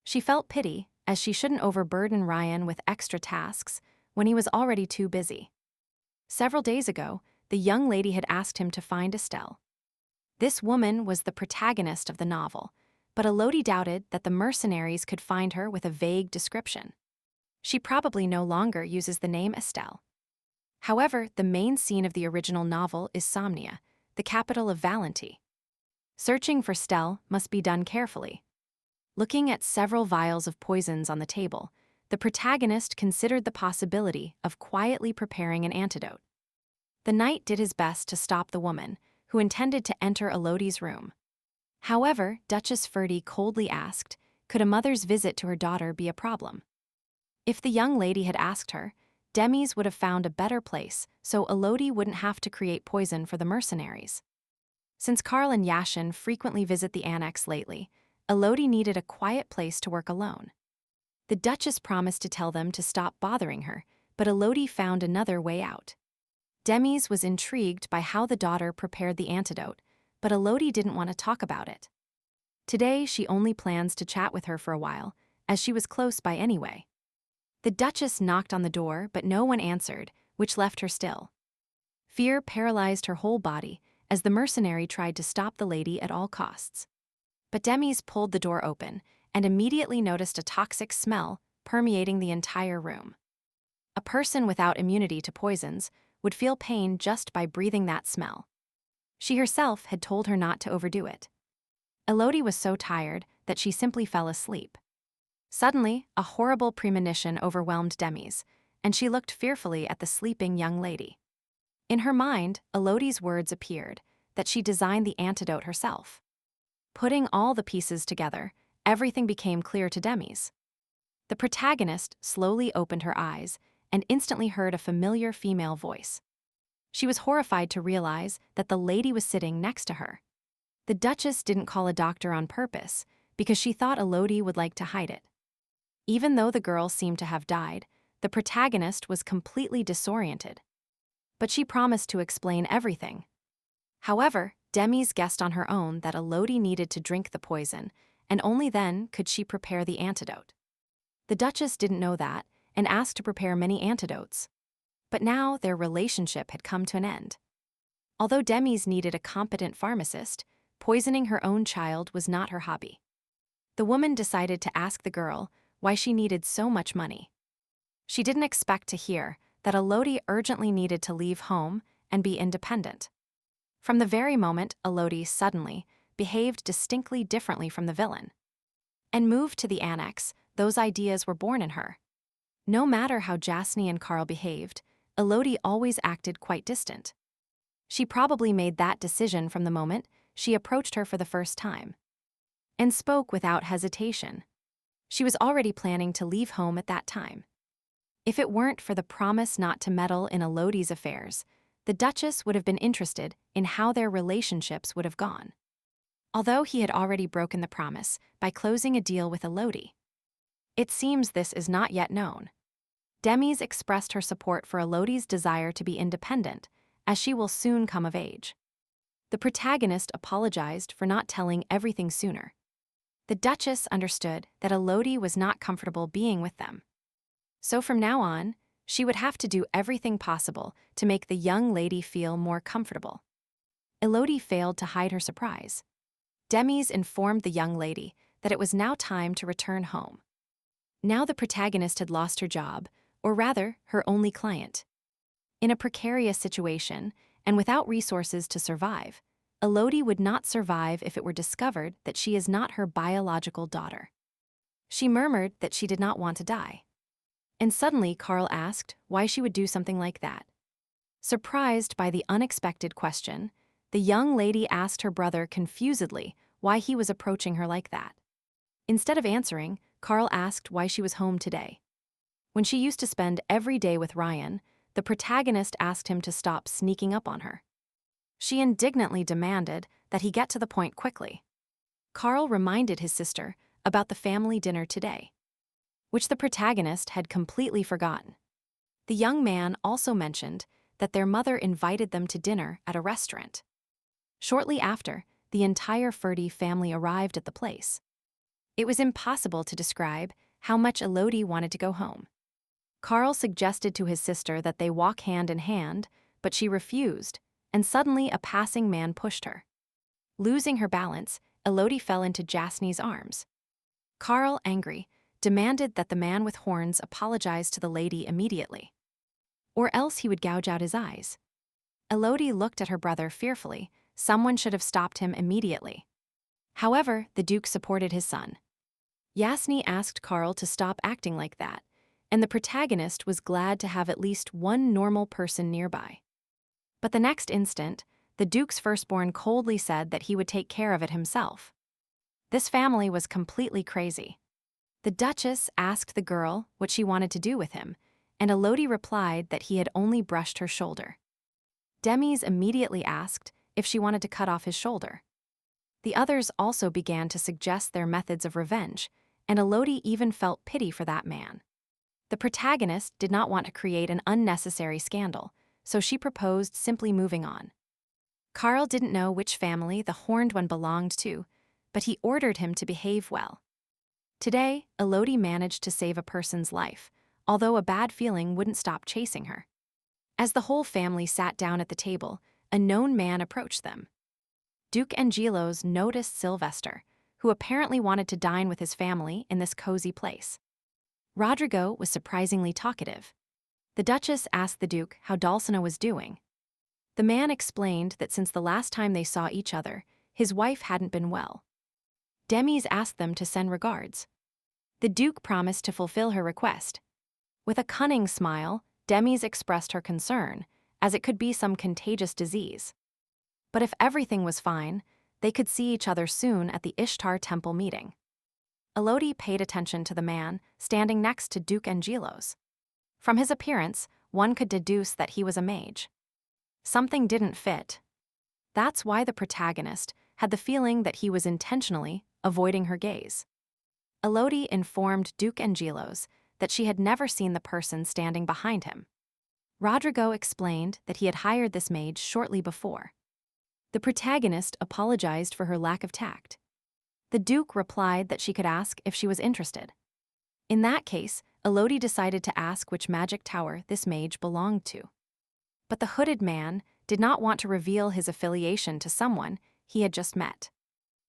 She felt pity, as she shouldn't overburden Ryan with extra tasks when he was already too busy. Several days ago, the young lady had asked him to find Estelle. This woman was the protagonist of the novel, but Elodie doubted that the mercenaries could find her with a vague description. She probably no longer uses the name Estelle. However, the main scene of the original novel is Somnia, the capital of Valenty. Searching for Stelle must be done carefully. Looking at several vials of poisons on the table, the protagonist considered the possibility of quietly preparing an antidote. The knight did his best to stop the woman, who intended to enter Elodie's room. However, Duchess Ferdia coldly asked, could a mother's visit to her daughter be a problem? If the young lady had asked her, Demis would have found a better place so Elodie wouldn't have to create poison for the mercenaries. Since Karl and Yashin frequently visit the annex lately, Elodie needed a quiet place to work alone. The Duchess promised to tell them to stop bothering her, but Elodie found another way out. Demis was intrigued by how the daughter prepared the antidote, but Elodie didn't want to talk about it. Today, she only plans to chat with her for a while, as she was close by anyway. The Duchess knocked on the door, but no one answered, which left her still. Fear paralyzed her whole body as the mercenary tried to stop the lady at all costs. But Demis pulled the door open and immediately noticed a toxic smell permeating the entire room. A person without immunity to poisons would feel pain just by breathing that smell. She herself had told her not to overdo it. Elodie was so tired that she simply fell asleep. Suddenly, a horrible premonition overwhelmed Demis, and she looked fearfully at the sleeping young lady. In her mind, Elodie's words appeared, that she designed the antidote herself. Putting all the pieces together, everything became clear to Demis. The protagonist slowly opened her eyes and instantly heard a familiar female voice. She was horrified to realize that the lady was sitting next to her. The Duchess didn't call a doctor on purpose because she thought Elodie would like to hide it. Even though the girl seemed to have died, the protagonist was completely disoriented. But she promised to explain everything. However, Demi's guessed on her own that Elodie needed to drink the poison, and only then could she prepare the antidote. The Duchess didn't know that and asked to prepare many antidotes. But now their relationship had come to an end. Although Demi's needed a competent pharmacist, poisoning her own child was not her hobby. The woman decided to ask the girl why she needed so much money. She didn't expect to hear that Elodie urgently needed to leave home and be independent. From the very moment Elodie suddenly behaved distinctly differently from the villain and moved to the annex, those ideas were born in her. No matter how Jasny and Carl behaved, Elodie always acted quite distant. She probably made that decision from the moment she approached her for the first time and spoke without hesitation. She was already planning to leave home at that time. If it weren't for the promise not to meddle in Elodie's affairs, the Duchess would have been interested in how their relationships would have gone. Although he had already broken the promise by closing a deal with Elodie, it seems this is not yet known. Demi's expressed her support for Elodie's desire to be independent, as she will soon come of age. The protagonist apologized for not telling everything sooner. The Duchess understood that Elodie was not comfortable being with them. So from now on, she would have to do everything possible to make the young lady feel more comfortable. Elodie failed to hide her surprise. Demi's informed the young lady that it was now time to return home. Now the protagonist had lost her job, or rather, her only client. In a precarious situation, and without resources to survive, Elodie would not survive if it were discovered that she is not her biological daughter. She murmured that she did not want to die. And suddenly Carl asked why she would do something like that. Surprised by the unexpected question, the young lady asked her brother confusedly why he was approaching her like that. Instead of answering, Carl asked why she was home today. When she used to spend every day with Ryan, the protagonist asked him to stop sneaking up on her. She indignantly demanded that he get to the point quickly. Carl reminded his sister about the family dinner today, which the protagonist had completely forgotten. The young man also mentioned that their mother invited them to dinner at a restaurant. Shortly after, the entire Ferdia family arrived at the place. It was impossible to describe how much Elodie wanted to go home. Carl suggested to his sister that they walk hand in hand, but she refused, and suddenly a passing man pushed her. Losing her balance, Elodie fell into Jasny's arms. Carl, angry, demanded that the man with horns apologize to the lady immediately, or else he would gouge out his eyes. Elodie looked at her brother fearfully. Someone should have stopped him immediately. However, the Duke supported his son. Jasny asked Carl to stop acting like that, and the protagonist was glad to have at least one normal person nearby. But the next instant, the Duke's firstborn coldly said that he would take care of it himself. This family was completely crazy. The Duchess asked the girl what she wanted to do with him, and Elodie replied that he had only brushed her shoulder. Demi's immediately asked if she wanted to cut off his shoulder. The others also began to suggest their methods of revenge, and Elodie even felt pity for that man. The protagonist did not want to create an unnecessary scandal, so she proposed simply moving on. Carl didn't know which family the horned one belonged to, but he ordered him to behave well. Today, Elodie managed to save a person's life, although a bad feeling wouldn't stop chasing her. As the whole family sat down at the table, a known man approached them. Duke Angelos noticed Sylvester, who apparently wanted to dine with his family in this cozy place. Rodrigo was surprisingly talkative. The Duchess asked the Duke how Dulcinea was doing. The man explained that since the last time they saw each other, his wife hadn't been well. Demi's asked them to send regards. The Duke promised to fulfill her request. With a cunning smile, Demi's expressed her concern, as it could be some contagious disease. But if everything was fine, they could see each other soon at the Ishtar temple meeting. Elodie paid attention to the man standing next to Duke Angelos. From his appearance, one could deduce that he was a mage. Something didn't fit. That's why the protagonist had the feeling that he was intentionally avoiding her gaze. Elodie informed Duke Angelos that she had never seen the person standing behind him. Rodrigo explained that he had hired this mage shortly before. The protagonist apologized for her lack of tact. The Duke replied that she could ask if she was interested. In that case, Elodie decided to ask which magic tower this mage belonged to. But the hooded man did not want to reveal his affiliation to someone he had just met.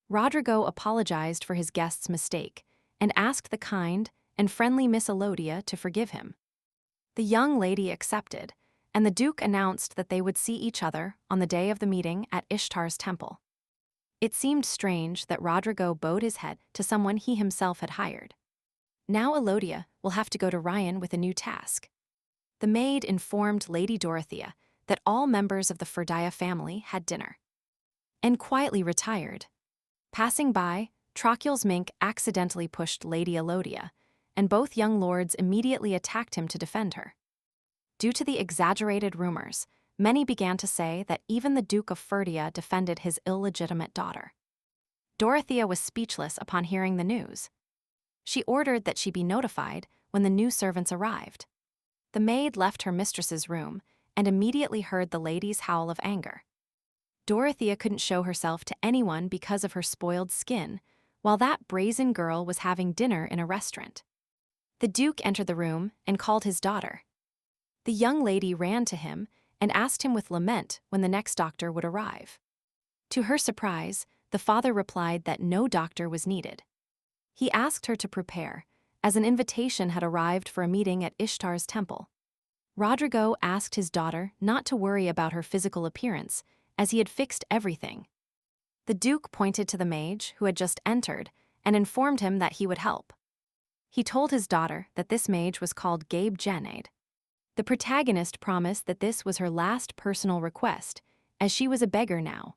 Rodrigo apologized for his guest's mistake and asked the kind and friendly Miss Elodia to forgive him. The young lady accepted, and the Duke announced that they would see each other on the day of the meeting at Ishtar's temple. It seemed strange that Rodrigo bowed his head to someone he himself had hired. Now Elodia will have to go to Ryan with a new task. The maid informed Lady Dorothea that all members of the Ferdia family had dinner and quietly retired. Passing by, Trocul's mink accidentally pushed Lady Elodia, and both young lords immediately attacked him to defend her. Due to the exaggerated rumors, many began to say that even the Duke of Ferdia defended his illegitimate daughter. Dorothea was speechless upon hearing the news. She ordered that she be notified when the new servants arrived. The maid left her mistress's room and immediately heard the lady's howl of anger. Dorothea couldn't show herself to anyone because of her spoiled skin, while that brazen girl was having dinner in a restaurant. The Duke entered the room and called his daughter. The young lady ran to him and asked him with lament when the next doctor would arrive. To her surprise, the father replied that no doctor was needed. He asked her to prepare, as an invitation had arrived for a meeting at Ishtar's temple. Rodrigo asked his daughter not to worry about her physical appearance, as he had fixed everything. The Duke pointed to the mage who had just entered and informed him that he would help. He told his daughter that this mage was called Gabe Janade. The protagonist promised that this was her last personal request, as she was a beggar now.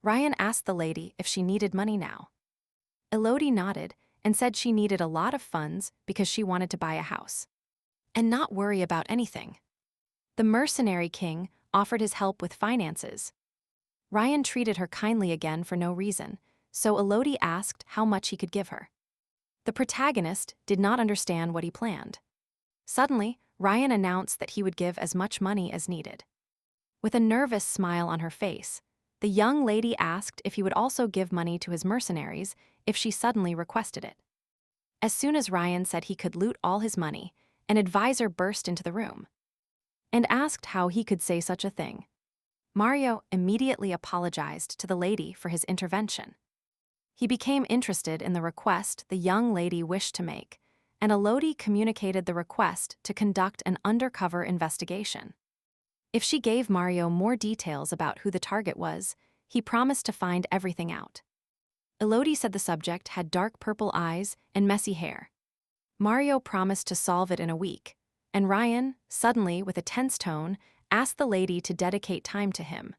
Ryan asked the lady if she needed money now. Elodie nodded and said she needed a lot of funds because she wanted to buy a house and not worry about anything. The mercenary king offered his help with finances. Ryan treated her kindly again for no reason, so Elodie asked how much he could give her. The protagonist did not understand what he planned. Suddenly, Ryan announced that he would give as much money as needed. With a nervous smile on her face, the young lady asked if he would also give money to his mercenaries if she suddenly requested it. As soon as Ryan said he could loot all his money, an advisor burst into the room and asked how he could say such a thing. Mario immediately apologized to the lady for his intervention. He became interested in the request the young lady wished to make, and Elodie communicated the request to conduct an undercover investigation. If she gave Mario more details about who the target was, he promised to find everything out. Elodie said the subject had dark purple eyes and messy hair. Mario promised to solve it in a week, and Ryan, suddenly with a tense tone, asked the lady to dedicate time to him.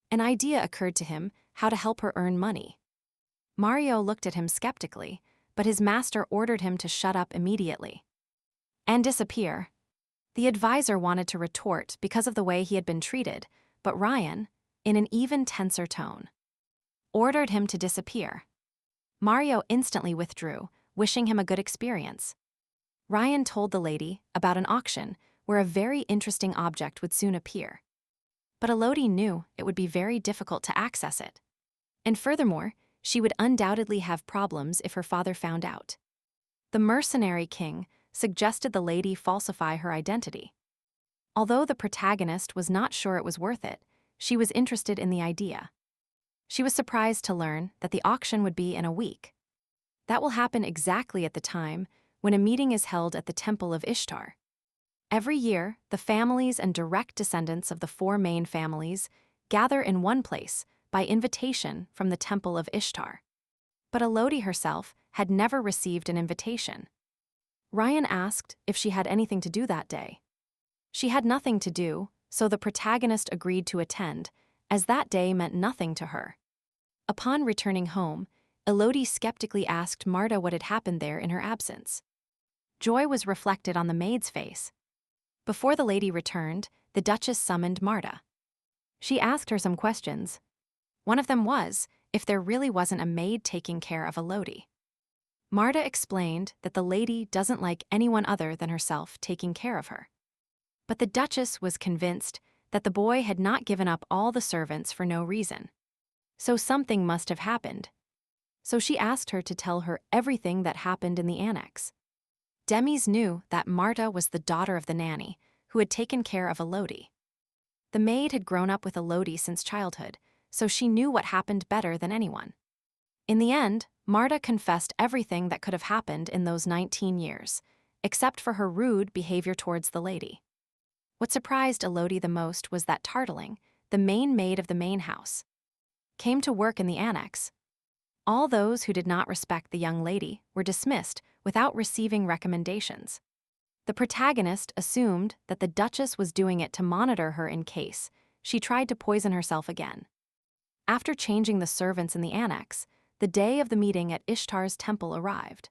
An idea occurred to him how to help her earn money. Mario looked at him skeptically, but his master ordered him to shut up immediately and disappear. The advisor wanted to retort because of the way he had been treated, but Ryan, in an even tenser tone, ordered him to disappear. Mario instantly withdrew, wishing him a good experience. Ryan told the lady about an auction where a very interesting object would soon appear. But Elodie knew it would be very difficult to access it. And furthermore, she would undoubtedly have problems if her father found out. The mercenary king suggested the lady falsify her identity. Although the protagonist was not sure it was worth it, she was interested in the idea. She was surprised to learn that the auction would be in a week. That will happen exactly at the time when a meeting is held at the Temple of Ishtar. Every year, the families and direct descendants of the four main families gather in one place by invitation from the Temple of Ishtar. But Elodie herself had never received an invitation. Ryan asked if she had anything to do that day. She had nothing to do, so the protagonist agreed to attend, as that day meant nothing to her. Upon returning home, Elodie skeptically asked Marta what had happened there in her absence. Joy was reflected on the maid's face. Before the lady returned, the Duchess summoned Marta. She asked her some questions. One of them was if there really wasn't a maid taking care of Elodie. Marta explained that the lady doesn't like anyone other than herself taking care of her. But the Duchess was convinced that the boy had not given up all the servants for no reason. So something must have happened. So she asked her to tell her everything that happened in the annex. Demis knew that Marta was the daughter of the nanny, who had taken care of Elodie. The maid had grown up with Elodie since childhood, so she knew what happened better than anyone. In the end, Marta confessed everything that could have happened in those 19 years, except for her rude behavior towards the lady. What surprised Elodie the most was that Tartling, the main maid of the main house, came to work in the annex. All those who did not respect the young lady were dismissed without receiving recommendations. The protagonist assumed that the Duchess was doing it to monitor her in case she tried to poison herself again. After changing the servants in the annex, the day of the meeting at Ishtar's temple arrived.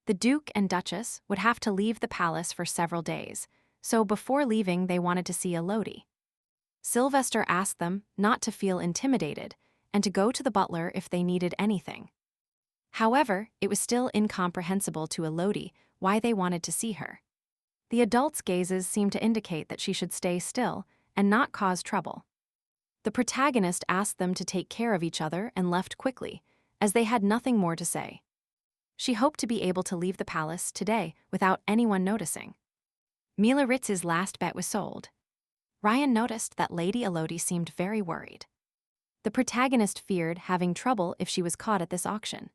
The Duke and Duchess would have to leave the palace for several days, so before leaving they wanted to see Elodie. Sylvester asked them not to feel intimidated and to go to the butler if they needed anything. However, it was still incomprehensible to Elodie why they wanted to see her. The adults' gazes seemed to indicate that she should stay still and not cause trouble. The protagonist asked them to take care of each other and left quickly, as they had nothing more to say. She hoped to be able to leave the palace today without anyone noticing. Mila Ritz's last bet was sold. Ryan noticed that Lady Elodie seemed very worried. The protagonist feared having trouble if she was caught at this auction.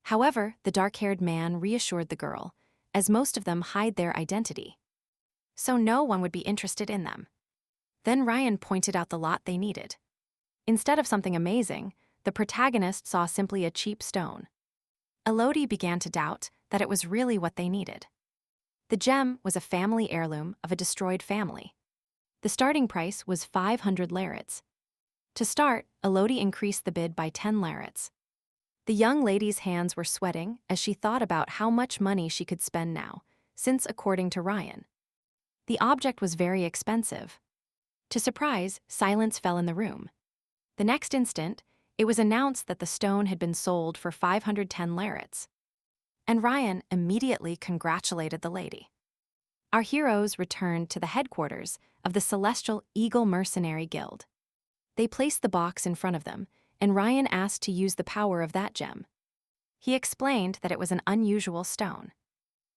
However, the dark-haired man reassured the girl, as most of them hide their identity. So no one would be interested in them. Then Ryan pointed out the lot they needed. Instead of something amazing, the protagonist saw simply a cheap stone. Elodie began to doubt that it was really what they needed. The gem was a family heirloom of a destroyed family. The starting price was 500 larets. To start, Elodie increased the bid by 10 larets. The young lady's hands were sweating as she thought about how much money she could spend now, since according to Ryan, the object was very expensive. To surprise, silence fell in the room. The next instant, it was announced that the stone had been sold for 510 larets. And Ryan immediately congratulated the lady. Our heroes returned to the headquarters of the Celestial Eagle Mercenary Guild. They placed the box in front of them, and Ryan asked to use the power of that gem. He explained that it was an unusual stone.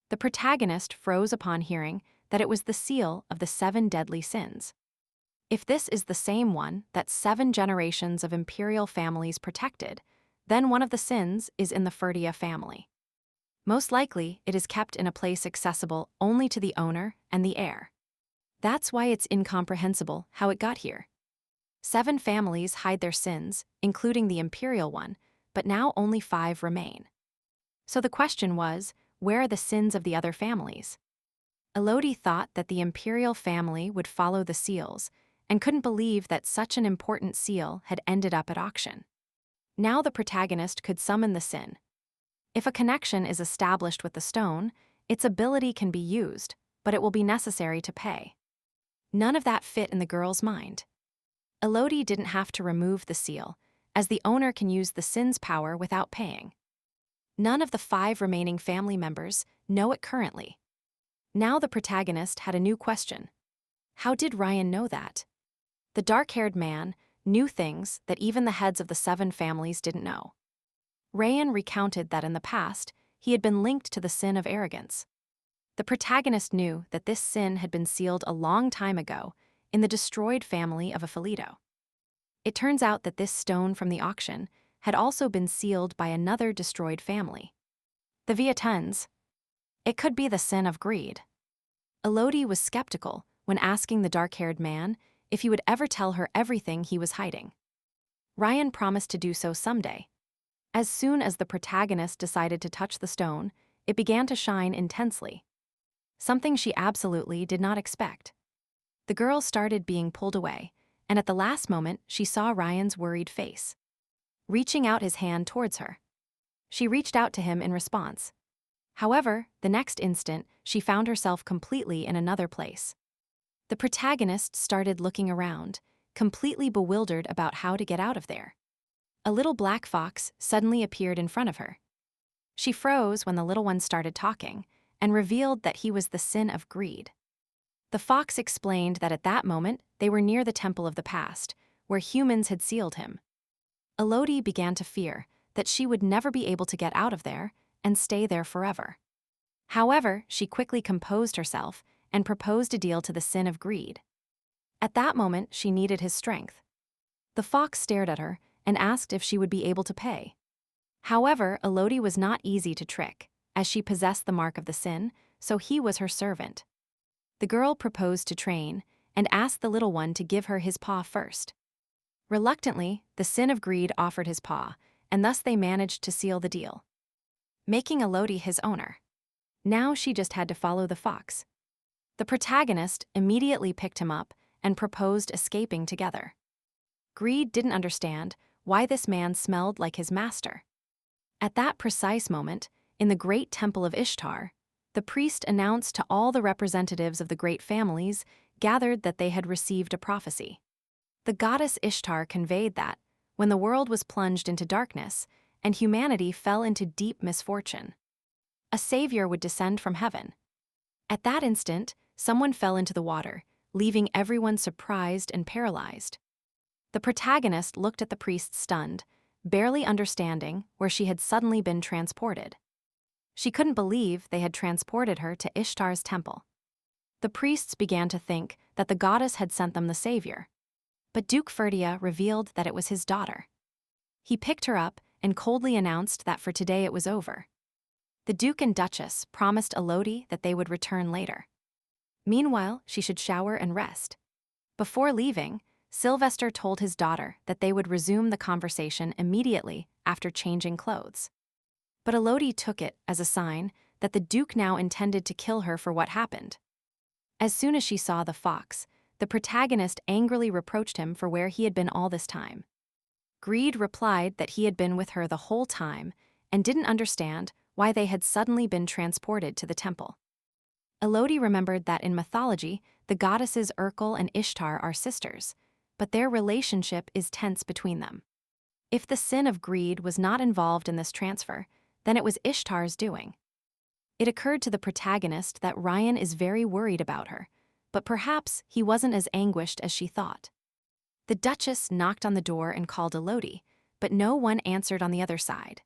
The protagonist froze upon hearing that it was the seal of the 7 deadly sins. If this is the same one that 7 generations of Imperial families protected, then one of the sins is in the Ferdia family. Most likely, it is kept in a place accessible only to the owner and the heir. That's why it's incomprehensible how it got here. 7 families hide their sins, including the Imperial one, but now only 5 remain. So the question was, where are the sins of the other families? Elodie thought that the Imperial family would follow the seals, and couldn't believe that such an important seal had ended up at auction. Now the protagonist could summon the sin. If a connection is established with the stone, its ability can be used, but it will be necessary to pay. None of that fit in the girl's mind. Elodie didn't have to remove the seal, as the owner can use the sin's power without paying. None of the 5 remaining family members know it currently. Now the protagonist had a new question. How did Ryan know that? The dark-haired man knew things that even the heads of the 7 families didn't know. Ryan recounted that in the past, he had been linked to the sin of arrogance. The protagonist knew that this sin had been sealed a long time ago in the destroyed family of Ippolito. It turns out that this stone from the auction had also been sealed by another destroyed family, the Villainous. It could be the sin of greed. Elodie was skeptical when asking the dark-haired man if he would ever tell her everything he was hiding. Ryan promised to do so someday. As soon as the protagonist decided to touch the stone, it began to shine intensely. Something she absolutely did not expect. The girl started being pulled away, and at the last moment she saw Ryan's worried face. Reaching out his hand towards her, She reached out to him in response. However, the next instant, she found herself completely in another place. The protagonist started looking around, completely bewildered about how to get out of there. A little black fox suddenly appeared in front of her. She froze when the little one started talking and revealed that he was the sin of greed. The fox explained that at that moment they were near the temple of the past, where humans had sealed him. Elodie began to fear that she would never be able to get out of there and stay there forever. However, she quickly composed herself and proposed a deal to the sin of greed. At that moment, she needed his strength. The fox stared at her and asked if she would be able to pay. However, Elodie was not easy to trick, as she possessed the mark of the sin, so he was her servant. The girl proposed to train and asked the little one to give her his paw first. Reluctantly, the sin of greed offered his paw, and thus they managed to seal the deal, making Elodie his owner. Now she just had to follow the fox. The protagonist immediately picked him up and proposed escaping together. Greed didn't understand why this man smelled like his master. At that precise moment, in the great temple of Ishtar, the priest announced to all the representatives of the great families gathered that they had received a prophecy. The goddess Ishtar conveyed that, when the world was plunged into darkness and humanity fell into deep misfortune, a savior would descend from heaven. At that instant, someone fell into the water, leaving everyone surprised and paralyzed. The protagonist looked at the priest stunned, barely understanding where she had suddenly been transported. She couldn't believe they had transported her to Ishtar's temple. The priests began to think that the goddess had sent them the savior, but Duke Ferdia revealed that it was his daughter. He picked her up and coldly announced that for today it was over. The Duke and Duchess promised Elodie that they would return later. Meanwhile, she should shower and rest. Before leaving, Sylvester told his daughter that they would resume the conversation immediately after changing clothes. But Elodie took it as a sign that the Duke now intended to kill her for what happened. As soon as she saw the fox, the protagonist angrily reproached him for where he had been all this time. Greed replied that he had been with her the whole time and didn't understand why they had suddenly been transported to the temple. Elodie remembered that in mythology, the goddesses Urkel and Ishtar are sisters, but their relationship is tense between them. If the sin of greed was not involved in this transfer, then it was Ishtar's doing. It occurred to the protagonist that Ryan is very worried about her, but perhaps he wasn't as anguished as she thought. The Duchess knocked on the door and called Elodie, but no one answered on the other side.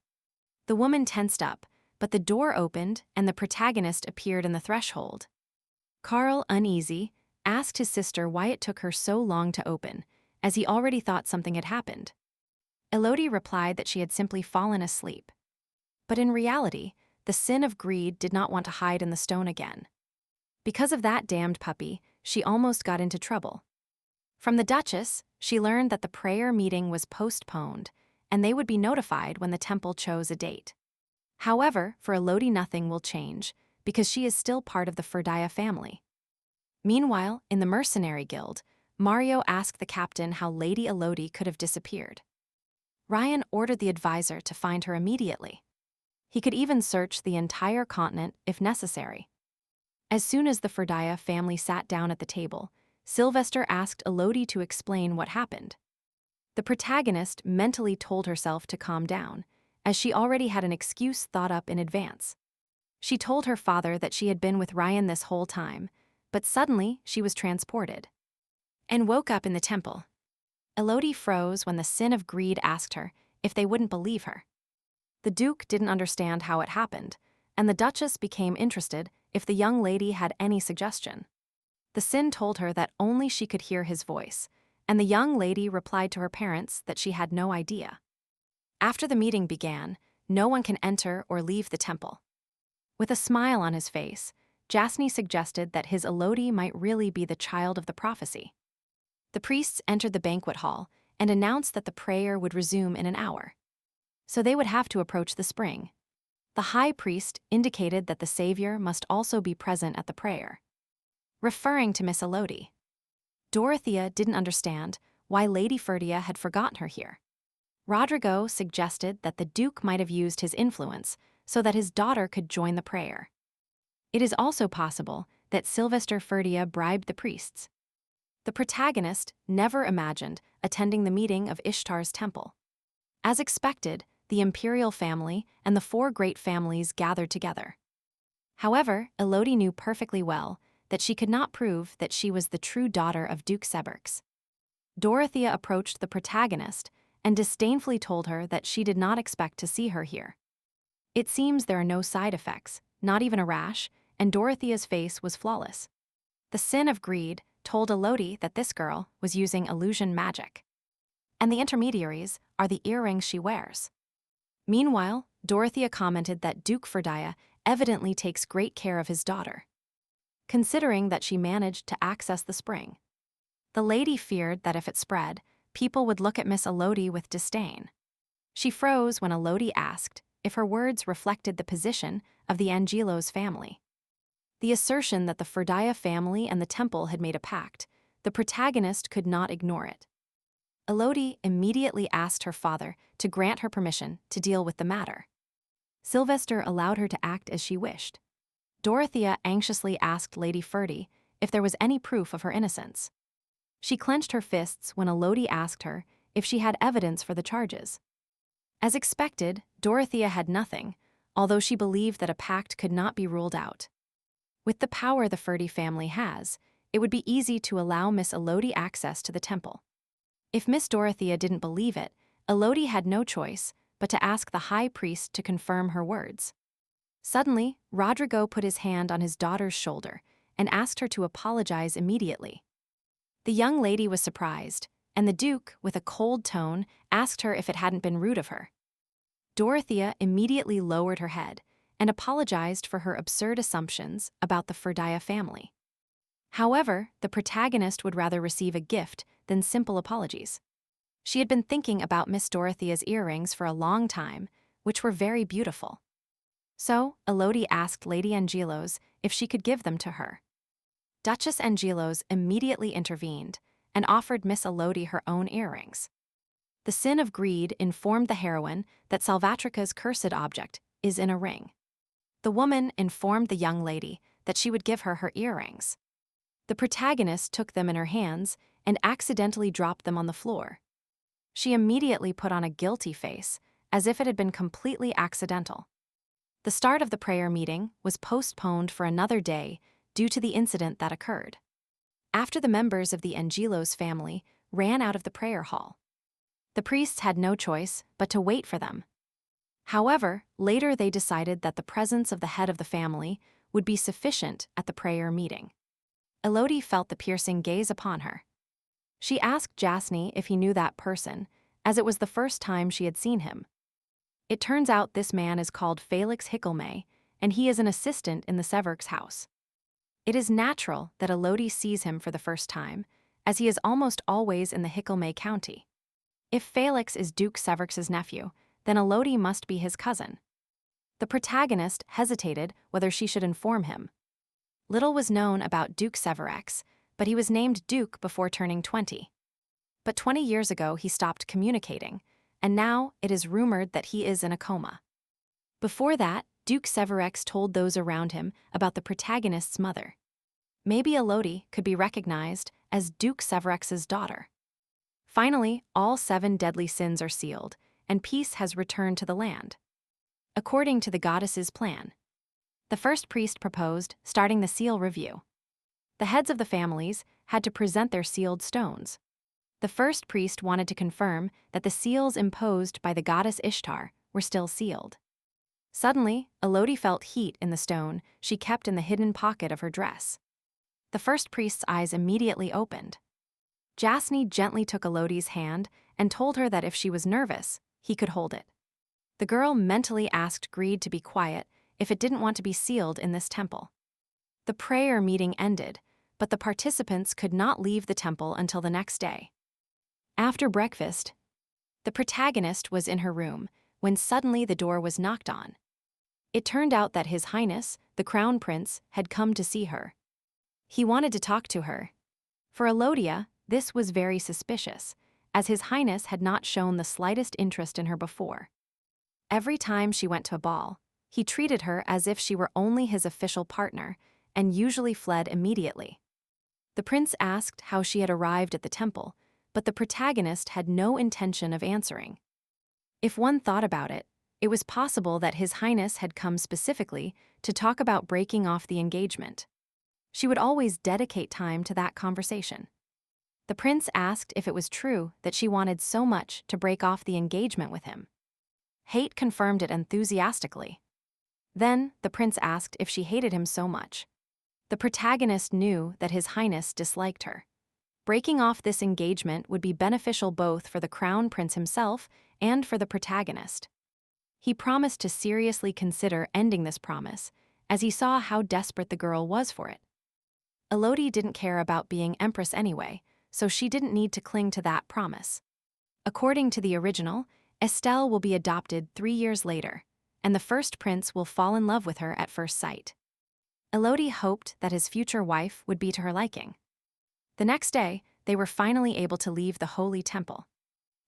The woman tensed up, but the door opened and the protagonist appeared in the threshold. Carl, uneasy, asked his sister why it took her so long to open, as he already thought something had happened. Elodie replied that she had simply fallen asleep. But in reality, the sin of greed did not want to hide in the stone again. Because of that damned puppy, she almost got into trouble. From the Duchess, she learned that the prayer meeting was postponed, and they would be notified when the temple chose a date. However, for Elodie nothing will change, because she is still part of the Ferdia family. Meanwhile, in the mercenary guild, Mario asked the captain how Lady Elodie could have disappeared. Ryan ordered the advisor to find her immediately. He could even search the entire continent if necessary. As soon as the Ferdia family sat down at the table, Sylvester asked Elodie to explain what happened. The protagonist mentally told herself to calm down, as she already had an excuse thought up in advance. She told her father that she had been with Ryan this whole time, but suddenly she was transported and woke up in the temple. Elodie froze when the sin of greed asked her if they wouldn't believe her. The Duke didn't understand how it happened, and the Duchess became interested if the young lady had any suggestion. The sin told her that only she could hear his voice, and the young lady replied to her parents that she had no idea. After the meeting began, no one can enter or leave the temple. With a smile on his face, Jasny suggested that his Elodie might really be the child of the prophecy. The priests entered the banquet hall and announced that the prayer would resume in an hour. So they would have to approach the spring. The high priest indicated that the savior must also be present at the prayer, referring to Miss Elodie. Dorothea didn't understand why Lady Ferdia had forgotten her here. Rodrigo suggested that the Duke might have used his influence so that his daughter could join the prayer. It is also possible that Elodie Ferdia bribed the priests. The protagonist never imagined attending the meeting of Ishtar's temple. As expected, the Imperial family and the four great families gathered together. However, Elodie knew perfectly well that she could not prove that she was the true daughter of Duke Severx. Dorothea approached the protagonist and disdainfully told her that she did not expect to see her here. It seems there are no side effects, not even a rash, and Dorothea's face was flawless. The sin of greed told Elodie that this girl was using illusion magic. And the intermediaries are the earrings she wears. Meanwhile, Dorothea commented that Duke Ferdia evidently takes great care of his daughter, considering that she managed to access the spring. The lady feared that if it spread, people would look at Miss Elodie with disdain. She froze when Elodie asked if her words reflected the position of the Angelos family. The assertion that the Ferdia family and the temple had made a pact, the protagonist could not ignore it. Elodie immediately asked her father to grant her permission to deal with the matter. Sylvester allowed her to act as she wished. Dorothea anxiously asked Lady Ferdia if there was any proof of her innocence. She clenched her fists when Elodie asked her if she had evidence for the charges. As expected, Dorothea had nothing, although she believed that a pact could not be ruled out. With the power the Ferdia family has, it would be easy to allow Miss Elodie access to the temple. If Miss Dorothea didn't believe it, Elodie had no choice but to ask the high priest to confirm her words. Suddenly, Rodrigo put his hand on his daughter's shoulder and asked her to apologize immediately. The young lady was surprised, and the Duke, with a cold tone, asked her if it hadn't been rude of her. Dorothea immediately lowered her head and apologized for her absurd assumptions about the Ferdia family. However, the protagonist would rather receive a gift than simple apologies. She had been thinking about Miss Dorothea's earrings for a long time, which were very beautiful. So, Elodie asked Lady Angelos if she could give them to her. Duchess Angelos immediately intervened and offered Miss Elodie her own earrings. The sin of greed informed the heroine that Salvatrica's cursed object is in a ring. The woman informed the young lady that she would give her her earrings. The protagonist took them in her hands and accidentally dropped them on the floor. She immediately put on a guilty face, as if it had been completely accidental. The start of the prayer meeting was postponed for another day due to the incident that occurred. After the members of the Angelos family ran out of the prayer hall, the priests had no choice but to wait for them. However, later they decided that the presence of the head of the family would be sufficient at the prayer meeting. Elodie felt the piercing gaze upon her. She asked Jasny if he knew that person, as it was the first time she had seen him. It turns out this man is called Felix Hickelmay, and he is an assistant in the Severx house. It is natural that Elodie sees him for the first time, as he is almost always in the Hickelmay county. If Felix is Duke Severx's nephew, then Elodie must be his cousin. The protagonist hesitated whether she should inform him. Little was known about Duke Severx, but he was named Duke before turning 20. But 20 years ago he stopped communicating, and now it is rumored that he is in a coma. Before that, Duke Severx told those around him about the protagonist's mother. Maybe Elodie could be recognized as Duke Severx's daughter. Finally, all 7 deadly sins are sealed, and peace has returned to the land. According to the goddess's plan, the first priest proposed starting the seal review. The heads of the families had to present their sealed stones. The first priest wanted to confirm that the seals imposed by the goddess Ishtar were still sealed. Suddenly, Elodie felt heat in the stone she kept in the hidden pocket of her dress. The first priest's eyes immediately opened. Jasny gently took Elodie's hand and told her that if she was nervous, he could hold it. The girl mentally asked greed to be quiet if it didn't want to be sealed in this temple. The prayer meeting ended, but the participants could not leave the temple until the next day. After breakfast, the protagonist was in her room when suddenly the door was knocked on. It turned out that His Highness, the Crown Prince, had come to see her. He wanted to talk to her. For Elodie, this was very suspicious, as His Highness had not shown the slightest interest in her before. Every time she went to a ball, he treated her as if she were only his official partner and usually fled immediately. The prince asked how she had arrived at the temple, but the protagonist had no intention of answering. If one thought about it, it was possible that His Highness had come specifically to talk about breaking off the engagement. She would always dedicate time to that conversation. The prince asked if it was true that she wanted so much to break off the engagement with him. Hate confirmed it enthusiastically. Then, the prince asked if she hated him so much. The protagonist knew that His Highness disliked her. Breaking off this engagement would be beneficial both for the crown prince himself and for the protagonist. He promised to seriously consider ending this promise, as he saw how desperate the girl was for it. Elodie didn't care about being empress anyway, so she didn't need to cling to that promise. According to the original, Estelle will be adopted 3 years later, and the first prince will fall in love with her at first sight. Elodie hoped that his future wife would be to her liking. The next day, they were finally able to leave the holy temple.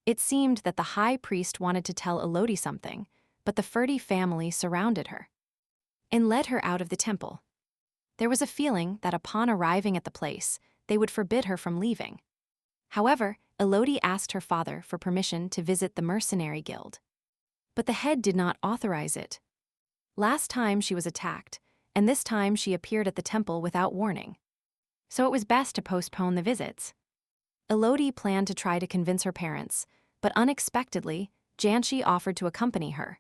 It seemed that the high priest wanted to tell Elodie something, but the Ferdia family surrounded her and led her out of the temple. There was a feeling that upon arriving at the place, they would forbid her from leaving. However, Elodie asked her father for permission to visit the mercenary guild. But the head did not authorize it. Last time she was attacked, and this time she appeared at the temple without warning. So it was best to postpone the visits. Elodie planned to try to convince her parents, but unexpectedly, Janshi offered to accompany her.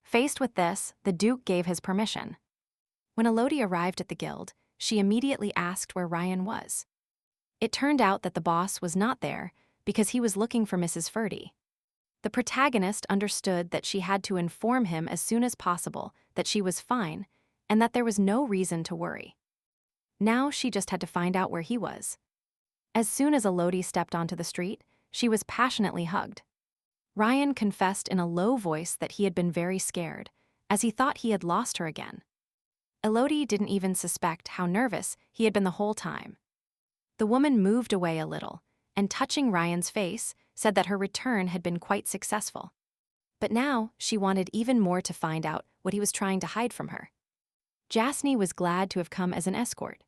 Faced with this, the Duke gave his permission. When Elodie arrived at the guild, she immediately asked where Ryan was. It turned out that the boss was not there because he was looking for Mrs. Ferdia. The protagonist understood that she had to inform him as soon as possible that she was fine and that there was no reason to worry. Now she just had to find out where he was. As soon as Elodie stepped onto the street, she was passionately hugged. Ryan confessed in a low voice that he had been very scared, as he thought he had lost her again. Elodie didn't even suspect how nervous he had been the whole time. The woman moved away a little, and touching Ryan's face, said that her return had been quite successful. But now she wanted even more to find out what he was trying to hide from her. Jasny was glad to have come as an escort.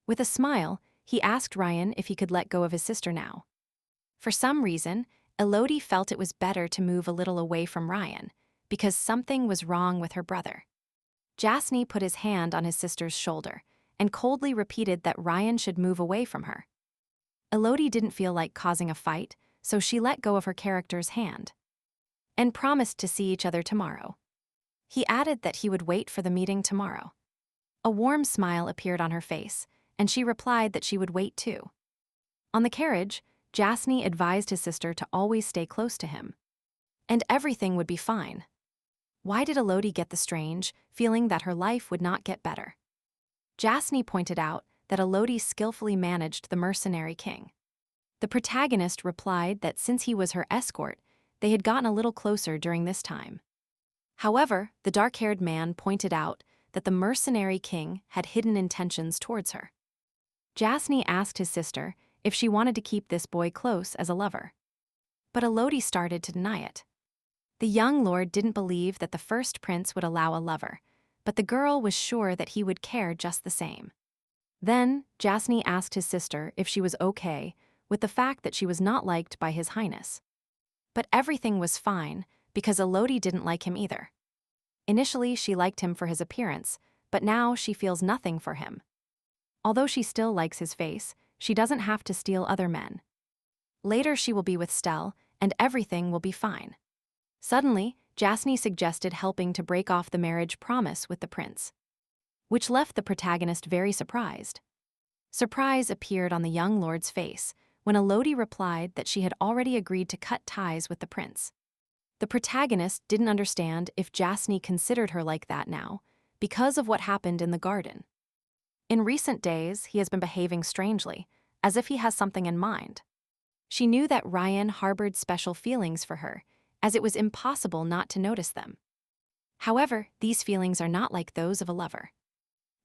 With a smile, he asked Ryan if he could let go of his sister now. For some reason, Elodie felt it was better to move a little away from Ryan, because something was wrong with her brother. Jasny put his hand on his sister's shoulder and coldly repeated that Ryan should move away from her. Elodie didn't feel like causing a fight, so she let go of her character's hand and promised to see each other tomorrow. He added that he would wait for the meeting tomorrow. A warm smile appeared on her face, and she replied that she would wait too. On the carriage, Jasny advised his sister to always stay close to him, and everything would be fine. Why did Elodie get the strange feeling that her life would not get better? Jasny pointed out that Elodie skillfully managed the mercenary king. The protagonist replied that since he was her escort, they had gotten a little closer during this time. However, the dark-haired man pointed out that the mercenary king had hidden intentions towards her. Jasny asked his sister if she wanted to keep this boy close as a lover. But Elodie started to deny it. The young lord didn't believe that the first prince would allow a lover, but the girl was sure that he would care just the same. Then, Jasny asked his sister if she was okay with the fact that she was not liked by His Highness. But everything was fine because Elodie didn't like him either. Initially, she liked him for his appearance, but now she feels nothing for him. Although she still likes his face, she doesn't have to steal other men. Later she will be with Stell, and everything will be fine. Suddenly, Jasny suggested helping to break off the marriage promise with the prince, which left the protagonist very surprised. Surprise appeared on the young lord's face when Elodie replied that she had already agreed to cut ties with the prince. The protagonist didn't understand if Jasny considered her like that now, because of what happened in the garden. In recent days, he has been behaving strangely, as if he has something in mind. She knew that Ryan harbored special feelings for her, as it was impossible not to notice them. However, these feelings are not like those of a lover.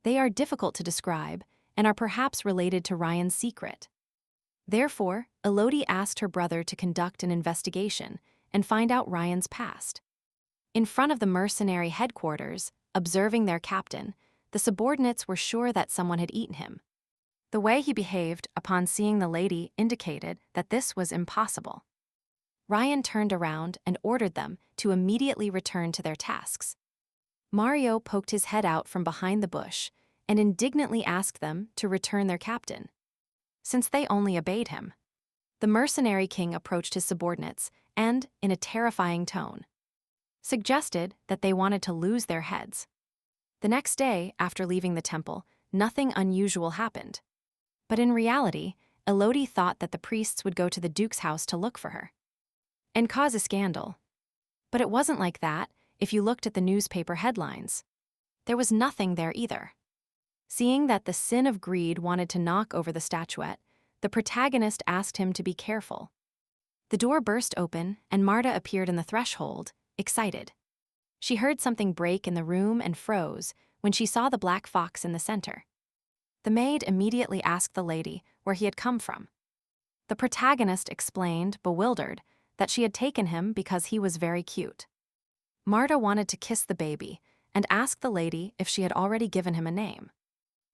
They are difficult to describe and are perhaps related to Ryan's secret. Therefore, Elodie asked her brother to conduct an investigation and find out Ryan's past. In front of the mercenary headquarters, observing their captain, the subordinates were sure that someone had eaten him. The way he behaved upon seeing the lady indicated that this was impossible. Ryan turned around and ordered them to immediately return to their tasks. Mario poked his head out from behind the bush and indignantly asked them to return their captain, since they only obeyed him. The mercenary king approached his subordinates and, in a terrifying tone, suggested that they wanted to lose their heads. The next day, after leaving the temple, nothing unusual happened. But in reality, Elodie thought that the priests would go to the duke's house to look for her and cause a scandal. But it wasn't like that if you looked at the newspaper headlines. There was nothing there either. Seeing that the sin of greed wanted to knock over the statuette, the protagonist asked him to be careful. The door burst open and Marta appeared in the threshold, excited. She heard something break in the room and froze when she saw the black fox in the center. The maid immediately asked the lady where he had come from. The protagonist explained, bewildered, that she had taken him because he was very cute. Marta wanted to kiss the baby and asked the lady if she had already given him a name.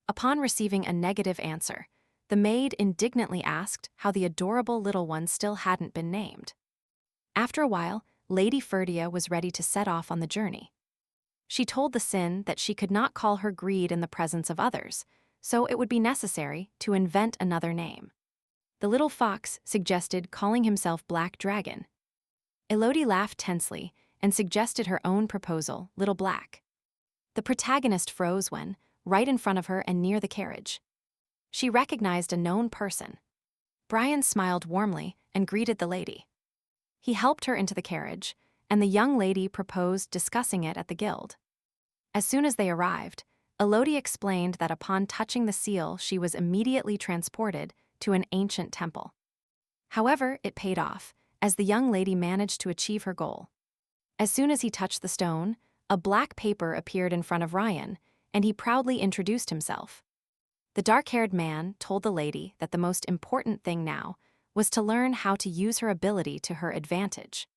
Upon receiving a negative answer, the maid indignantly asked how the adorable little one still hadn't been named. After a while, Lady Ferdia was ready to set off on the journey. She told the sin that she could not call her greed in the presence of others, so it would be necessary to invent another name. The little fox suggested calling himself Black Dragon. Elodie laughed tensely and suggested her own proposal, Little Black. The protagonist froze when, right in front of her and near the carriage, she recognized a known person. Brian smiled warmly and greeted the lady. He helped her into the carriage, and the young lady proposed discussing it at the guild. As soon as they arrived, Elodie explained that upon touching the seal she was immediately transported to an ancient temple. However, it paid off, as the young lady managed to achieve her goal. As soon as he touched the stone, a black paper appeared in front of Ryan, and he proudly introduced himself. The dark-haired man told the lady that the most important thing now was to learn how to use her ability to her advantage.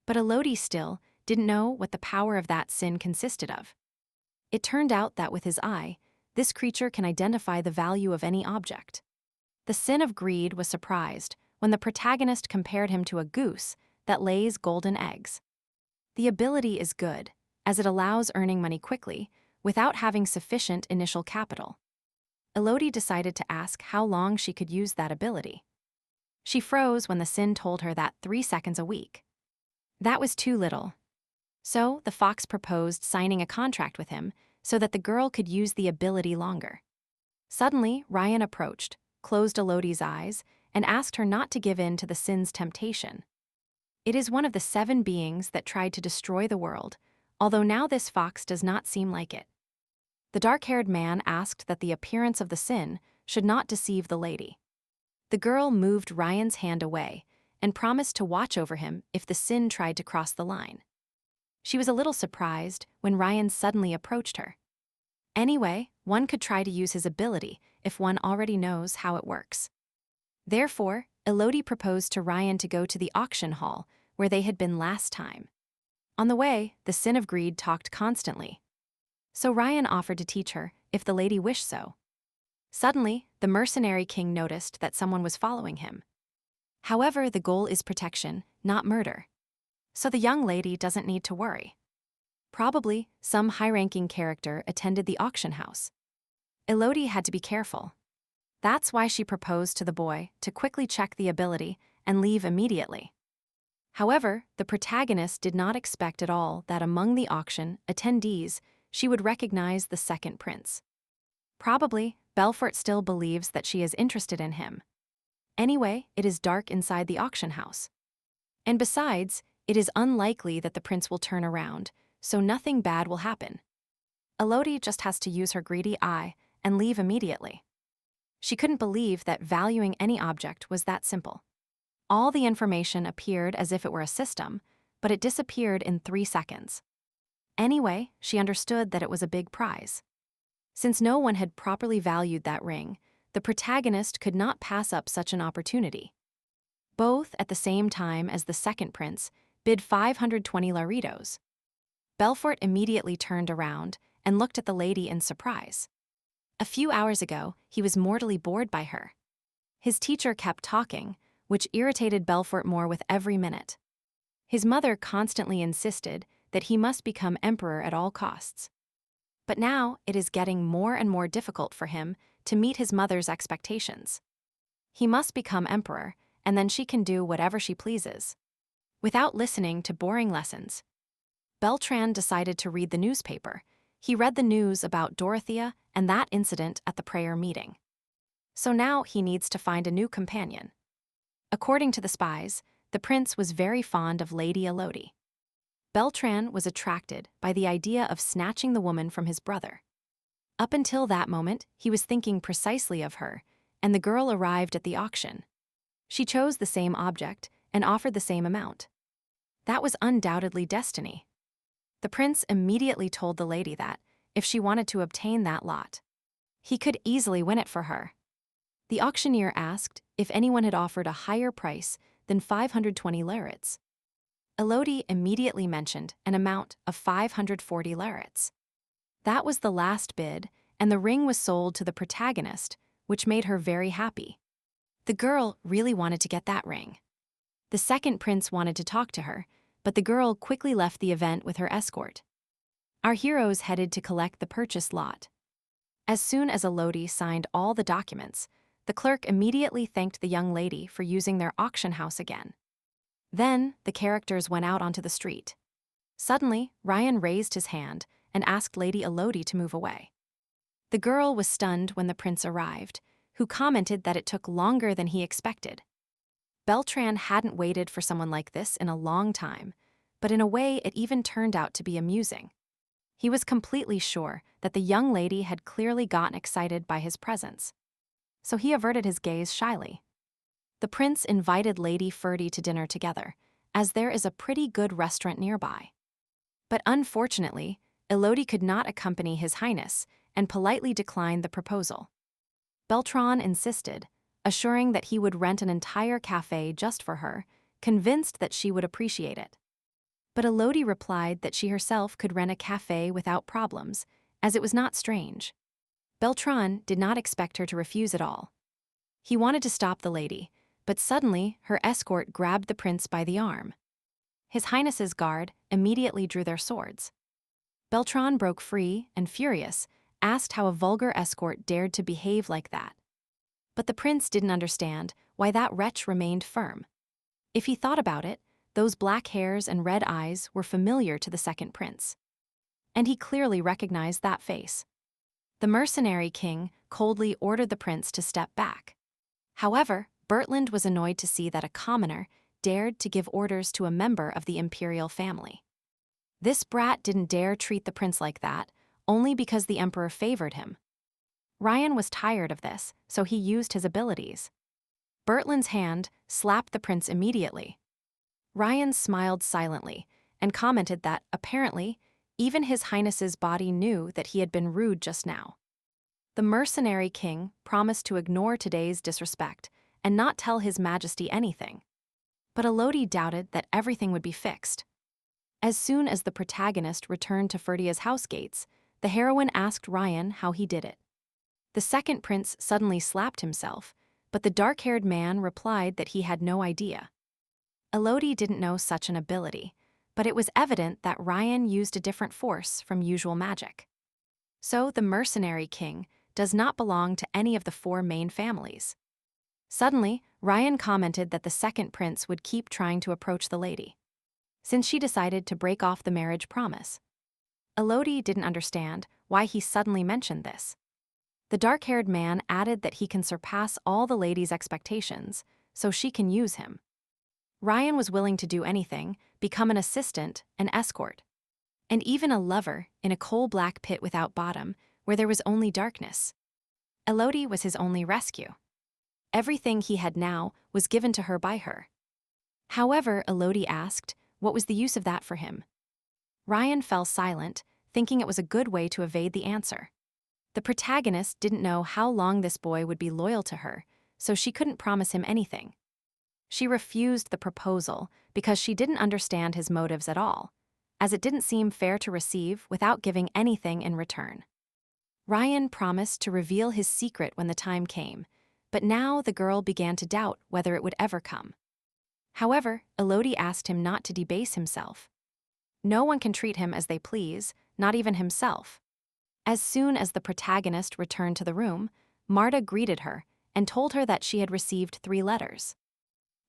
But Elodie still didn't know what the power of that sin consisted of. It turned out that with his eye, this creature can identify the value of any object. The sin of greed was surprised when the protagonist compared him to a goose that lays golden eggs. The ability is good, as it allows earning money quickly without having sufficient initial capital. Elodie decided to ask how long she could use that ability. She froze when the sin told her that 3 seconds a week. That was too little. So the fox proposed signing a contract with him so that the girl could use the ability longer. Suddenly, Ryan approached, closed Elodie's eyes, and asked her not to give in to the sin's temptation. It is one of the 7 beings that tried to destroy the world, although now this fox does not seem like it. The dark-haired man asked that the appearance of the sin should not deceive the lady. The girl moved Ryan's hand away and promised to watch over him if the sin tried to cross the line. She was a little surprised when Ryan suddenly approached her. Anyway, one could try to use his ability if one already knows how it works. Therefore, Elodie proposed to Ryan to go to the auction hall where they had been last time. On the way, the sin of greed talked constantly. So Ryan offered to teach her if the lady wished so. Suddenly, the mercenary king noticed that someone was following him. However, the goal is protection, not murder. So the young lady doesn't need to worry. Probably, some high-ranking character attended the auction house. Elodie had to be careful. That's why she proposed to the boy to quickly check the ability and leave immediately. However, the protagonist did not expect at all that among the auction attendees she would recognize the second prince. Probably, Belfort still believes that she is interested in him. Anyway, it is dark inside the auction house. And besides, it is unlikely that the prince will turn around, so nothing bad will happen. Elodie just has to use her greedy eye and leave immediately. She couldn't believe that valuing any object was that simple. All the information appeared as if it were a system, but it disappeared in 3 seconds. Anyway, she understood that it was a big prize. Since no one had properly valued that ring, the protagonist could not pass up such an opportunity. Both, at the same time as the second prince, bid 520 laritos. Belfort immediately turned around and looked at the lady in surprise. A few hours ago, he was mortally bored by her. His teacher kept talking, which irritated Belfort more with every minute. His mother constantly insisted that he must become emperor at all costs. But now it is getting more and more difficult for him to meet his mother's expectations. He must become emperor, and then she can do whatever she pleases. Without listening to boring lessons, Beltran decided to read the newspaper. He read the news about Dorothea and that incident at the prayer meeting. So now he needs to find a new companion. According to the spies, the prince was very fond of Lady Elodie. Beltran was attracted by the idea of snatching the woman from his brother. Up until that moment, he was thinking precisely of her, and the girl arrived at the auction. She chose the same object and offered the same amount. That was undoubtedly destiny. The prince immediately told the lady that, if she wanted to obtain that lot, he could easily win it for her. The auctioneer asked if anyone had offered a higher price than 520 larets. Elodie immediately mentioned an amount of 540 larets. That was the last bid, and the ring was sold to the protagonist, which made her very happy. The girl really wanted to get that ring. The second prince wanted to talk to her, but the girl quickly left the event with her escort. Our heroes headed to collect the purchased lot. As soon as Elodie signed all the documents, the clerk immediately thanked the young lady for using their auction house again. Then, the characters went out onto the street. Suddenly, Ryan raised his hand and asked Lady Elodie to move away. The girl was stunned when the prince arrived, who commented that it took longer than he expected. Beltran hadn't waited for someone like this in a long time, but in a way it even turned out to be amusing. He was completely sure that the young lady had clearly gotten excited by his presence. So he averted his gaze shyly. The prince invited Lady Ferdia to dinner together, as there is a pretty good restaurant nearby. But unfortunately, Elodie could not accompany His Highness and politely declined the proposal. Beltran insisted, assuring that he would rent an entire cafe just for her, convinced that she would appreciate it. But Elodie replied that she herself could rent a cafe without problems, as it was not strange. Beltran did not expect her to refuse at all. He wanted to stop the lady, but suddenly her escort grabbed the prince by the arm. His Highness's guard immediately drew their swords. Beltran broke free and, furious, asked how a vulgar escort dared to behave like that. But the prince didn't understand why that wretch remained firm. If he thought about it, those black hairs and red eyes were familiar to the second prince. And he clearly recognized that face. The mercenary king coldly ordered the prince to step back. However, Bertland was annoyed to see that a commoner dared to give orders to a member of the Imperial family. This brat didn't dare treat the prince like that, only because the emperor favored him. Ryan was tired of this, so he used his abilities. Bertland's hand slapped the prince immediately. Ryan smiled silently and commented that, apparently, even His Highness's body knew that he had been rude just now. The mercenary king promised to ignore today's disrespect and not tell His Majesty anything. But Elodie doubted that everything would be fixed. As soon as the protagonist returned to Ferdia's house gates, the heroine asked Ryan how he did it. The second prince suddenly slapped himself, but the dark-haired man replied that he had no idea. Elodie didn't know such an ability, but it was evident that Ryan used a different force from usual magic. So the mercenary king does not belong to any of the four main families. Suddenly, Ryan commented that the second prince would keep trying to approach the lady, since she decided to break off the marriage promise. Elodie didn't understand why he suddenly mentioned this. The dark-haired man added that he can surpass all the lady's expectations, so she can use him. Ryan was willing to do anything, become an assistant, an escort, and even a lover in a coal-black pit without bottom, where there was only darkness. Elodie was his only rescue. Everything he had now was given to her by her. However, Elodie asked, what was the use of that for him? Ryan fell silent, thinking it was a good way to evade the answer. The protagonist didn't know how long this boy would be loyal to her, so she couldn't promise him anything. She refused the proposal because she didn't understand his motives at all, as it didn't seem fair to receive without giving anything in return. Ryan promised to reveal his secret when the time came, but now the girl began to doubt whether it would ever come. However, Elodie asked him not to debase himself. No one can treat him as they please, not even himself. As soon as the protagonist returned to the room, Marta greeted her and told her that she had received 3 letters.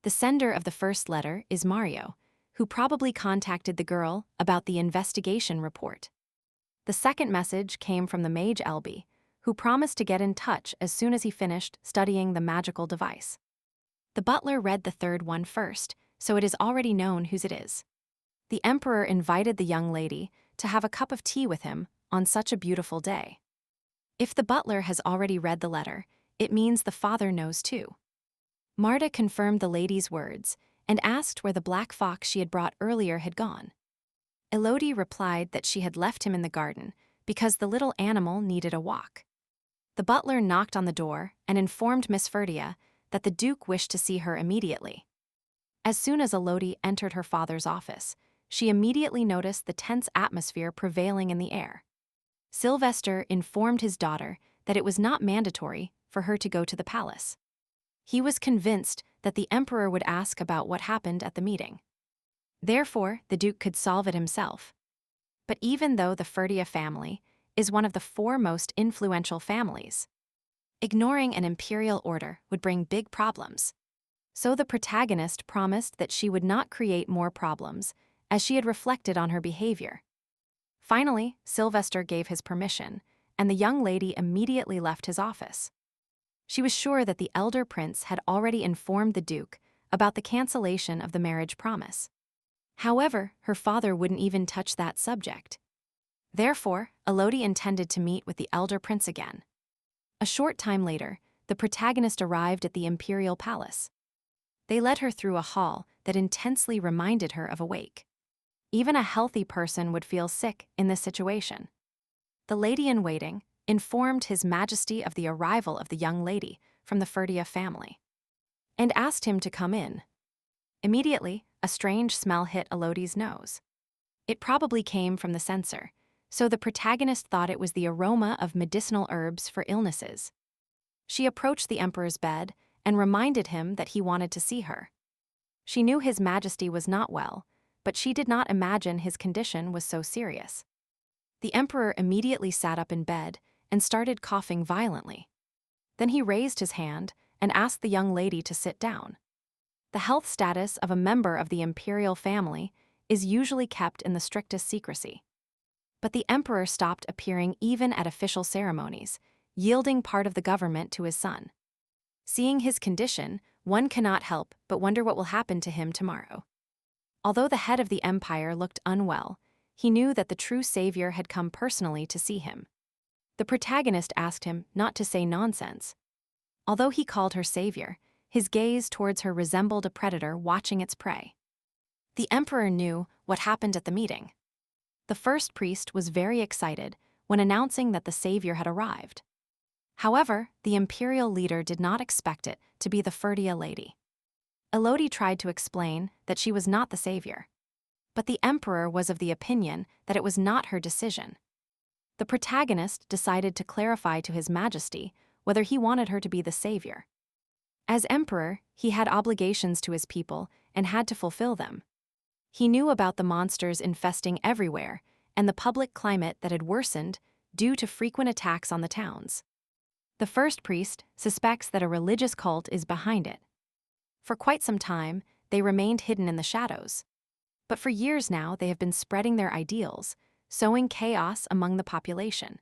The sender of the first letter is Mario, who probably contacted the girl about the investigation report. The second message came from the mage Elby, who promised to get in touch as soon as he finished studying the magical device. The butler read the third one first, so it is already known whose it is. The emperor invited the young lady to have a cup of tea with him on such a beautiful day. If the butler has already read the letter, it means the father knows too. Marta confirmed the lady's words and asked where the black fox she had brought earlier had gone. Elodie replied that she had left him in the garden because the little animal needed a walk. The butler knocked on the door and informed Miss Ferdia that the Duke wished to see her immediately. As soon as Elodie entered her father's office, she immediately noticed the tense atmosphere prevailing in the air. Sylvester informed his daughter that it was not mandatory for her to go to the palace. He was convinced that the emperor would ask about what happened at the meeting. Therefore, the Duke could solve it himself. But even though the Ferdia family is one of the 4 most influential families, ignoring an imperial order would bring big problems. So the protagonist promised that she would not create more problems, as she had reflected on her behavior. Finally, Sylvester gave his permission, and the young lady immediately left his office. She was sure that the elder prince had already informed the Duke about the cancellation of the marriage promise. However, her father wouldn't even touch that subject. Therefore, Elodie intended to meet with the elder prince again. A short time later, the protagonist arrived at the Imperial palace. They led her through a hall that intensely reminded her of a wake. Even a healthy person would feel sick in this situation. The lady-in-waiting informed His Majesty of the arrival of the young lady from the Ferdia family and asked him to come in. Immediately, a strange smell hit Elodie's nose. It probably came from the censer, so the protagonist thought it was the aroma of medicinal herbs for illnesses. She approached the emperor's bed and reminded him that he wanted to see her. She knew His Majesty was not well, but she did not imagine his condition was so serious. The emperor immediately sat up in bed and started coughing violently. Then he raised his hand and asked the young lady to sit down. The health status of a member of the imperial family is usually kept in the strictest secrecy. But the emperor stopped appearing even at official ceremonies, yielding part of the government to his son. Seeing his condition, one cannot help but wonder what will happen to him tomorrow. Although the head of the empire looked unwell, he knew that the true savior had come personally to see him. The protagonist asked him not to say nonsense. Although he called her savior, his gaze towards her resembled a predator watching its prey. The emperor knew what happened at the meeting. The first priest was very excited when announcing that the savior had arrived. However, the imperial leader did not expect it to be the Ferdia lady. Elodie tried to explain that she was not the savior, but the emperor was of the opinion that it was not her decision. The protagonist decided to clarify to His Majesty whether he wanted her to be the savior. As emperor, he had obligations to his people and had to fulfill them. He knew about the monsters infesting everywhere and the public climate that had worsened due to frequent attacks on the towns. The first priest suspects that a religious cult is behind it. For quite some time, they remained hidden in the shadows. But for years now, they have been spreading their ideals, sowing chaos among the population.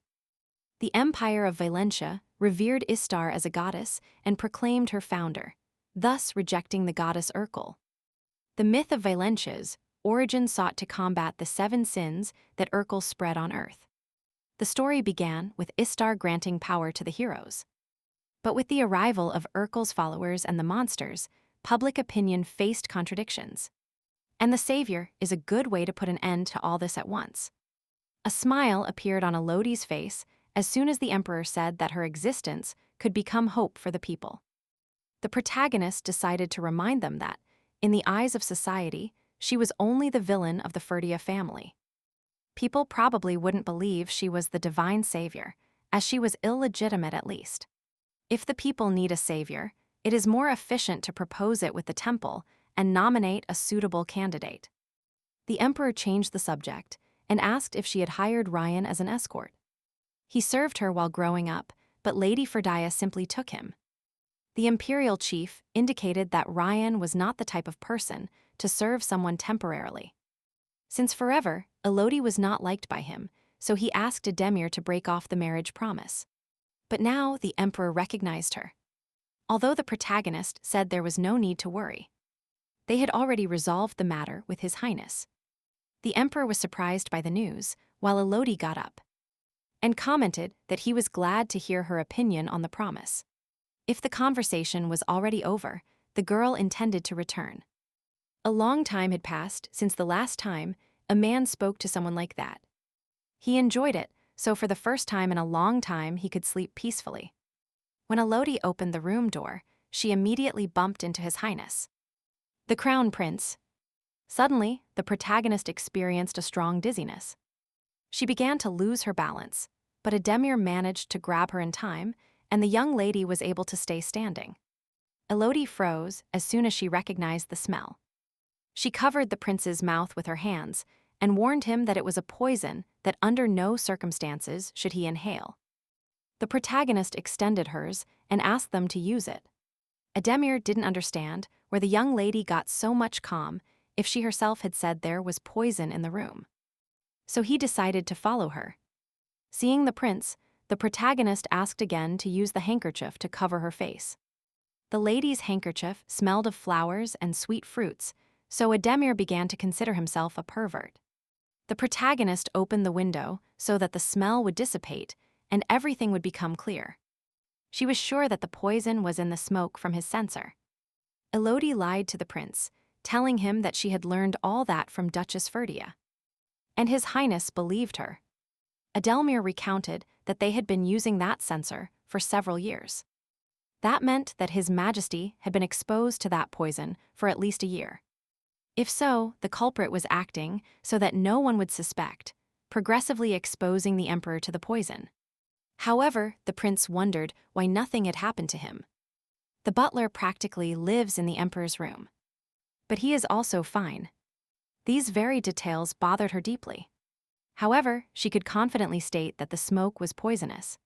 The Empire of Valentia revered Istar as a goddess and proclaimed her founder, thus rejecting the goddess Urkel. The myth of Valentia's origin sought to combat the 7 sins that Urkel spread on Earth. The story began with Istar granting power to the heroes. But with the arrival of Urkel's followers and the monsters, public opinion faced contradictions. And the savior is a good way to put an end to all this at once. A smile appeared on Elodie's face as soon as the emperor said that her existence could become hope for the people. The protagonist decided to remind them that, in the eyes of society, she was only the villain of the Ferdia family. People probably wouldn't believe she was the divine savior, as she was illegitimate at least. If the people need a savior, it is more efficient to propose it with the temple and nominate a suitable candidate. The emperor changed the subject and asked if she had hired Ryan as an escort. He served her while growing up, but Lady Ferdia simply took him. The Imperial chief indicated that Ryan was not the type of person to serve someone temporarily. Since forever, Elodie was not liked by him, so he asked Edemir to break off the marriage promise. But now the emperor recognized her. Although the protagonist said there was no need to worry, they had already resolved the matter with His Highness. The emperor was surprised by the news, while Elodie got up and commented that he was glad to hear her opinion on the promise. If the conversation was already over, the girl intended to return. A long time had passed since the last time a man spoke to someone like that. He enjoyed it, so for the first time in a long time he could sleep peacefully. When Elodie opened the room door, she immediately bumped into His Highness, the Crown Prince. Suddenly, the protagonist experienced a strong dizziness. She began to lose her balance, but Edemir managed to grab her in time, and the young lady was able to stay standing. Elodie froze as soon as she recognized the smell. She covered the prince's mouth with her hands and warned him that it was a poison that under no circumstances should he inhale. The protagonist extended hers and asked them to use it. Edemir didn't understand where the young lady got so much calm if she herself had said there was poison in the room. So he decided to follow her. Seeing the prince, the protagonist asked again to use the handkerchief to cover her face. The lady's handkerchief smelled of flowers and sweet fruits, so Edemir began to consider himself a pervert. The protagonist opened the window so that the smell would dissipate and everything would become clear. She was sure that the poison was in the smoke from his censer. Elodie lied to the prince, telling him that she had learned all that from Duchess Ferdia. And His Highness believed her. Edemir recounted that they had been using that censer for several years. That meant that His Majesty had been exposed to that poison for at least a year. If so, the culprit was acting so that no one would suspect, progressively exposing the emperor to the poison. However, the prince wondered why nothing had happened to him. The butler practically lives in the emperor's room. But he is also fine. These very details bothered her deeply. However, she could confidently state that the smoke was poisonous.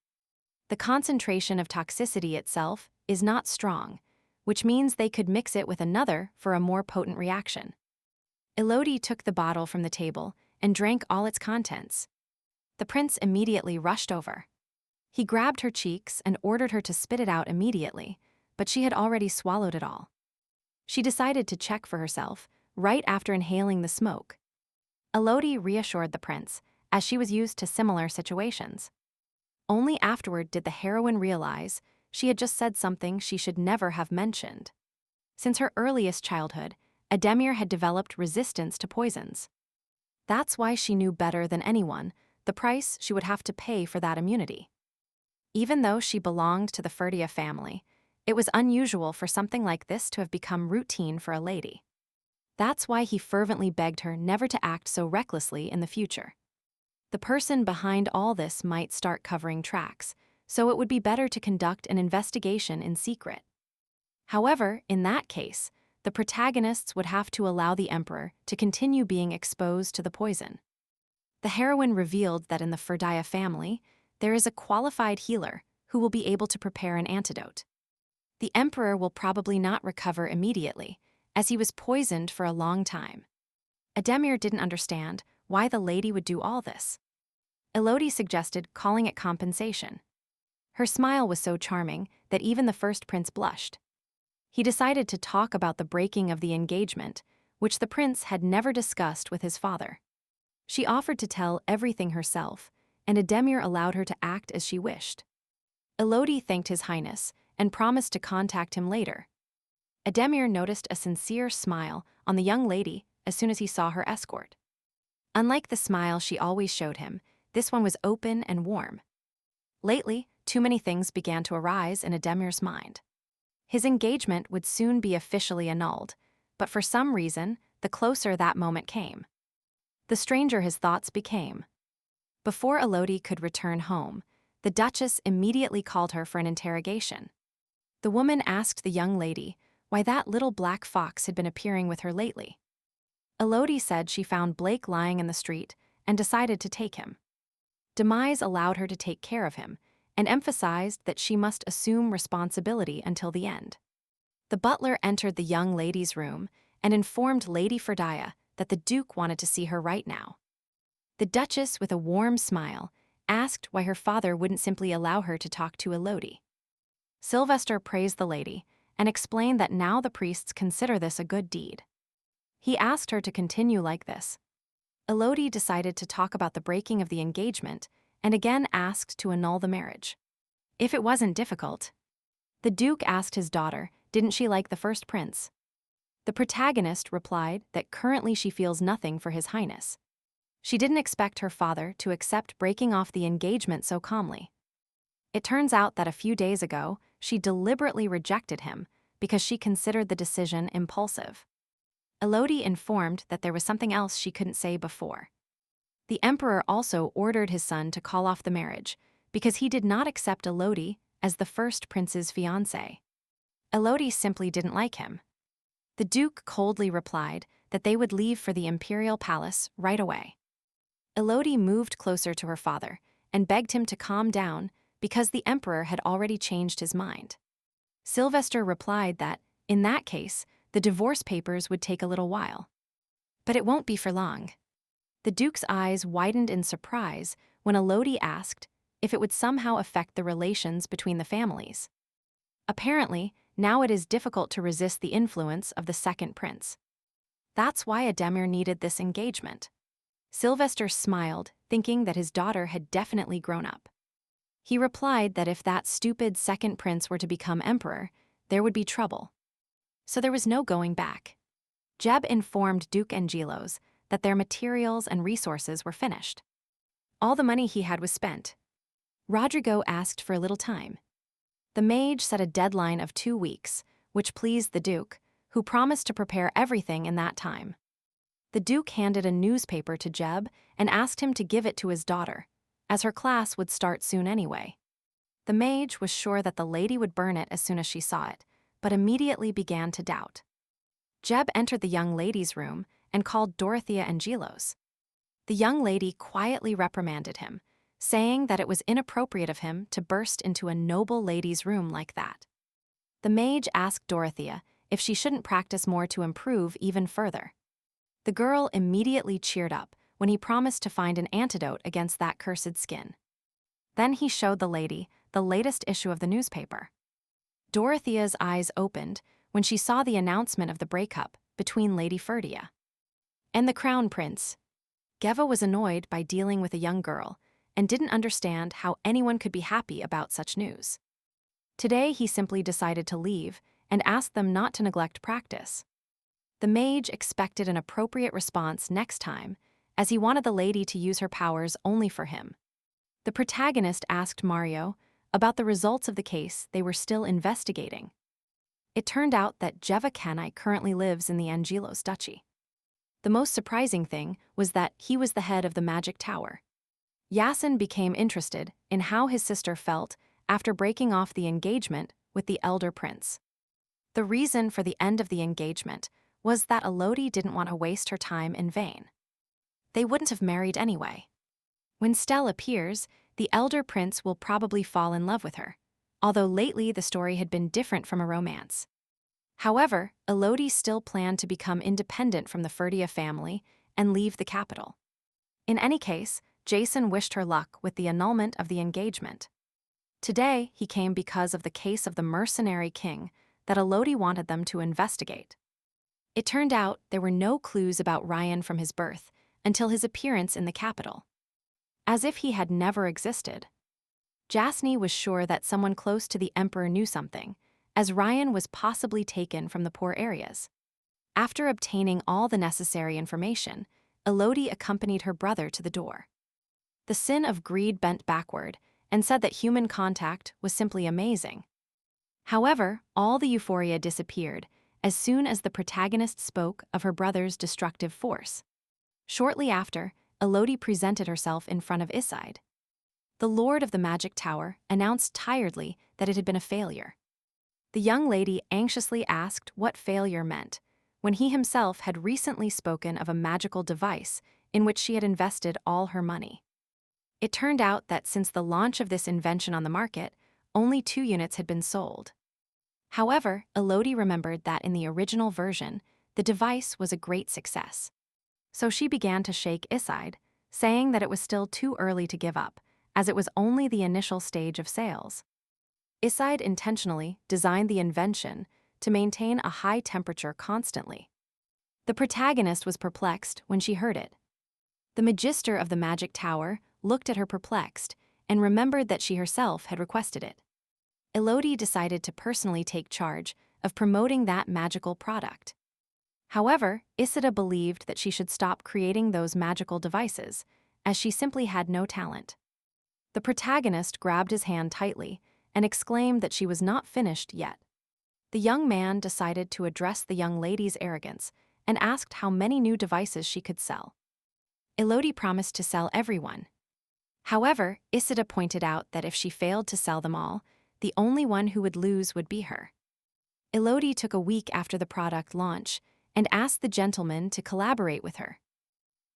The concentration of toxicity itself is not strong, which means they could mix it with another for a more potent reaction. Elodie took the bottle from the table and drank all its contents. The prince immediately rushed over. He grabbed her cheeks and ordered her to spit it out immediately, but she had already swallowed it all. She decided to check for herself right after inhaling the smoke. Elodie reassured the prince, as she was used to similar situations. Only afterward did the heroine realize she had just said something she should never have mentioned. Since her earliest childhood, Edemir had developed resistance to poisons. That's why she knew better than anyone the price she would have to pay for that immunity. Even though she belonged to the Ferdia family, it was unusual for something like this to have become routine for a lady. That's why he fervently begged her never to act so recklessly in the future. The person behind all this might start covering tracks, so it would be better to conduct an investigation in secret. However, in that case, the protagonists would have to allow the emperor to continue being exposed to the poison. The heroine revealed that in the Ferdia family, there is a qualified healer who will be able to prepare an antidote. The emperor will probably not recover immediately, as he was poisoned for a long time. Edemir didn't understand why the lady would do all this. Elodie suggested calling it compensation. Her smile was so charming that even the first prince blushed. He decided to talk about the breaking of the engagement, which the prince had never discussed with his father. She offered to tell everything herself, and Edemir allowed her to act as she wished. Elodie thanked His Highness and promised to contact him later. Edemir noticed a sincere smile on the young lady as soon as he saw her escort. Unlike the smile she always showed him, this one was open and warm. Lately, too many things began to arise in Ademir's mind. His engagement would soon be officially annulled, but for some reason, the closer that moment came, the stranger his thoughts became. Before Elodie could return home, the Duchess immediately called her for an interrogation. The woman asked the young lady why that little black fox had been appearing with her lately. Elodie said she found Blake lying in the street and decided to take him. Demise allowed her to take care of him and emphasized that she must assume responsibility until the end. The butler entered the young lady's room and informed Lady Ferdia that the Duke wanted to see her right now. The Duchess, with a warm smile, asked why her father wouldn't simply allow her to talk to Elodie. Sylvester praised the lady and explained that now the priests consider this a good deed. He asked her to continue like this. Elodie decided to talk about the breaking of the engagement and again asked to annul the marriage. If it wasn't difficult. The Duke asked his daughter, didn't she like the first prince? The protagonist replied that currently she feels nothing for His Highness. She didn't expect her father to accept breaking off the engagement so calmly. It turns out that a few days ago, she deliberately rejected him because she considered the decision impulsive. Elodie informed that there was something else she couldn't say before. The emperor also ordered his son to call off the marriage because he did not accept Elodie as the first prince's fiancée. Elodie simply didn't like him. The Duke coldly replied that they would leave for the Imperial palace right away. Elodie moved closer to her father and begged him to calm down because the emperor had already changed his mind. Sylvester replied that, in that case, the divorce papers would take a little while. But it won't be for long. The Duke's eyes widened in surprise when Elodie asked if it would somehow affect the relations between the families. Apparently, now it is difficult to resist the influence of the second prince. That's why Ademir needed this engagement. Sylvester smiled, thinking that his daughter had definitely grown up. He replied that if that stupid second prince were to become emperor, there would be trouble. So there was no going back. Jeb informed Duke Angelos that their materials and resources were finished. All the money he had was spent. Rodrigo asked for a little time. The mage set a deadline of 2 weeks, which pleased the Duke, who promised to prepare everything in that time. The Duke handed a newspaper to Jeb and asked him to give it to his daughter, as her class would start soon anyway. The mage was sure that the lady would burn it as soon as she saw it, but immediately began to doubt. Jeb entered the young lady's room and called Dorothea Angelos. The young lady quietly reprimanded him, saying that it was inappropriate of him to burst into a noble lady's room like that. The mage asked Dorothea if she shouldn't practice more to improve even further. The girl immediately cheered up when he promised to find an antidote against that cursed skin. Then he showed the lady the latest issue of the newspaper. Dorothea's eyes opened when she saw the announcement of the breakup between Lady Ferdia and the Crown Prince. Geva was annoyed by dealing with a young girl and didn't understand how anyone could be happy about such news. Today he simply decided to leave and asked them not to neglect practice. The mage expected an appropriate response next time, as he wanted the lady to use her powers only for him. The protagonist asked Mario about the results of the case they were still investigating. It turned out that Jeva Kenai currently lives in the Angelos Duchy. The most surprising thing was that he was the head of the magic tower. Yasin became interested in how his sister felt after breaking off the engagement with the elder prince. The reason for the end of the engagement was that Elodie didn't want to waste her time in vain. They wouldn't have married anyway. When Stell appears, the elder prince will probably fall in love with her, although lately the story had been different from a romance. However, Elodie still planned to become independent from the Ferdia family and leave the capital. In any case, Jason wished her luck with the annulment of the engagement. Today, he came because of the case of the mercenary king that Elodie wanted them to investigate. It turned out there were no clues about Ryan from his birth until his appearance in the capital. As if he had never existed. Jasny was sure that someone close to the emperor knew something, as Ryan was possibly taken from the poor areas. After obtaining all the necessary information, Elodie accompanied her brother to the door. The sin of greed bent backward, and said that human contact was simply amazing. However, all the euphoria disappeared as soon as the protagonist spoke of her brother's destructive force. Shortly after, Elodie presented herself in front of Seis. The Lord of the Magic Tower announced tiredly that it had been a failure. The young lady anxiously asked what failure meant, when he himself had recently spoken of a magical device in which she had invested all her money. It turned out that since the launch of this invention on the market, only 2 units had been sold. However, Elodie remembered that in the original version, the device was a great success. So she began to shake Seis, saying that it was still too early to give up, as it was only the initial stage of sales. Seis intentionally designed the invention to maintain a high temperature constantly. The protagonist was perplexed when she heard it. The Magister of the Magic Tower looked at her perplexed and remembered that she herself had requested it. Elodie decided to personally take charge of promoting that magical product. However, Seis believed that she should stop creating those magical devices, as she simply had no talent. The protagonist grabbed his hand tightly and exclaimed that she was not finished yet. The young man decided to address the young lady's arrogance and asked how many new devices she could sell. Elodie promised to sell everyone. However, Seis pointed out that if she failed to sell them all, the only one who would lose would be her. Elodie took a week after the product launch and asked the gentleman to collaborate with her.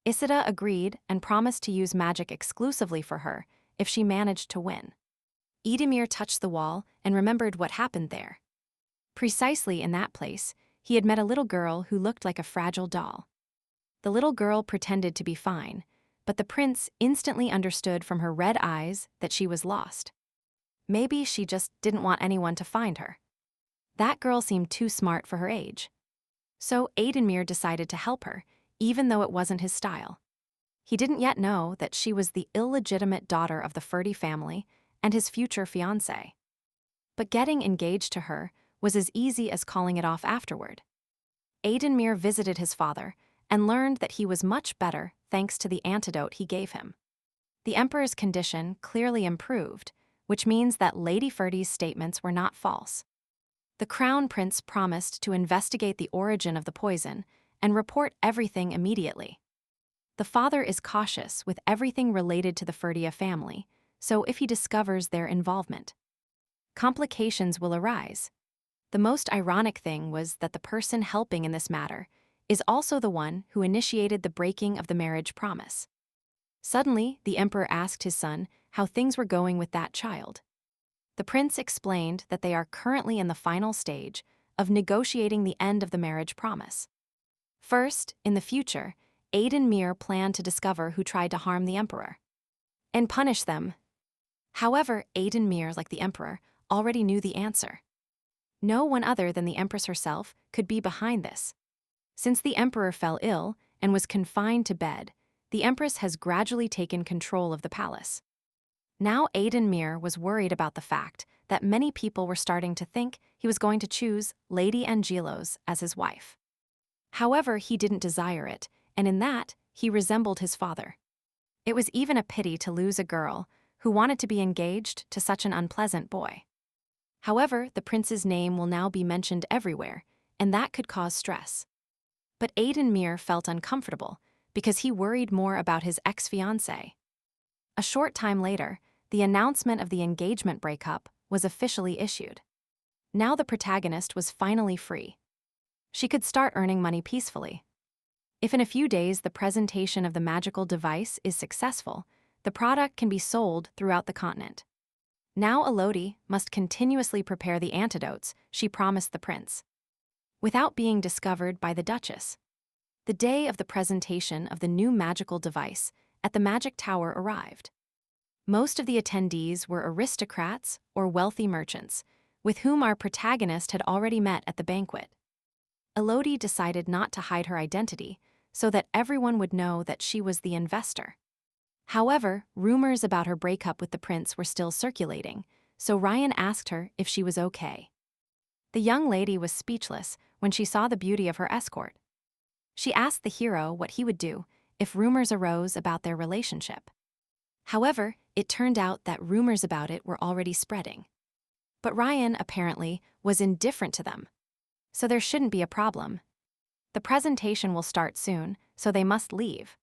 Seis agreed and promised to use magic exclusively for her if she managed to win. Elodie touched the wall and remembered what happened there. Precisely in that place, he had met a little girl who looked like a fragile doll. The little girl pretended to be fine, but the prince instantly understood from her red eyes that she was lost. Maybe she just didn't want anyone to find her. That girl seemed too smart for her age. So Elodie decided to help her, even though it wasn't his style. He didn't yet know that she was the illegitimate daughter of the Ferdia family and his future fiancé. But getting engaged to her was as easy as calling it off afterward. Elodie visited his father and learned that he was much better thanks to the antidote he gave him. The emperor's condition clearly improved, which means that Lady Ferdia's statements were not false. The crown prince promised to investigate the origin of the poison and report everything immediately. The father is cautious with everything related to the Ferdia family, so if he discovers their involvement, complications will arise. The most ironic thing was that the person helping in this matter is also the one who initiated the breaking of the marriage promise. Suddenly, the emperor asked his son how things were going with that child. The prince explained that they are currently in the final stage of negotiating the end of the marriage promise. First, in the future, Elodie planned to discover who tried to harm the emperor and punish them. However, Elodie, like the emperor, already knew the answer. No one other than the empress herself could be behind this. Since the emperor fell ill and was confined to bed, the empress has gradually taken control of the palace. Now Elodie was worried about the fact that many people were starting to think he was going to choose Lady Angelos as his wife. However, he didn't desire it, and in that, he resembled his father. It was even a pity to lose a girl who wanted to be engaged to such an unpleasant boy. However, the prince's name will now be mentioned everywhere, and that could cause stress. But Elodie felt uncomfortable because he worried more about his ex-fiancée. A short time later, the announcement of the engagement breakup was officially issued. Now the protagonist was finally free. She could start earning money peacefully. If in a few days the presentation of the magical device is successful, the product can be sold throughout the continent. Now Elodie must continuously prepare the antidotes she promised the prince, without being discovered by the Duchess. The day of the presentation of the new magical device at the Magic Tower arrived. Most of the attendees were aristocrats or wealthy merchants, with whom our protagonist had already met at the banquet. Elodie decided not to hide her identity so that everyone would know that she was the investor. However, rumors about her breakup with the prince were still circulating, so Ryan asked her if she was okay. The young lady was speechless when she saw the beauty of her escort. She asked the hero what he would do if rumors arose about their relationship. However, it turned out that rumors about it were already spreading. But Ryan, apparently, was indifferent to them. So there shouldn't be a problem. The presentation will start soon, so they must leave.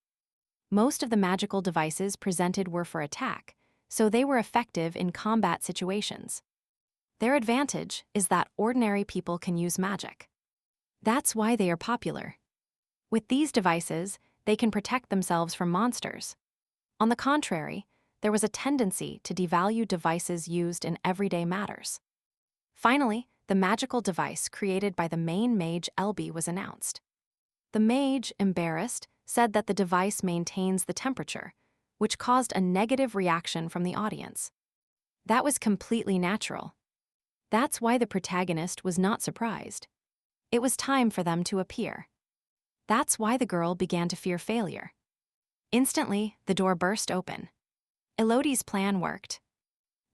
Most of the magical devices presented were for attack, so they were effective in combat situations. Their advantage is that ordinary people can use magic. That's why they are popular. With these devices, they can protect themselves from monsters. On the contrary, there was a tendency to devalue devices used in everyday matters. Finally, the magical device created by the main mage Elodie was announced. The mage, embarrassed, said that the device maintains the temperature, which caused a negative reaction from the audience. That was completely natural. That's why the protagonist was not surprised. It was time for them to appear. That's why the girl began to fear failure. Instantly, the door burst open. Elodie's plan worked.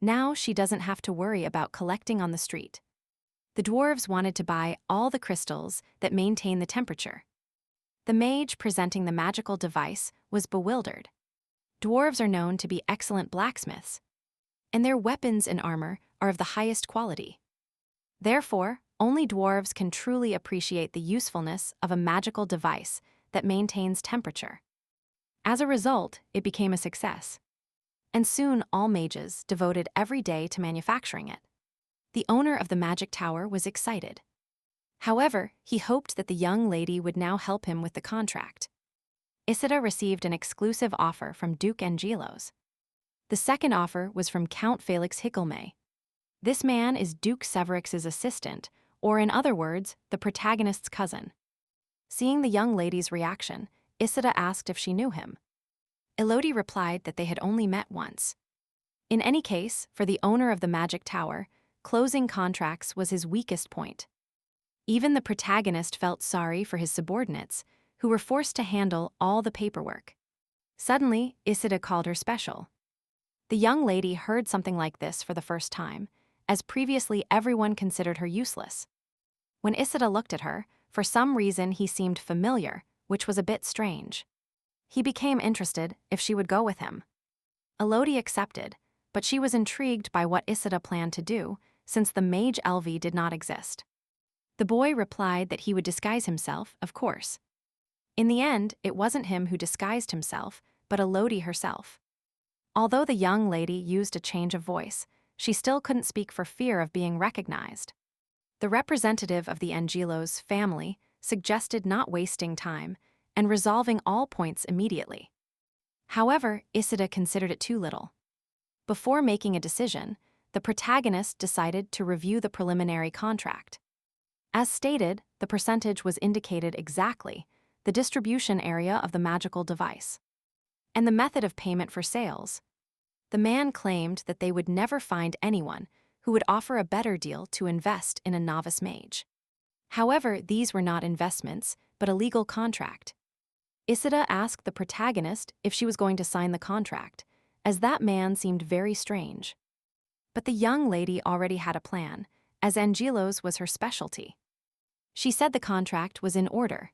Now she doesn't have to worry about collecting on the street. The dwarves wanted to buy all the crystals that maintain the temperature. The mage presenting the magical device was bewildered. Dwarves are known to be excellent blacksmiths, and their weapons and armor are of the highest quality. Therefore, only dwarves can truly appreciate the usefulness of a magical device that maintains temperature. As a result, it became a success. And soon all mages devoted every day to manufacturing it. The owner of the magic tower was excited. However, he hoped that the young lady would now help him with the contract. Isida received an exclusive offer from Duke Angelos. The second offer was from Count Felix Hickelmay. This man is Duke Severix's assistant, or in other words, the protagonist's cousin. Seeing the young lady's reaction, Isida asked if she knew him. Elodie replied that they had only met once. In any case, for the owner of the magic tower, closing contracts was his weakest point. Even the protagonist felt sorry for his subordinates, who were forced to handle all the paperwork. Suddenly, Isida called her special. The young lady heard something like this for the first time, as previously everyone considered her useless. When Isida looked at her, for some reason he seemed familiar, which was a bit strange. He became interested if she would go with him. Elodie accepted, but she was intrigued by what Isida planned to do, since the mage Elodie did not exist. The boy replied that he would disguise himself, of course. In the end, it wasn't him who disguised himself, but Elodie herself. Although the young lady used a change of voice, she still couldn't speak for fear of being recognized. The representative of the Angelos family suggested not wasting time and resolving all points immediately. However, Isida considered it too little. Before making a decision, the protagonist decided to review the preliminary contract. As stated, the percentage was indicated exactly, the distribution area of the magical device, and the method of payment for sales. The man claimed that they would never find anyone who would offer a better deal to invest in a novice mage. However, these were not investments, but a legal contract. Isida asked the protagonist if she was going to sign the contract, as that man seemed very strange. But the young lady already had a plan, as Angelos was her specialty. She said the contract was in order.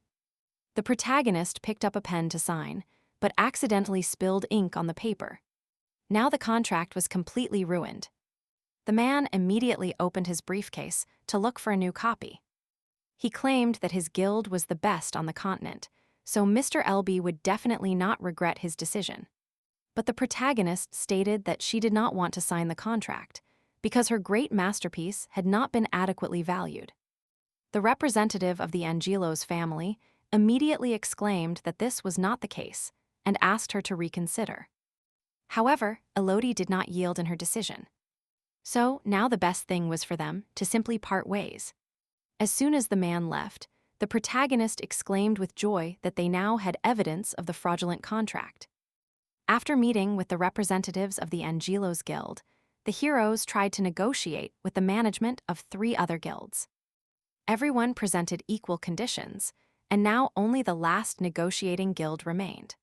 The protagonist picked up a pen to sign, but accidentally spilled ink on the paper. Now the contract was completely ruined. The man immediately opened his briefcase to look for a new copy. He claimed that his guild was the best on the continent, so Mr. Elodie would definitely not regret his decision. But the protagonist stated that she did not want to sign the contract, because her great masterpiece had not been adequately valued. The representative of the Angelos family immediately exclaimed that this was not the case, and asked her to reconsider. However, Elodie did not yield in her decision. So now the best thing was for them to simply part ways. As soon as the man left, the protagonist exclaimed with joy that they now had evidence of the fraudulent contract. After meeting with the representatives of the Angelos Guild, the heroes tried to negotiate with the management of 3 other guilds. Everyone presented equal conditions, and now only the last negotiating guild remained.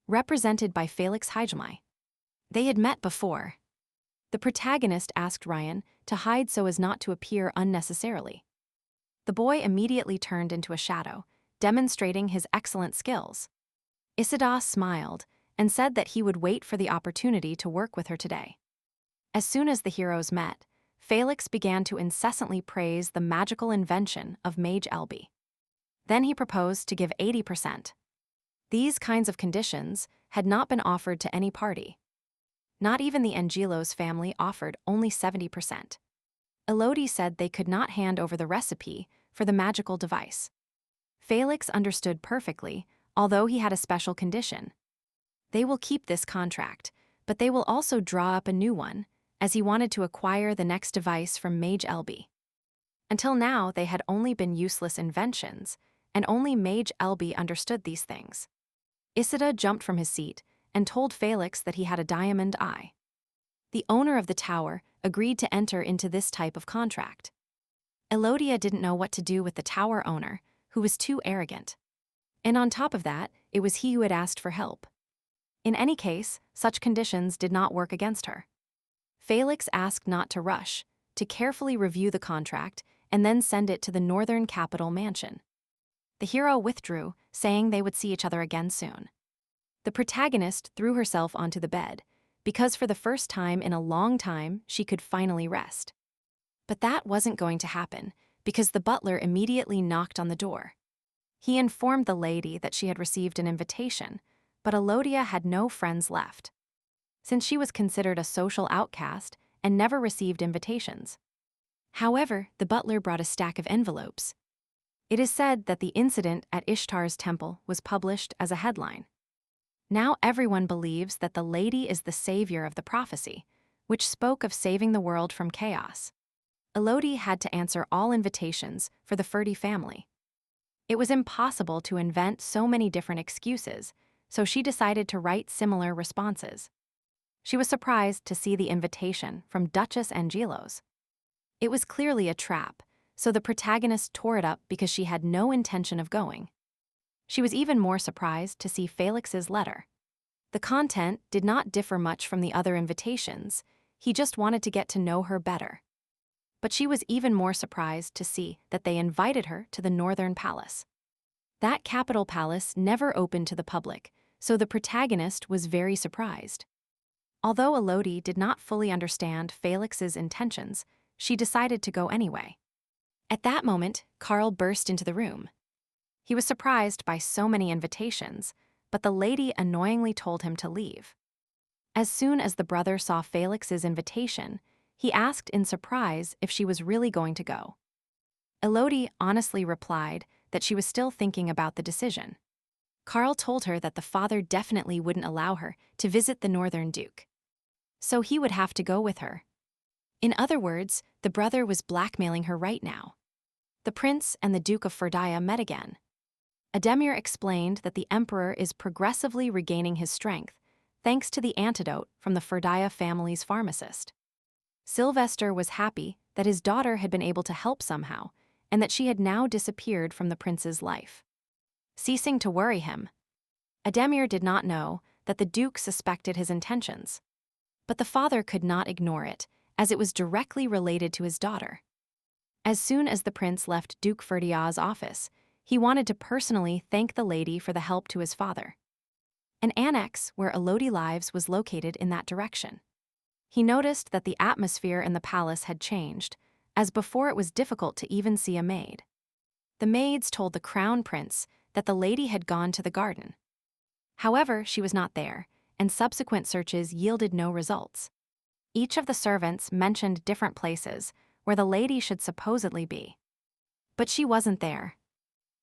Represented by Felix Hickelmay. They had met before. The protagonist asked Ryan to hide so as not to appear unnecessarily. The boy immediately turned into a shadow, demonstrating his excellent skills. Isida smiled and said that he would wait for the opportunity to work with her today. As soon as the heroes met, Felix began to incessantly praise the magical invention of Mage Elby. Then he proposed to give 80%. These kinds of conditions had not been offered to any party. Not even the Angelos family offered only 70%. Elodie said they could not hand over the recipe for the magical device. Felix understood perfectly, although he had a special condition. They will keep this contract, but they will also draw up a new one, as he wanted to acquire the next device from Mage Elby. Until now, they had only been useless inventions, and only Mage Elby understood these things. Isida jumped from his seat and told Felix that he had a diamond eye. The owner of the tower agreed to enter into this type of contract. Elodie didn't know what to do with the tower owner, who was too arrogant. And on top of that, it was he who had asked for help. In any case, such conditions did not work against her. Felix asked not to rush, to carefully review the contract and then send it to the northern capital mansion. The hero withdrew, saying they would see each other again soon. The protagonist threw herself onto the bed, because for the first time in a long time she could finally rest. But that wasn't going to happen, because the butler immediately knocked on the door. He informed the lady that she had received an invitation, but Elodie had no friends left, since she was considered a social outcast and never received invitations. However, the butler brought a stack of envelopes. It is said that the incident at Ishtar's temple was published as a headline. Now everyone believes that the lady is the savior of the prophecy, which spoke of saving the world from chaos. Elodie had to answer all invitations for the Ferdia family. It was impossible to invent so many different excuses, so she decided to write similar responses. She was surprised to see the invitation from Duchess Angelos. It was clearly a trap, so the protagonist tore it up because she had no intention of going. She was even more surprised to see Felix's letter. The content did not differ much from the other invitations. He just wanted to get to know her better. But she was even more surprised to see that they invited her to the Northern Palace. That capital palace never opened to the public, so the protagonist was very surprised. Although Elodie did not fully understand Felix's intentions, she decided to go anyway. At that moment, Carl burst into the room. He was surprised by so many invitations, but the lady annoyingly told him to leave. As soon as the brother saw Felix's invitation, he asked in surprise if she was really going to go. Elodie honestly replied that she was still thinking about the decision. Carl told her that the father definitely wouldn't allow her to visit the Northern Duke, so he would have to go with her. In other words, the brother was blackmailing her right now. The prince and the Duke of Ferdia met again. Ademir explained that the emperor is progressively regaining his strength, thanks to the antidote from the Ferdia family's pharmacist. Sylvester was happy that his daughter had been able to help somehow, and that she had now disappeared from the prince's life. Ceasing to worry him, Ademir did not know that the Duke suspected his intentions. But the father could not ignore it, as it was directly related to his daughter. As soon as the prince left Duke Ferdia's office, he wanted to personally thank the lady for the help to his father. An annex where Elodie lives was located in that direction. He noticed that the atmosphere in the palace had changed, as before it was difficult to even see a maid. The maids told the crown prince that the lady had gone to the garden. However, she was not there, and subsequent searches yielded no results. Each of the servants mentioned different places where the lady should supposedly be. But she wasn't there.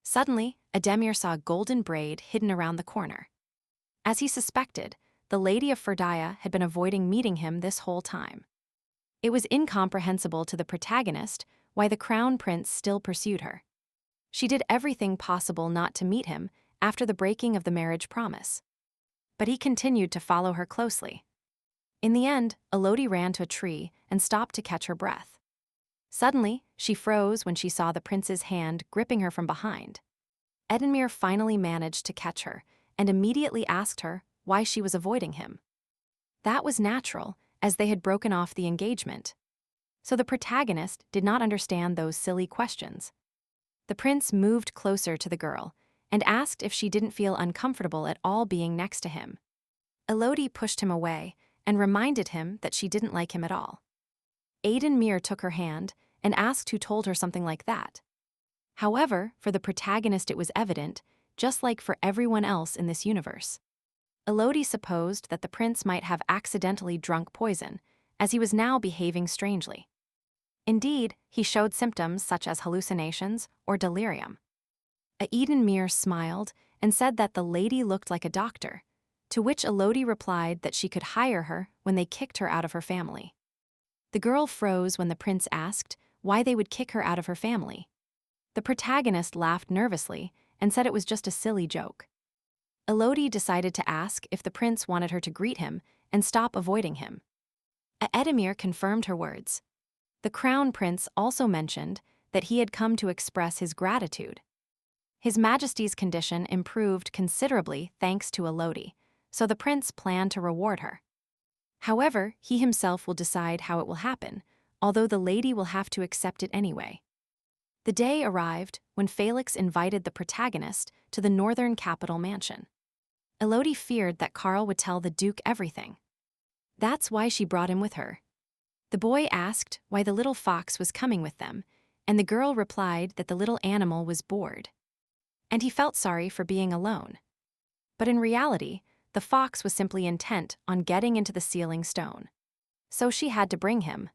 Suddenly, Ademir saw a golden braid hidden around the corner. As he suspected, the lady of Ferdia had been avoiding meeting him this whole time. It was incomprehensible to the protagonist why the crown prince still pursued her. She did everything possible not to meet him after the breaking of the marriage promise. But he continued to follow her closely. In the end, Elodie ran to a tree and stopped to catch her breath. Suddenly, she froze when she saw the prince's hand gripping her from behind. Ademir finally managed to catch her and immediately asked her why she was avoiding him. That was natural, as they had broken off the engagement. So the protagonist did not understand those silly questions. The prince moved closer to the girl and asked if she didn't feel uncomfortable at all being next to him. Elodie pushed him away and reminded him that she didn't like him at all. Mir took her hand and asked who told her something like that. However, for the protagonist it was evident, just like for everyone else in this universe. Elodie supposed that the prince might have accidentally drunk poison, as he was now behaving strangely. Indeed, he showed symptoms such as hallucinations or delirium. Mir smiled and said that the lady looked like a doctor, to which Elodie replied that she could hire her when they kicked her out of her family. The girl froze when the prince asked why they would kick her out of her family. The protagonist laughed nervously and said it was just a silly joke. Elodie decided to ask if the prince wanted her to greet him and stop avoiding him. Mir confirmed her words. The crown prince also mentioned that he had come to express his gratitude. His Majesty's condition improved considerably thanks to Elodie, so the prince planned to reward her. However, he himself will decide how it will happen, although the lady will have to accept it anyway. The day arrived when Felix invited the protagonist to the northern capital mansion. Elodie feared that Carl would tell the Duke everything. That's why she brought him with her. The boy asked why the little fox was coming with them, and the girl replied that the little animal was bored. And he felt sorry for being alone. But in reality, the fox was simply intent on getting into the sealing stone. So she had to bring him.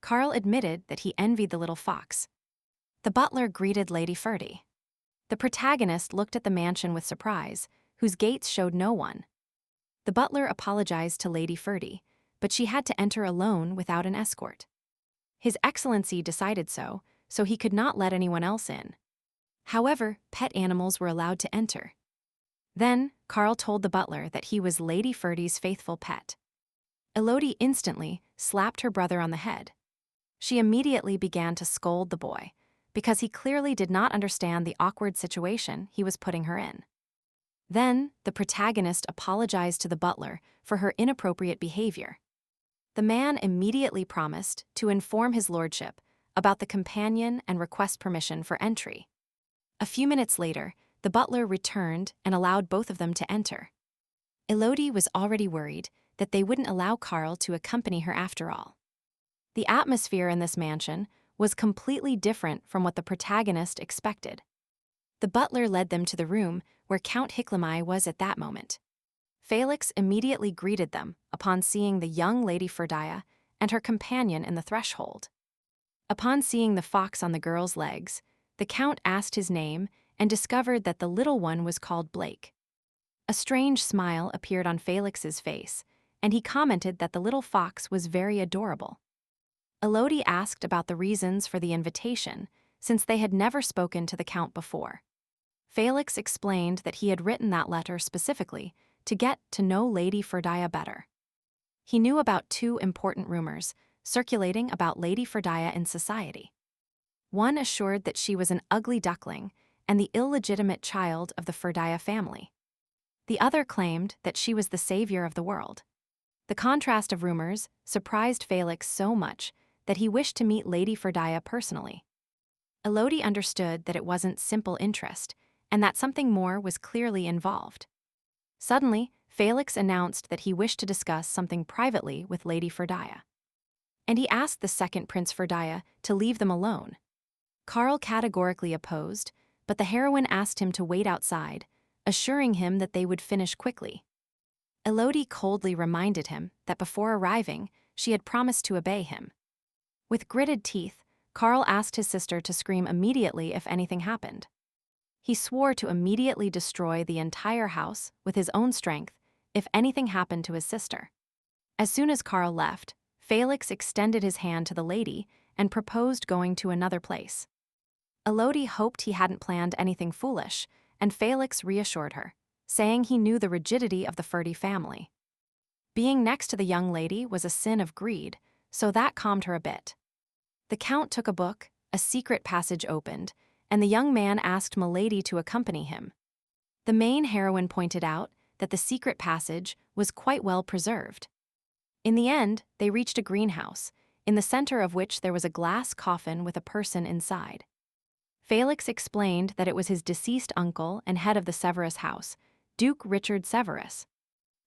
Carl admitted that he envied the little fox. The butler greeted Lady Ferdia. The protagonist looked at the mansion with surprise, whose gates showed no one. The butler apologized to Lady Ferdia, but she had to enter alone without an escort. His Excellency decided so he could not let anyone else in. However, pet animals were allowed to enter. Then, Carl told the butler that he was Lady Ferdia's faithful pet. Elodie instantly slapped her brother on the head. She immediately began to scold the boy, because he clearly did not understand the awkward situation he was putting her in. Then, the protagonist apologized to the butler for her inappropriate behavior. The man immediately promised to inform his lordship about the companion and request permission for entry. A few minutes later, the butler returned and allowed both of them to enter. Elodie was already worried that they wouldn't allow Carl to accompany her after all. The atmosphere in this mansion was completely different from what the protagonist expected. The butler led them to the room where Count Hicklemi was at that moment. Felix immediately greeted them upon seeing the young Lady Ferdia and her companion in the threshold. Upon seeing the fox on the girl's legs, the Count asked his name and discovered that the little one was called Blake. A strange smile appeared on Felix's face, and he commented that the little fox was very adorable. Elodie asked about the reasons for the invitation, since they had never spoken to the Count before. Felix explained that he had written that letter specifically to get to know Lady Ferdia better. He knew about two important rumors circulating about Lady Ferdia in society. One assured that she was an ugly duckling and the illegitimate child of the Ferdia family. The other claimed that she was the savior of the world. The contrast of rumors surprised Felix so much that he wished to meet Lady Ferdia personally. Elodie understood that it wasn't simple interest, and that something more was clearly involved. Suddenly, Felix announced that he wished to discuss something privately with Lady Ferdia. And he asked the second Prince Ferdia to leave them alone. Carl categorically opposed, but the heroine asked him to wait outside, assuring him that they would finish quickly. Elodie coldly reminded him that before arriving, she had promised to obey him. With gritted teeth, Carl asked his sister to scream immediately if anything happened. He swore to immediately destroy the entire house with his own strength if anything happened to his sister. As soon as Carl left, Felix extended his hand to the lady and proposed going to another place. Elodie hoped he hadn't planned anything foolish, and Felix reassured her, saying he knew the rigidity of the Ferdia family. Being next to the young lady was a sin of greed, so that calmed her a bit. The Count took a book, a secret passage opened, and the young man asked Milady to accompany him. The main heroine pointed out that the secret passage was quite well preserved. In the end, they reached a greenhouse, in the center of which there was a glass coffin with a person inside. Felix explained that it was his deceased uncle and head of the Severus house, Duke Richard Severus.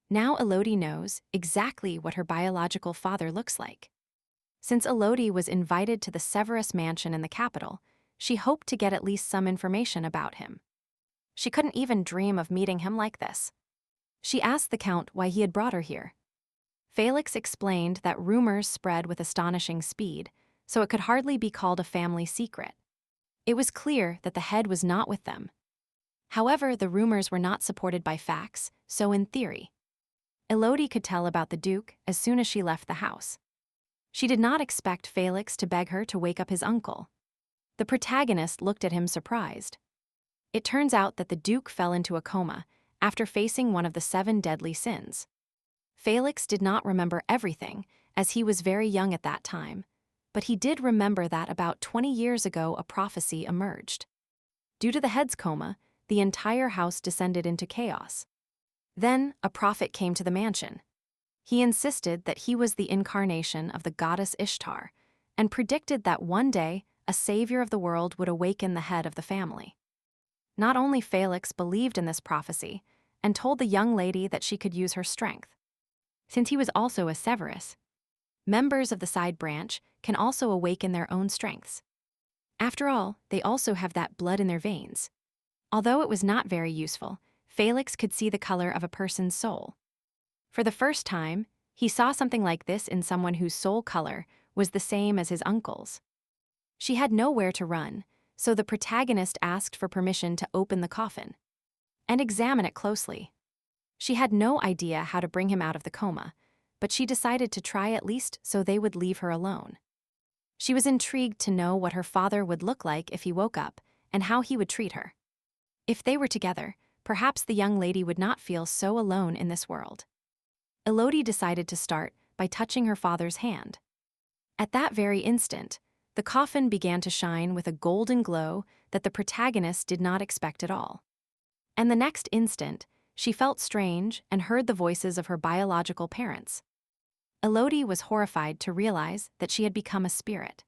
Now Elodie knows exactly what her biological father looks like. Since Elodie was invited to the Severus mansion in the capital, she hoped to get at least some information about him. She couldn't even dream of meeting him like this. She asked the Count why he had brought her here. Felix explained that rumors spread with astonishing speed, so it could hardly be called a family secret. It was clear that the head was not with them. However, the rumors were not supported by facts, so in theory, Elodie could tell about the Duke as soon as she left the house. She did not expect Felix to beg her to wake up his uncle. The protagonist looked at him surprised. It turns out that the Duke fell into a coma after facing one of the 7 deadly sins. Felix did not remember everything, as he was very young at that time, but he did remember that about 20 years ago a prophecy emerged. Due to the head's coma, the entire house descended into chaos. Then, a prophet came to the mansion. He insisted that he was the incarnation of the goddess Ishtar, and predicted that one day a savior of the world would awaken the head of the family. Not only Felix believed in this prophecy, and told the young lady that she could use her strength. Since he was also a Severus, members of the side branch can also awaken their own strengths. After all, they also have that blood in their veins. Although it was not very useful, Felix could see the color of a person's soul. For the first time, he saw something like this in someone whose soul color was the same as his uncle's. She had nowhere to run, so the protagonist asked for permission to open the coffin and examine it closely. She had no idea how to bring him out of the coma, but she decided to try at least so they would leave her alone. She was intrigued to know what her father would look like if he woke up and how he would treat her. If they were together, perhaps the young lady would not feel so alone in this world. Elodie decided to start by touching her father's hand. At that very instant, the coffin began to shine with a golden glow that the protagonist did not expect at all. And the next instant, she felt strange and heard the voices of her biological parents. Elodie was horrified to realize that she had become a spirit.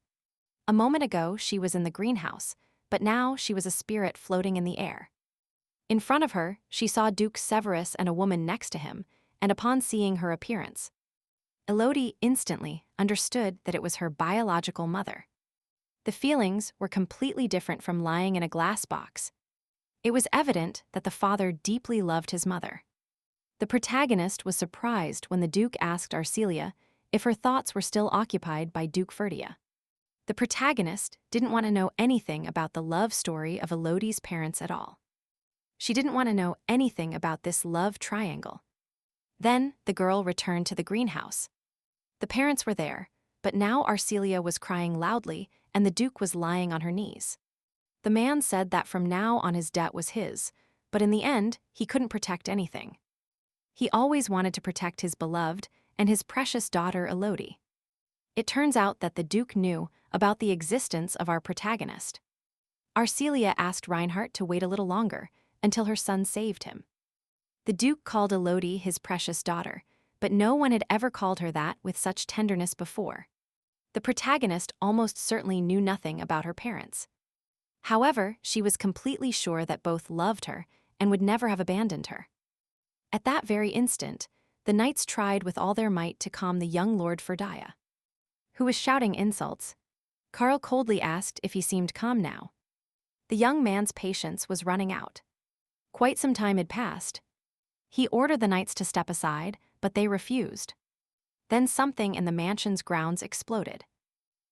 A moment ago, she was in the greenhouse, but now she was a spirit floating in the air. In front of her, she saw Duke Severus and a woman next to him, and upon seeing her appearance, Elodie instantly understood that it was her biological mother. The feelings were completely different from lying in a glass box. It was evident that the father deeply loved his mother. The protagonist was surprised when the Duke asked Arcelia if her thoughts were still occupied by Duke Ferdia. The protagonist didn't want to know anything about the love story of Elodie's parents at all. She didn't want to know anything about this love triangle. Then the girl returned to the greenhouse. The parents were there, but now Arcelia was crying loudly and the Duke was lying on her knees. The man said that from now on his debt was his, but in the end, he couldn't protect anything. He always wanted to protect his beloved and his precious daughter Elodie. It turns out that the Duke knew about the existence of our protagonist. Arcelia asked Reinhardt to wait a little longer until her son saved him. The Duke called Elodie his precious daughter, but no one had ever called her that with such tenderness before. The protagonist almost certainly knew nothing about her parents. However, she was completely sure that both loved her and would never have abandoned her. At that very instant, the knights tried with all their might to calm the young Lord Ferdia, who was shouting insults. Carl coldly asked if he seemed calm now. The young man's patience was running out. Quite some time had passed. He ordered the knights to step aside, but they refused. Then something in the mansion's grounds exploded.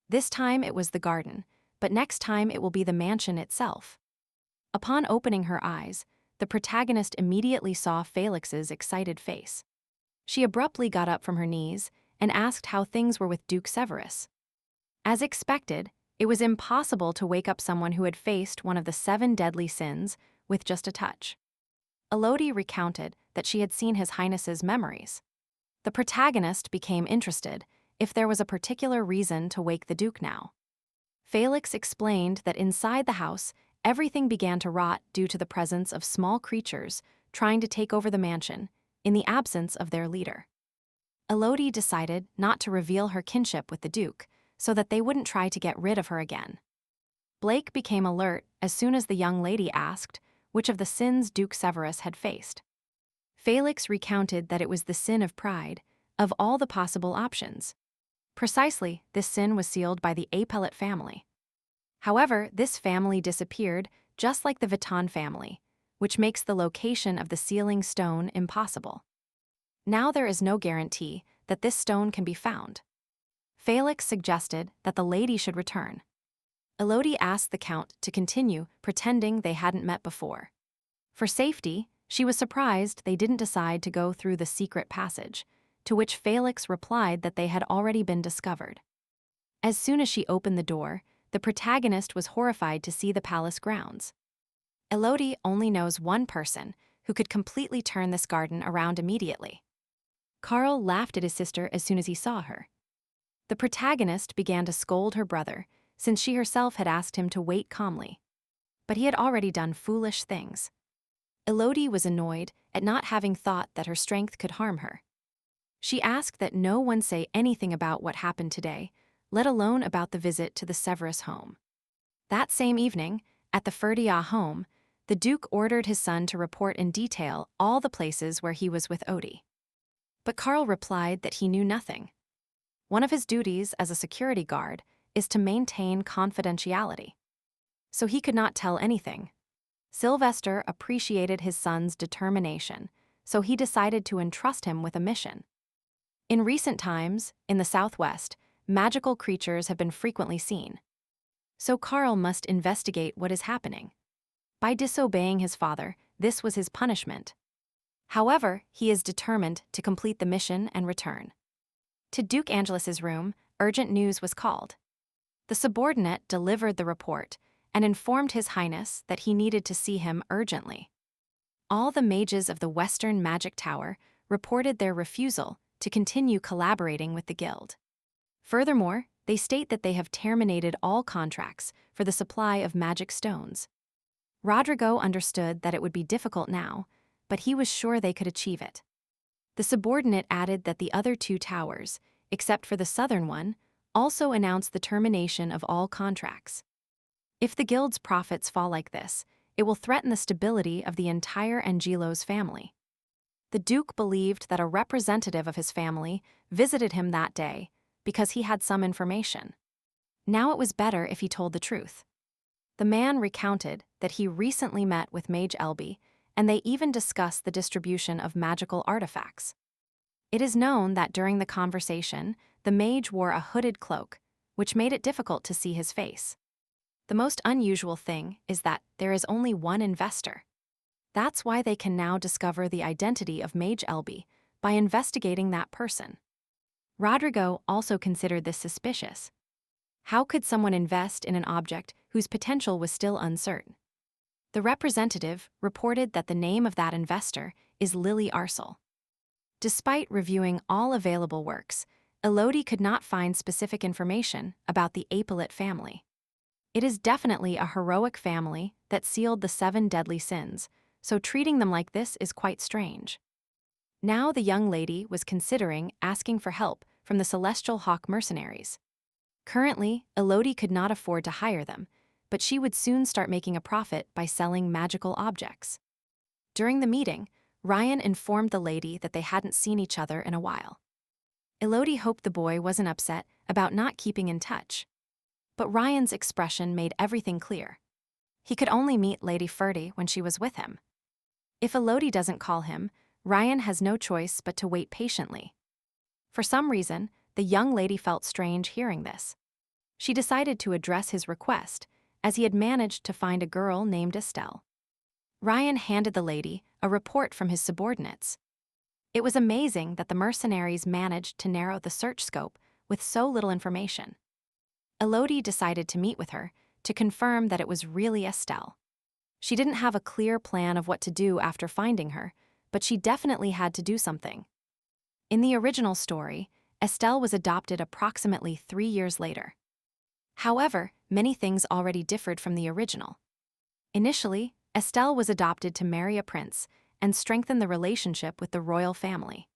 This time it was the garden, but next time it will be the mansion itself. Upon opening her eyes, the protagonist immediately saw Felix's excited face. She abruptly got up from her knees and asked how things were with Duke Severus. As expected, it was impossible to wake up someone who had faced one of the 7 deadly sins with just a touch. Elodie recounted that she had seen His Highness's memories. The protagonist became interested if there was a particular reason to wake the Duke now. Felix explained that inside the house, everything began to rot due to the presence of small creatures trying to take over the mansion in the absence of their leader. Elodie decided not to reveal her kinship with the Duke so that they wouldn't try to get rid of her again. Blake became alert as soon as the young lady asked which of the sins Duke Severus had faced. Felix recounted that it was the sin of pride, of all the possible options. Precisely, this sin was sealed by the Apellet family. However, this family disappeared, just like the Vuitton family, which makes the location of the sealing stone impossible. Now there is no guarantee that this stone can be found. Felix suggested that the lady should return. Elodie asked the Count to continue, pretending they hadn't met before. For safety, she was surprised they didn't decide to go through the secret passage, to which Felix replied that they had already been discovered. As soon as she opened the door, the protagonist was horrified to see the palace grounds. Elodie only knows one person who could completely turn this garden around immediately. Carl laughed at his sister as soon as he saw her. The protagonist began to scold her brother, since she herself had asked him to wait calmly. But he had already done foolish things. Elodie was annoyed at not having thought that her strength could harm her. She asked that no one say anything about what happened today, let alone about the visit to the Severus home. That same evening, at the Ferdia home, the Duke ordered his son to report in detail all the places where he was with Odie. But Carl replied that he knew nothing. One of his duties as a security guard is to maintain confidentiality. So he could not tell anything. Sylvester appreciated his son's determination, so he decided to entrust him with a mission. In recent times, in the Southwest, magical creatures have been frequently seen. So Carl must investigate what is happening. By disobeying his father, this was his punishment. However, he is determined to complete the mission and return. To Duke Angelus's room, urgent news was called. The subordinate delivered the report and informed His Highness that he needed to see him urgently. All the mages of the Western Magic Tower reported their refusal to continue collaborating with the guild. Furthermore, they state that they have terminated all contracts for the supply of magic stones. Rodrigo understood that it would be difficult now, but he was sure they could achieve it. The subordinate added that the other two towers, except for the southern one, also announced the termination of all contracts. If the guild's profits fall like this, it will threaten the stability of the entire Angelo's family. The Duke believed that a representative of his family visited him that day because he had some information. Now it was better if he told the truth. The man recounted that he recently met with Mage Elby, and they even discussed the distribution of magical artifacts. It is known that during the conversation, the mage wore a hooded cloak, which made it difficult to see his face. The most unusual thing is that there is only one investor. That's why they can now discover the identity of Mage Elby by investigating that person. Rodrigo also considered this suspicious. How could someone invest in an object whose potential was still uncertain? The representative reported that the name of that investor is Lily Arsel. Despite reviewing all available works, Elodie could not find specific information about the Apellet family. It is definitely a heroic family that sealed the 7 deadly sins, so treating them like this is quite strange. Now the young lady was considering asking for help from the Celestial Hawk mercenaries. Currently, Elodie could not afford to hire them, but she would soon start making a profit by selling magical objects. During the meeting, Ryan informed the lady that they hadn't seen each other in a while. Elodie hoped the boy wasn't upset about not keeping in touch. But Ryan's expression made everything clear. He could only meet Lady Ferdy when she was with him. If Elodie doesn't call him, Ryan has no choice but to wait patiently. For some reason, the young lady felt strange hearing this. She decided to address his request, as he had managed to find a girl named Estelle. Ryan handed the lady a report from his subordinates. It was amazing that the mercenaries managed to narrow the search scope with so little information. Elodie decided to meet with her to confirm that it was really Estelle. She didn't have a clear plan of what to do after finding her, but she definitely had to do something. In the original story, Estelle was adopted approximately 3 years later. However, many things already differed from the original. Initially, Estelle was adopted to marry a prince and strengthen the relationship with the royal family.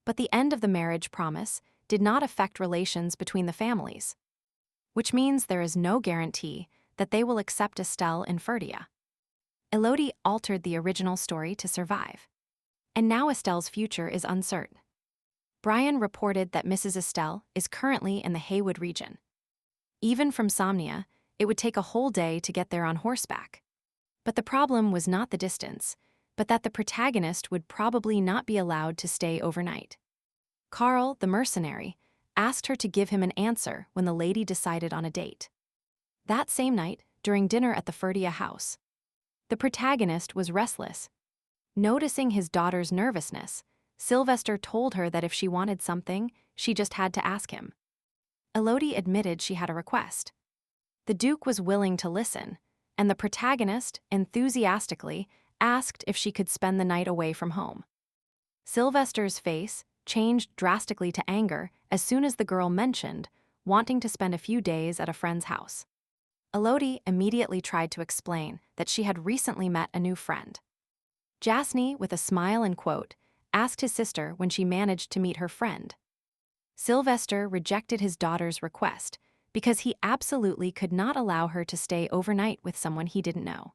But the end of the marriage promise did not affect relations between the families, which means there is no guarantee that they will accept Estelle in Ferdia. Elodie altered the original story to survive. and now Estelle's future is uncertain. Brian reported that Mrs. Estelle is currently in the Haywood region. Even from Somnia, it would take a whole day to get there on horseback. But the problem was not the distance, but that the protagonist would probably not be allowed to stay overnight. Carl, the mercenary, asked her to give him an answer when the lady decided on a date. That same night, during dinner at the Ferdia house, the protagonist was restless. Noticing his daughter's nervousness, Sylvester told her that if she wanted something, she just had to ask him. Elodie admitted she had a request. The Duke was willing to listen, and the protagonist, enthusiastically, asked if she could spend the night away from home. Sylvester's face changed drastically to anger as soon as the girl mentioned wanting to spend a few days at a friend's house. Elodie immediately tried to explain that she had recently met a new friend. Jasny, with a smile and quote, asked his sister when she managed to meet her friend. Sylvester rejected his daughter's request because he absolutely could not allow her to stay overnight with someone he didn't know.